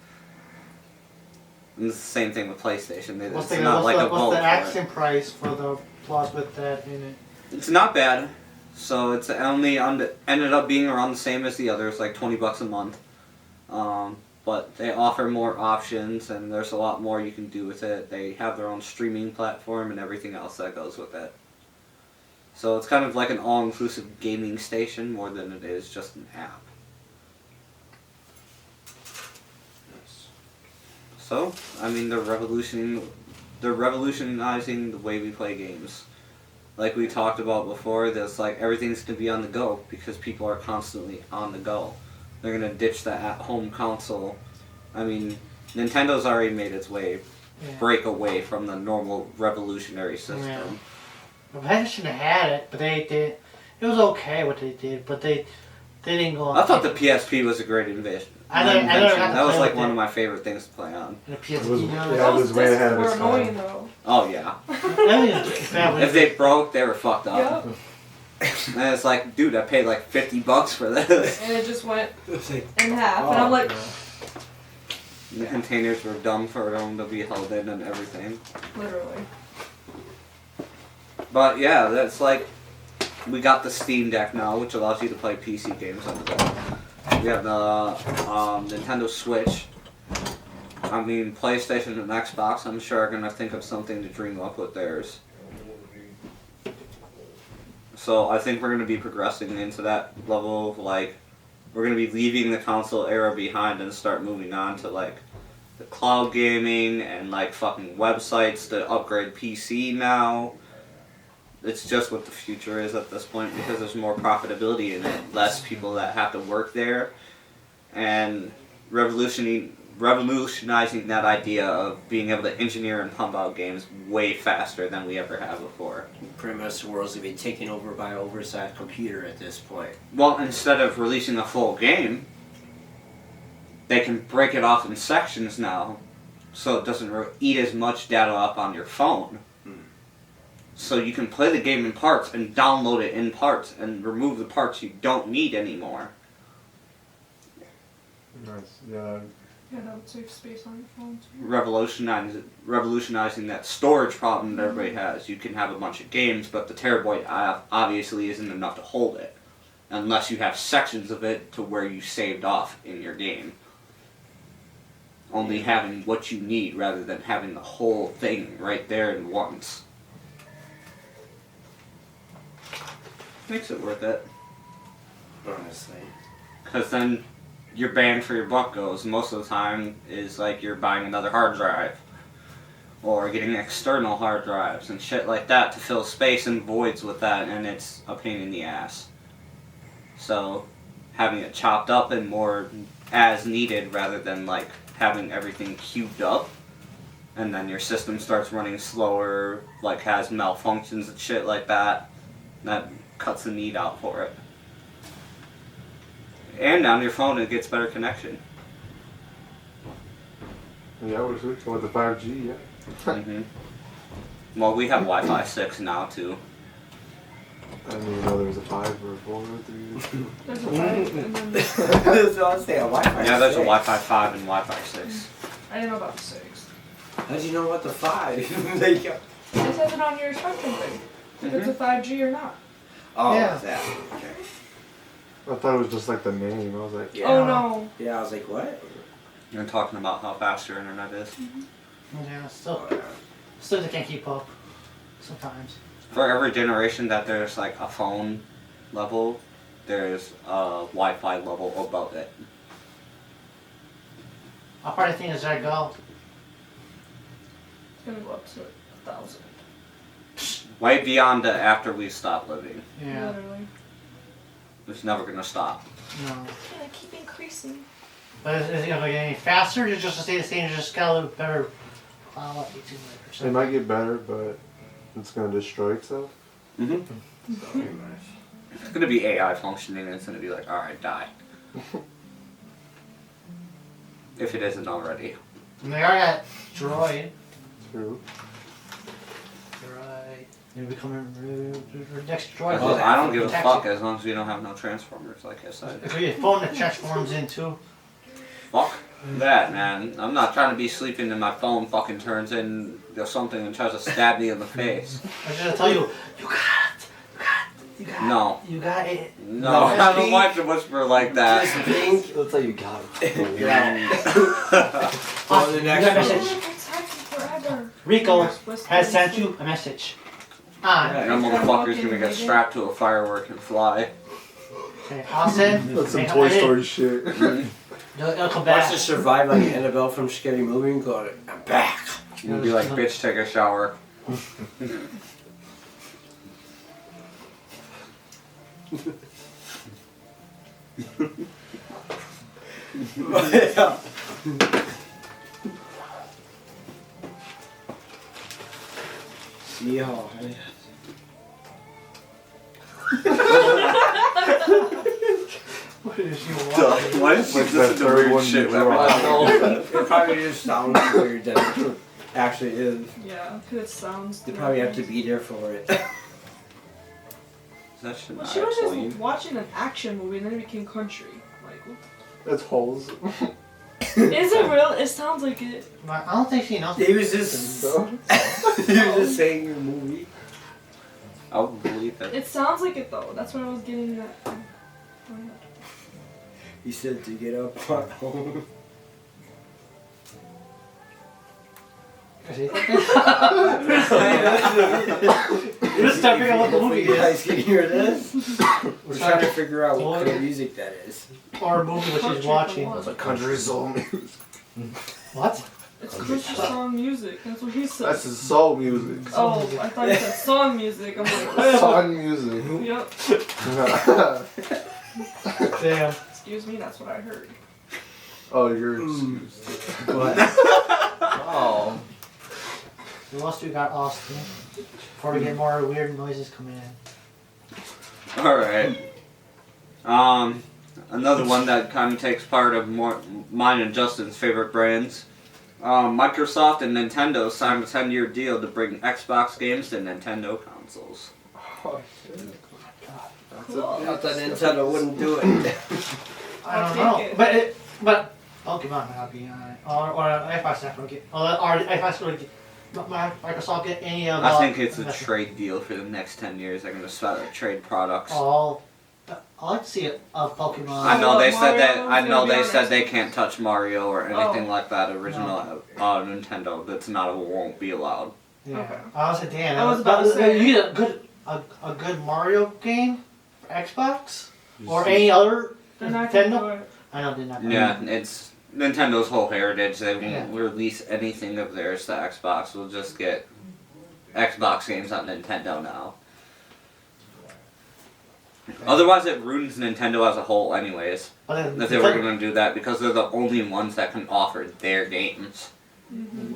And it's the same thing with PlayStation. What's It's the, not like a what's vote the for it. action price for the Plus with that in it? It's not bad. So it's only ended up being around the same as the others, like $20 a month. But they offer more options, and there's a lot more you can do with it. They have their own streaming platform and everything else that goes with it. So it's kind of like an all-inclusive gaming station more than it is just an app. So, I mean, they're revolutionizing the way we play games. Like we talked about before, there's like everything's gonna be on the go because people are constantly on the go. They're gonna ditch the at-home console. I mean, Nintendo's already made its break away from the normal revolutionary system. Yeah. Well, they shouldn't have had it, but they did. It was okay what they did, but they didn't go on. I thought the PSP was a great invention. I never got to That was play like with one it. of my favorite things to play on. The It PSP. was, no. yeah, it was way ahead of were its annoying time. though. Oh yeah. If If they broke, they were fucked up. Yep. And it's like, dude, I paid like $50 for this. And it just went in half, and I'm like, The containers were dumb for them to be held in and everything. literally. But yeah, that's like, we got the Steam Deck now, which allows you to play PC games on the go. We have the Nintendo Switch. I mean, PlayStation and Xbox, I'm sure, are going to think of something to dream up with theirs. So I think we're going to be progressing into that level of, like, we're going to be leaving the console era behind and start moving on to, like, the cloud gaming and, like, fucking websites to upgrade PC now. It's just what the future is at this point because there's more profitability in it, less people that have to work there, and revolutionizing that idea of being able to engineer and pump out games way faster than we ever have before. Pretty much the world's gonna be taken over by an oversized computer at this point. Well, instead of releasing a full game, they can break it off in sections now, so it doesn't eat as much data up on your phone. So you can play the game in parts and download it in parts and remove the parts you don't need anymore. Nice. Yeah. Yeah, that would save space on your phone too. Revolutionizing that storage problem that everybody has. You can have a bunch of games, but the terabyte obviously isn't enough to hold it, unless you have sections of it to where you saved off in your game. Only having what you need rather than having the whole thing right there at once. Makes it worth it. Honestly. Because then your bang for your buck goes. Most of the time is like you're buying another hard drive. Or getting external hard drives and shit like that to fill space and voids with that, and it's a pain in the ass. So having it chopped up and more as needed rather than like having everything cubed up. And then your system starts running slower, like has malfunctions and shit like that. That cuts the need out for it. And on your phone it gets better connection. Yeah, we're switching with the 5G, yeah. Mm-hmm. Well, we have Wi-Fi 6 now too. I didn't even know there was a 5 or a 4 or 3. There's a 5, and then That's what I was saying, Wi-Fi. Yeah, there's a 6. Wi-Fi 5 and Wi-Fi 6. I didn't know about the 6. How'd you know about the 5? There you go. It says it on your spectrum thing. If it's a 5G or not. Oh, Yeah. that. Okay. I thought it was just like the name. I was like, Yeah. Oh no. Yeah, I was like, what? You're talking about how fast your internet is. Yeah, still, Oh, yeah. still they can't keep up. Sometimes. for every generation that there's like a phone level, there's a Wi-Fi level above it. How far do you think does that go? It's gonna go up to 1,000. Way beyond the after we stop living. Yeah. Literally. It's never gonna stop. No. Yeah, keep increasing. But is it gonna get any faster? Or just to stay the same? Just got a little better. What, 18 It might get better, but it's gonna destroy itself. Mm-hmm. It's gonna be AI functioning, and it's gonna be like, all right, die. If it isn't already. And they already got droid. True. Droid. They're becoming next droid. Well, I don't give a fuck as long as we don't have no Transformers, like I said. If we get phone that transforms into. Fuck that, man. I'm not trying to be sleeping and my phone fucking turns into something and tries to stab me in the face. I'm just gonna tell you, you got it. You got it. No. You got it. No, I don't like to whisper like that. Just blink. That's how you got it. On the next got one. message. Forever. Rico has sent you a message. Ah. That motherfucker's gonna get strapped to a firework and fly. Okay, Austin. That's some hey, Toy hey, Story shit. It'll come back. Wants to survive like Annabelle from Scary Movie and go, I'm back. You'll be like, bitch, take a shower. See how What is she watching? Why is she Like listening that to third weird one shit you every dropped. time? It probably just sounds weird than it actually is. Yeah, because it sounds. They probably have to be there for it. That shit Well, not she was explained. just watching an action movie and then it became country. Like, That's holes. is it real? It sounds like it. I don't think she knows. He was just he was just saying your movie. I'll believe it. It sounds like it though. That's what I was getting at. He said to get up on home. You're just stepping on what the movie You is. guys can hear this? We're trying to figure out what kind of music that is. Or a movie that she's watching. That's a country song. What? It's country song music. That's what he said. That's his soul music. Oh, I thought you said song music. I'm like, Song music. yep. Damn. Excuse me, that's what I heard. Oh, you're excused. What? Oh. Who else we got, Austin? Before we get more weird noises coming in. Alright. Another one that kind of takes part of mine and Justin's favorite brands. Microsoft and Nintendo signed a 10-year deal to bring Xbox games to Nintendo consoles. Oh, shit. Cool. I thought Nintendo wouldn't do it. I don't I'll know. take it. But Pokemon might be on it. Or Xbox not gonna get. Or Xbox gonna get. Microsoft get any of. I think it's a trade deal for the next 10 years. They're going to start trade products. All. I like to see a Pokemon. I know they said that. Mario's I know gonna be they on said Xbox. they can't touch Mario or anything Oh. like that. Original Nintendo. That's not won't be allowed. Yeah. Okay. I was like, damn. I was about to say- You need a good Mario game for Xbox or any other. They're not gonna do Nintendo. it. I know they're not. Yeah, it's Nintendo's whole heritage. They won't Yeah. release anything of theirs to Xbox. We'll just get Xbox games on Nintendo now. Otherwise, it ruins Nintendo as a whole, anyways. But then If they were going to do that, because they're the only ones that can offer their games. Mhm.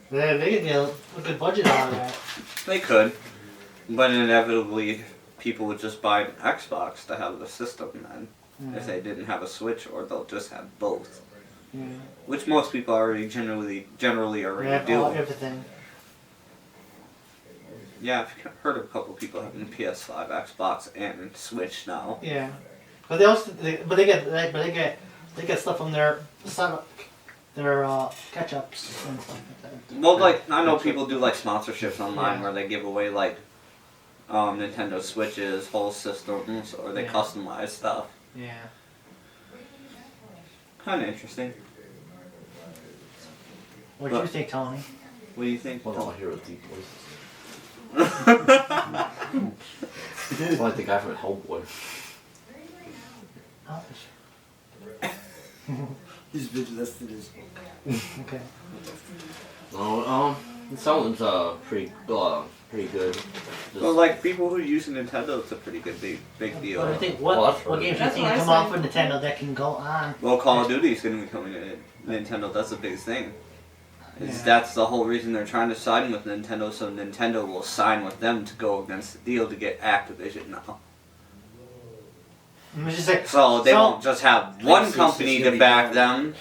they could get a good budget out of that. They could, but inevitably, people would just buy an Xbox to have the system then. Yeah. If they didn't have a Switch, or they'll just have both, Yeah. which most people already generally already Yeah, do. everything. Yeah, I've heard of a couple people having PS5, Xbox, and Switch now. Yeah, but they get stuff from their catch-ups and stuff like that. Well, like I know people do like sponsorships online Yeah. where they give away like Nintendo Switches, whole systems, or they Yeah. customize stuff. Yeah. Kind of interesting. What do you think, Tony? What do you think? Well, I'll hear a deep voice. It's like the guy from Hellboy. He's been listed as. Okay. No, it sounds pretty good. Just, Well, like people who use a Nintendo, it's a pretty good big deal. What do you think? Well, What, that's what right. games do you That's think what I come out said. for Nintendo that can go on? Well, Call of Duty is going to be coming to Nintendo. That's the biggest thing. Yeah. That's the whole reason they're trying to sign with Nintendo, so Nintendo will sign with them to go against the deal to get Activision now. I mean, it's just like, So they So- won't just have one it's company just to gonna be back one. them.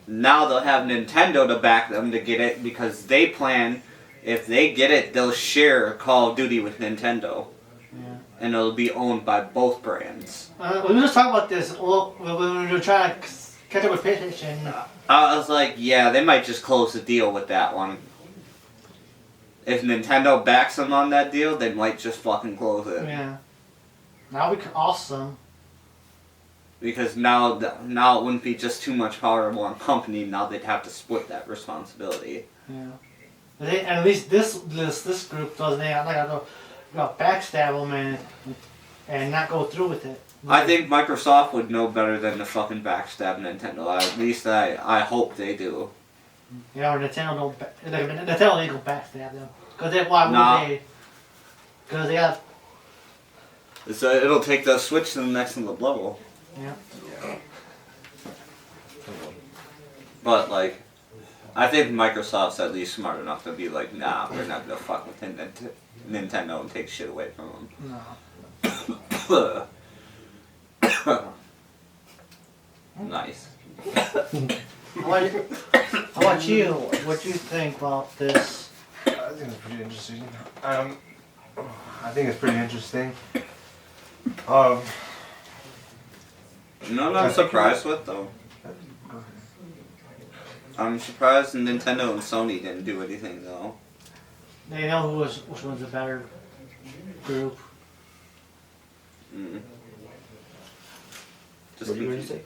Now they'll have Nintendo to back them to get it because they plan, if they get it, they'll share Call of Duty with Nintendo. Yeah. And it'll be owned by both brands. we were just talking about this when we were trying to catch up with PlayStation. I was like, yeah, they might just close the deal with that one. If Nintendo backs them on that deal, they might just fucking close it. Yeah. That would be awesome. Because now it wouldn't be just too much power of one company. Now they'd have to split that responsibility. Yeah. At least this group doesn't backstab them and not go through with it. I think Microsoft would know better than to fucking backstab Nintendo. At least I hope they do. Yeah, or Nintendo don't. Nintendo ain't gonna backstab them. Cause why Nah. would they? Cause they got. So it'll take the Switch to the next level. Yeah. But like, I think Microsoft's at least smart enough to be like, nah, we're not gonna fuck with Nintendo and take shit away from No. them. Nice. How about you? What do you think about this? I think it's pretty interesting. I think it's pretty interesting. You know what I'm surprised with though? I'm surprised Nintendo and Sony didn't do anything though. They know which one's a better group. Mm. Just what were you confused. say?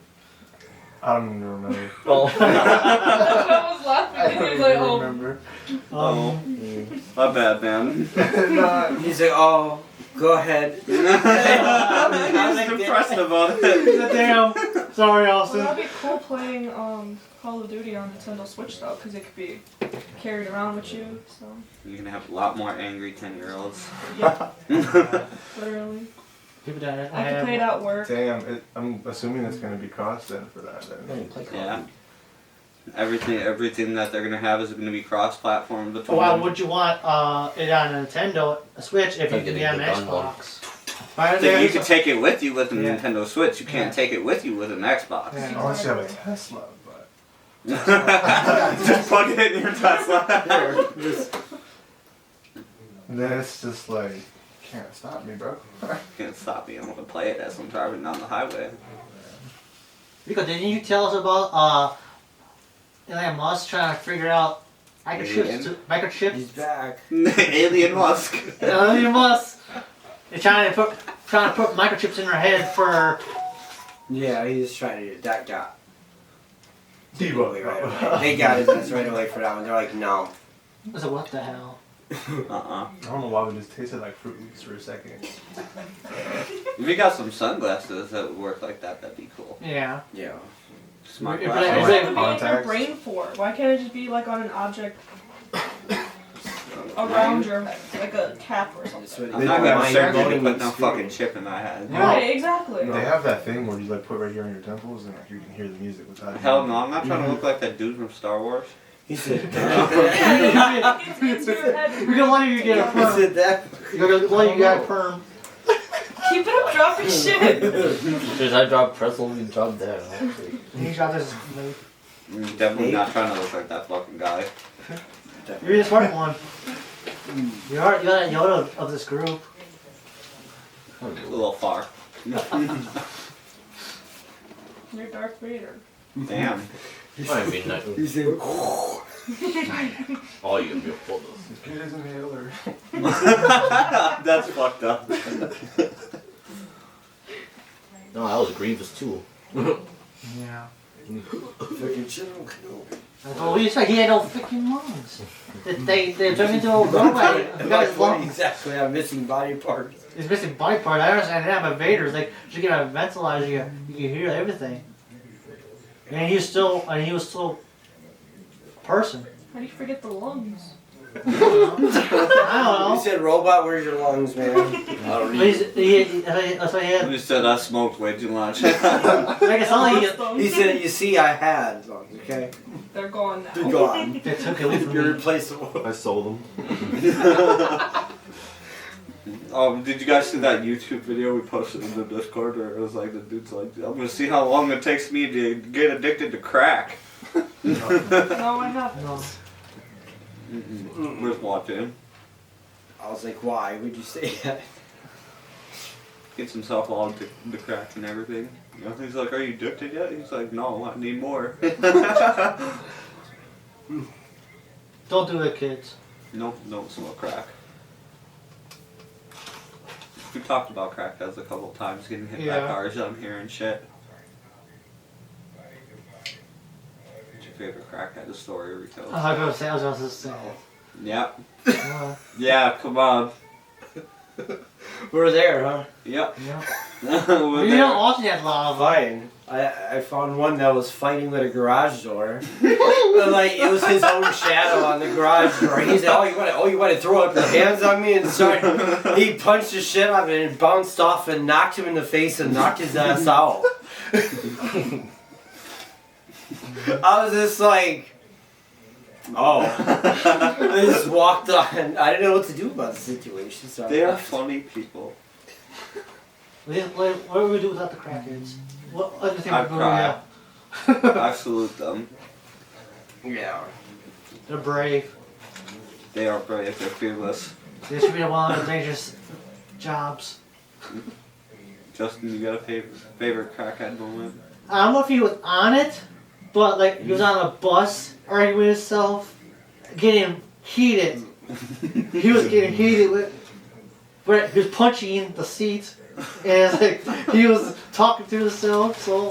I don't even remember. Oh. That's why I was laughing. He was like, oh. remember. Oh, my bad, man. No, He's like, oh, go ahead. He's depressed about it. Damn. Sorry, Well, Austin. that'd be cool playing Call of Duty on Nintendo Switch though, because it could be carried around with you. So You're gonna have a lot more angry 10-year-olds. yeah, literally. People that I could play it at work. damn. I'm assuming it's gonna be cross then for that. I Then. don't even play Call of Yeah. Duty. Everything that they're gonna have is gonna be cross-platform between. Why them. would you want it on a Nintendo Switch if you Like can getting get an the gun one. Xbox? Right Then you there. can take it with you with a Yeah. Nintendo Switch. You can't Yeah. take it with you with an Xbox. Yeah. Unless you have a Tesla, but Just plug it in your Tesla. then it's just like can't stop me, bro. Can't stop me. I'm gonna play it as I'm driving down the highway. Because didn't you tell us about Elon Musk trying to figure out Alien? microchips? He's back. Alien Musk. Elon Musk. They're trying to put microchips in her head for. Yeah, he's trying to. That got. Debo. Right away. They got his ass right away for that one. They're like, no. I said, what the hell? Uh-uh. I don't know why we just tasted like Fruit Loops for a second. If you got some sunglasses that would work like that, that'd be cool. Yeah. Yeah. Smart If glasses. I- What if would be like your Contacts. brain for? Why can't it just be like on an object around your head, like a cap or something? I'm not gonna Mind surgery to blowing put no experience. fucking chip in my head. Yeah. Right, exactly. They have that thing where you like put right here on your temples and like you can hear the music without. Hell no, I'm not trying to look like that dude from Star Wars. He said Yeah, it's into your head. We're gonna let you get a He perm. said that. We're gonna let you get a perm. Keep it up, drop your shit. Dude, I dropped pretzels, you dropped that. He got this. I'm definitely not trying to look like that fucking guy. You're the smart one. You're that Yoda of this group. A little far. You're Darth Vader. Damn. Might be nice. He said, Oh, you can be a full dose. Get his inhaler. That's fucked up. No, that was Grievous too. Yeah. fucking shit. I told you, he had no freaking lungs. They turned into a robot. He got his lungs. Exactly, I'm missing body parts. He's missing body part. I understand that, but Vader's like, you get a ventilator, you can hear everything. And he was still a person. How do you forget the lungs? I don't know. You said robot, where's your lungs, man? I'll But read. that's what he had. You said I smoked way too much. Like it's only He said, you see, I had lungs, okay? They're gone now. They're gone. they took it away from You're me. replaceable. I sold them. Did you guys see that YouTube video we posted in the Discord where it was like the dude's like, I'm gonna see how long it takes me to get addicted to crack. No, I haven't. No. Worth watching. I was like, why would you say that? Gets himself all addicted to crack and everything. You know, he's like, are you addicted yet? He's like, no, I need more. Don't do it, kids. Nope, don't smoke crack. We talked about crackheads a couple of times, getting hit by Yeah. cars on here and shit. What's your favorite crackhead story, Rico? I was going to say. Yeah. Uh, Yeah, come on. We're there, huh? Yep. yeah. We're You there. don't watch that lot. Fine. I found one that was fighting with a garage door. And, like, it was his own shadow on the garage door. He said, you want to throw up your hands on me? And started, he punched the shit out of it and bounced off and knocked him in the face and knocked his ass out. I was just like, oh. I just walked on. I didn't know what to do about the situation. So They are funny people. What do we do without the crackheads? What other thing I we do? cry. Yeah. I salute them. Yeah. They're brave. They are brave. They're fearless. They should be one of the dangerous jobs. Justin, you got a favorite crackhead moment? I don't know if he was on it, but like he was on a bus arguing with himself, getting heated. He was getting heated with, but he was punching the seat, and it's like he was talking to himself. So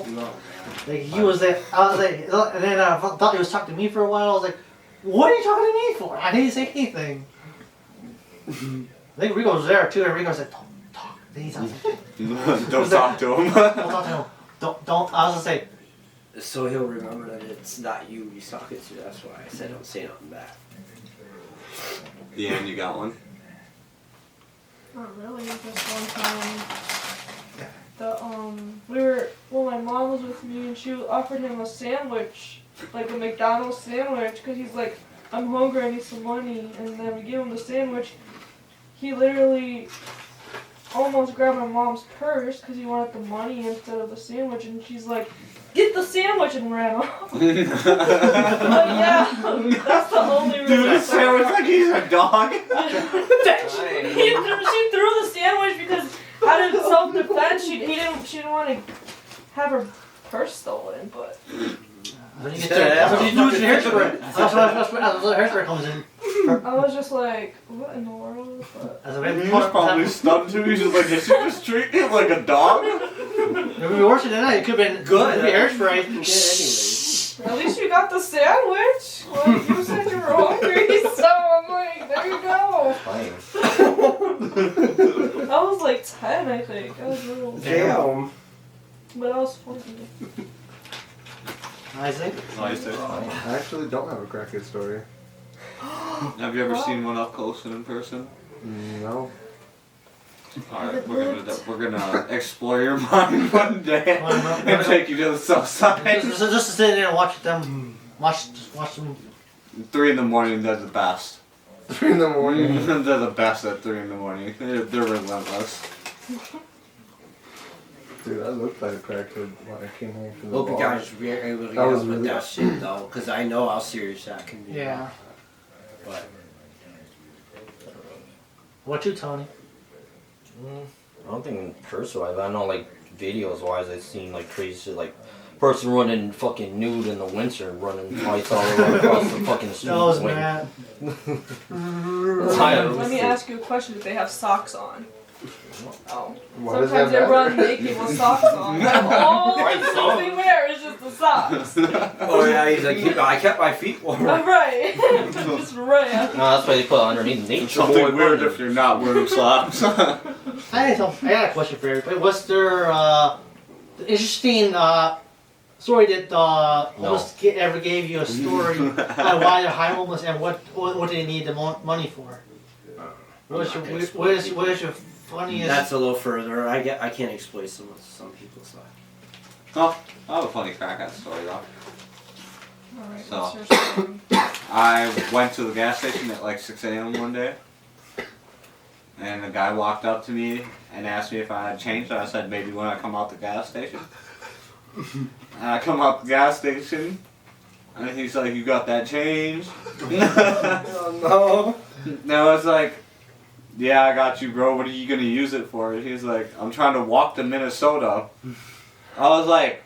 like he was there. I was like, and then I thought he was talking to me for a while. I was like, "What are you talking to me for? I didn't say anything." I think Rico was there too, and Rico said, "Don't talk." Then he's like, Don't talk to him. "Don't talk to him. Don't." I was gonna say, So he'll remember that it's not you he's talking to. That's why I said don't say nothing back. Yeah, and you got one. Not really. Just one time. My mom was with me and she offered him a sandwich, like a McDonald's sandwich, because he's like, I'm hungry, I need some money, and then we gave him the sandwich. He literally almost grabbed my mom's purse because he wanted the money instead of the sandwich, and she's like, get the sandwich, and ran off. But yeah, that's the only reason. Dude, it sounds like he's a dog. She threw the sandwich because out of self-defense, she didn't want to have her purse stolen, but. That's what you do with your hairspray. That's where hairspray comes in. I was just like, what in the world? But That's a He was probably stunned too. He's just like, did you just treat him like a dog? It would be worse than that. It could have been Good. Maybe hairspray. Anyways. at least you got the sandwich. Like, you said you were hungry, so I'm like, there you go. Fine. I was like 10, I think. I was little. Damn. But I was funny. Isaac? Isaac. I actually don't have a crackhead story. Have you ever seen one up close and in person? No. Alright, we're gonna explore your mind one day and take you to the south side. Just to sit there and watch them. Watch them. 3 in the morning, they're the best. 3 in the morning. They're the best at 3 in the morning. They're relentless. Dude, I looked like a crackhead when I came home from the Hope you bar. guys were able to That was get with really- that shit though, because I know how serious that can be. Yeah. But What you, Tony? I don't think curse wise, but I know like videos wise, I've seen like crazy shit, like person running fucking nude in the winter, running lights all over across the fucking street. That was Like, mad. Let me ask you a question. Do they have socks on? Oh. Why does Sometimes that they run matter? naked with socks on. That's all Right, they wear is just the socks. Oh yeah, he's like, I kept my feet warm. I'm right. Just right after. No, that's why they put it underneath Nature Boy Something weird button. if you're not wearing socks. I got a question for everybody. What's their interesting story that almost ever gave you a story on why they're high homeless and what they need the money for? What is your funniest? That's a little further. I can't explain some people's life. Oh, I have a funny crack at story though. Alright, So. what's your story? I went to the gas station at like 6 a.m. one day, and the guy walked up to me and asked me if I had change, and I said maybe when I come out the gas station. And I come out the gas station, and he's like, "You got that change?" Oh no. And I was like, "Yeah, I got you, bro. What are you gonna use it for?" And he's like, "I'm trying to walk to Minnesota." I was like,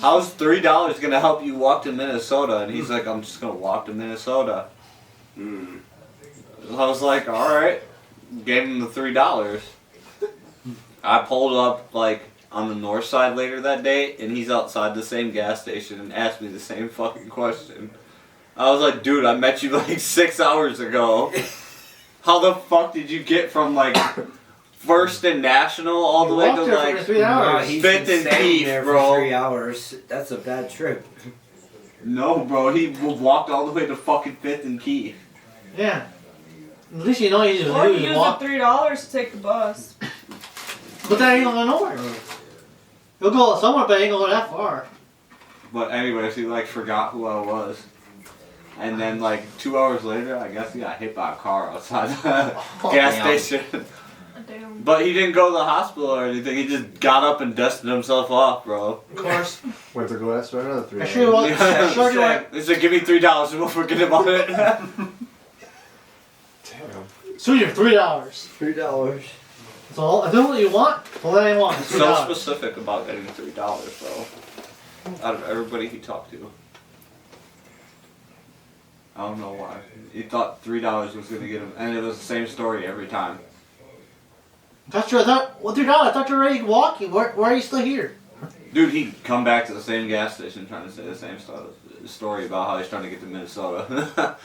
"How's $3 gonna help you walk to Minnesota?" And he's like, "I'm just gonna walk to Minnesota." I was like, "Alright." Gave him the $3. I pulled up like on the north side later that day, and he's outside the same gas station and asked me the same fucking question. I was like, "Dude, I met you like 6 hours ago. How the fuck did you get from like First and National all the You way walked to there for like the 3 hours. He's Fifth been and standing Keith, there bro. for 3 hours. That's a bad trip. No, bro, he walked all the way to fucking 5th and Keith." Yeah. At least you know you Or you just use walk. the $3 to take the bus. But that ain't gonna go nowhere. You'll go somewhere, but it ain't gonna go that far. But anyways, he like forgot who I was. And then like 2 hours later, I guess he got hit by a car outside the gas damn. station. Damn. But he didn't go to the hospital or anything. He just got up and dusted himself off, bro. Of course. Went to glass for another 3 I hours. sure was. Yeah, I sure do. he said, "Give me $3 and we'll forget about it." Damn. So you're $3. $3. So I do what you want. Well, that ain't want. It's So $3. specific about getting $3, bro. Out of everybody he talked to. I don't know why. He thought $3 was gonna get him, and it was the same story every time. Well, $3. I thought you were already walking. Why are you still here? Dude, he'd come back to the same gas station trying to say the same story about how he's trying to get to Minnesota.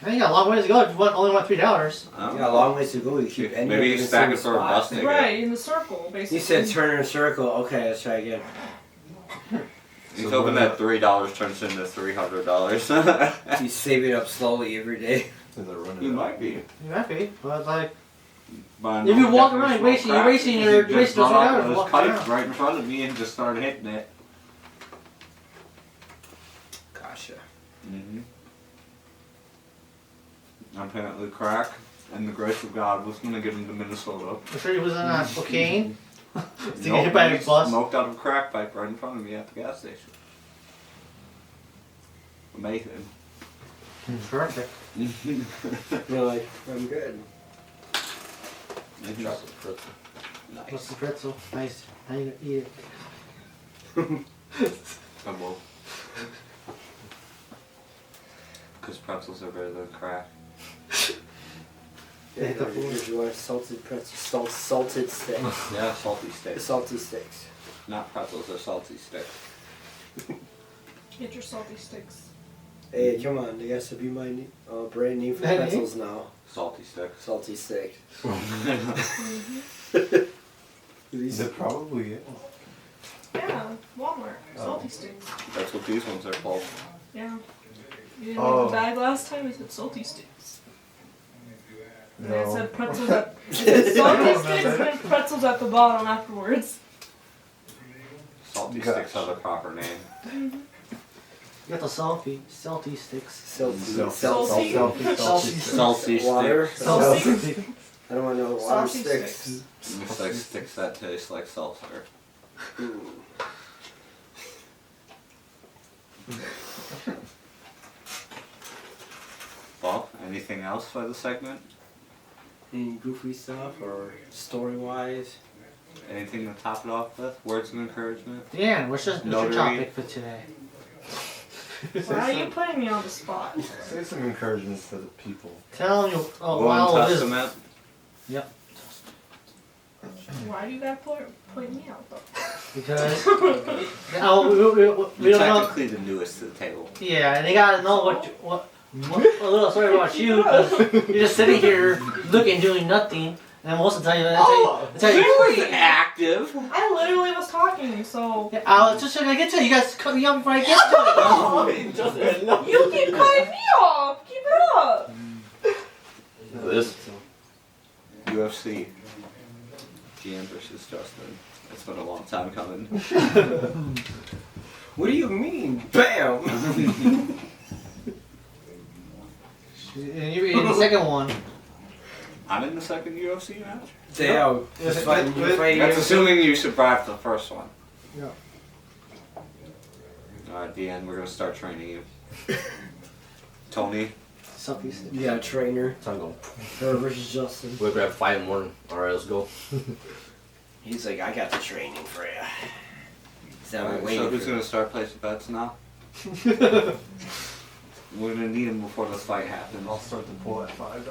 I ain't got a long ways to go if you only want $3. I don't You got a know. long ways to go. You keep ending Maybe up he's in the stacking same for a spot. bus ticket. Right, in the circle, basically. He said turn in a circle. Okay, let's try again. He's hoping that $3 turns into $300. He's saving up slowly every day. And they're running He out. might be. You might be, but like, But If you walk definitely around, you're smoke wasting- crack. you're wasting He your- just wasting run those off $3 with his walking pipe around. right in front of me and just started hitting it. Gotcha. Mm-hmm. Apparently, crack and the grace of God was going to get him to Minnesota. I'm sure he was on cocaine. To get Nope, hit by he a bus. smoked out of a crack pipe right in front of me at the gas station. Amazing. Perfect. You're like, I'm good. Nice. What's the pretzel? Nice. How you gonna eat it? I will. Because pretzels are better than crack. Yeah, if you want salted pretzels, salted sticks. Yeah, salty sticks. Salty sticks. Not pretzels, they're salty sticks. Get your salty sticks. Hey, come on, there has to be my brand name for Hey. pretzels now. Salty sticks. Salty stick. They probably is. Yeah, Walmart. Salty sticks. That's what these ones are called. Yeah. You didn't Oh. leave the bag last time? It said salty sticks. And then it No. said pretzels at salty sticks and then pretzels at the bottom afterwards. Salty Gosh. sticks have a proper name. You got the salty sticks. Salty. Salty. Salty Water. sticks. Salty. I don't want no water Salty sticks. sticks. It's like sticks that taste like seltzer. Ooh. Well, anything else for the segment? Any goofy stuff or story wise? Anything to top it off with? Words of encouragement? Dan, what's your Notary. topic for today? Why are you putting me on the spot? Say some encouragement for the people. Tell them you Old while this. Testament? Why do you gotta point me out though? Because we You're don't know. technically the newest to the table. Yeah, and they gotta know what a little story about you. Cause you're just sitting here looking, doing nothing, and most of the time they tell you. Really? Active. I literally was talking, so Yeah, I was just trying to get to it. You guys cut me off before I get to it. you keep cutting me off. Keep it up. This. UFC. GM versus Justin. It's been a long time coming. What do you mean? Bam! And you're in the second one. I'm in the second UFC match. Damn. Just fighting, you're fighting. That's assuming you survived the first one. Yeah. Alright, Deanne, we're gonna start training you. Tony. You got a trainer. Time go. Her versus Justin. We'll grab 5 in the morning. Alright, let's go. He's like, I got the training for you. So Alright, waiting so who's for gonna start placing bets now? We're gonna need him before the fight happens. I'll start the pool at $5.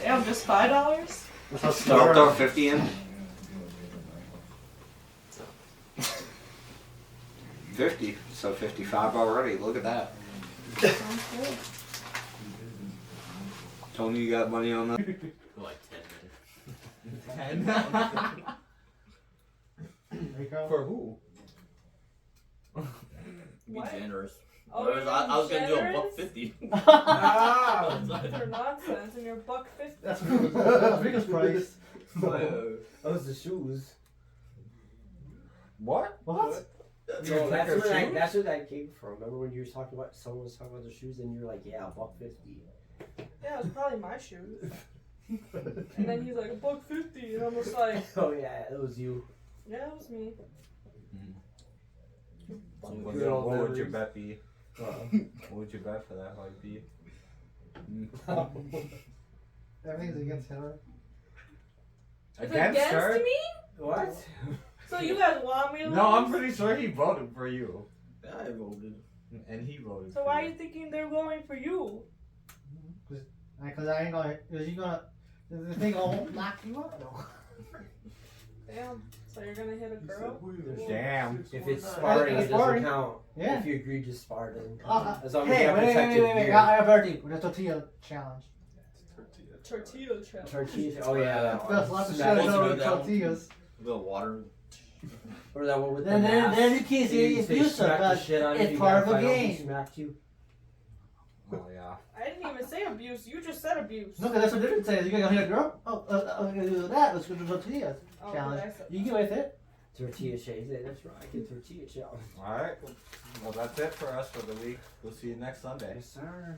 Damn, just $5? I'll throw 50 in. 50, so 55 already. Look at that. Sounds good. Tony, you got money on that? Like 10 10. For who? Be What? generous. Oh, Whereas you're I was gonna do a generous? $150. For nonsense, and you're $1.50. That's the biggest price. Those the shoes. What? What? No, that's where that came from. Remember when you were talking about someone was talking about their shoes and you were like, yeah, $1.50. Yeah, it was probably my shoes. And then he's like, $1.50, and I'm just like, Oh yeah, it was you. yeah, it was me. Good old What would your memories. bet be? What would your bet for that like be? Everything's against Hillary. Against her? me? What? So you guys want me to No, I'm lose? pretty sure he voted for you. I voted. And he voted So for why are you. you thinking they're going for you? Because I ain't gonna. Is you gonna? Is the thing gonna knock you out? No. Damn. So you're gonna hit a girl? Damn. If it's sparring, it sparring. doesn't count. Yeah. If you agree to spar, it doesn't count. As long as Hey, you have protective wait. gear. I have already with the tortilla challenge. Tortilla challenge. Tortillas. Oh yeah, that That's one. lots of shit Smack- over that one. tortillas. A little water. Or that one with Then the mask. you can't say They it's abusive, smack the but shit out of it's you, you part gotta of a find out who game. Smacked you. Oh yeah. I didn't even say abuse. You just said abuse. No, because that's what different says. You gonna hit a girl? Oh, I'm gonna do that. Let's go to tortillas Oh, challenge. but I said You get with it. Tortilla shakes. That's right. Get tortilla challenge. Alright. Well, that's it for us for the week. We'll see you next Sunday. Yes, sir.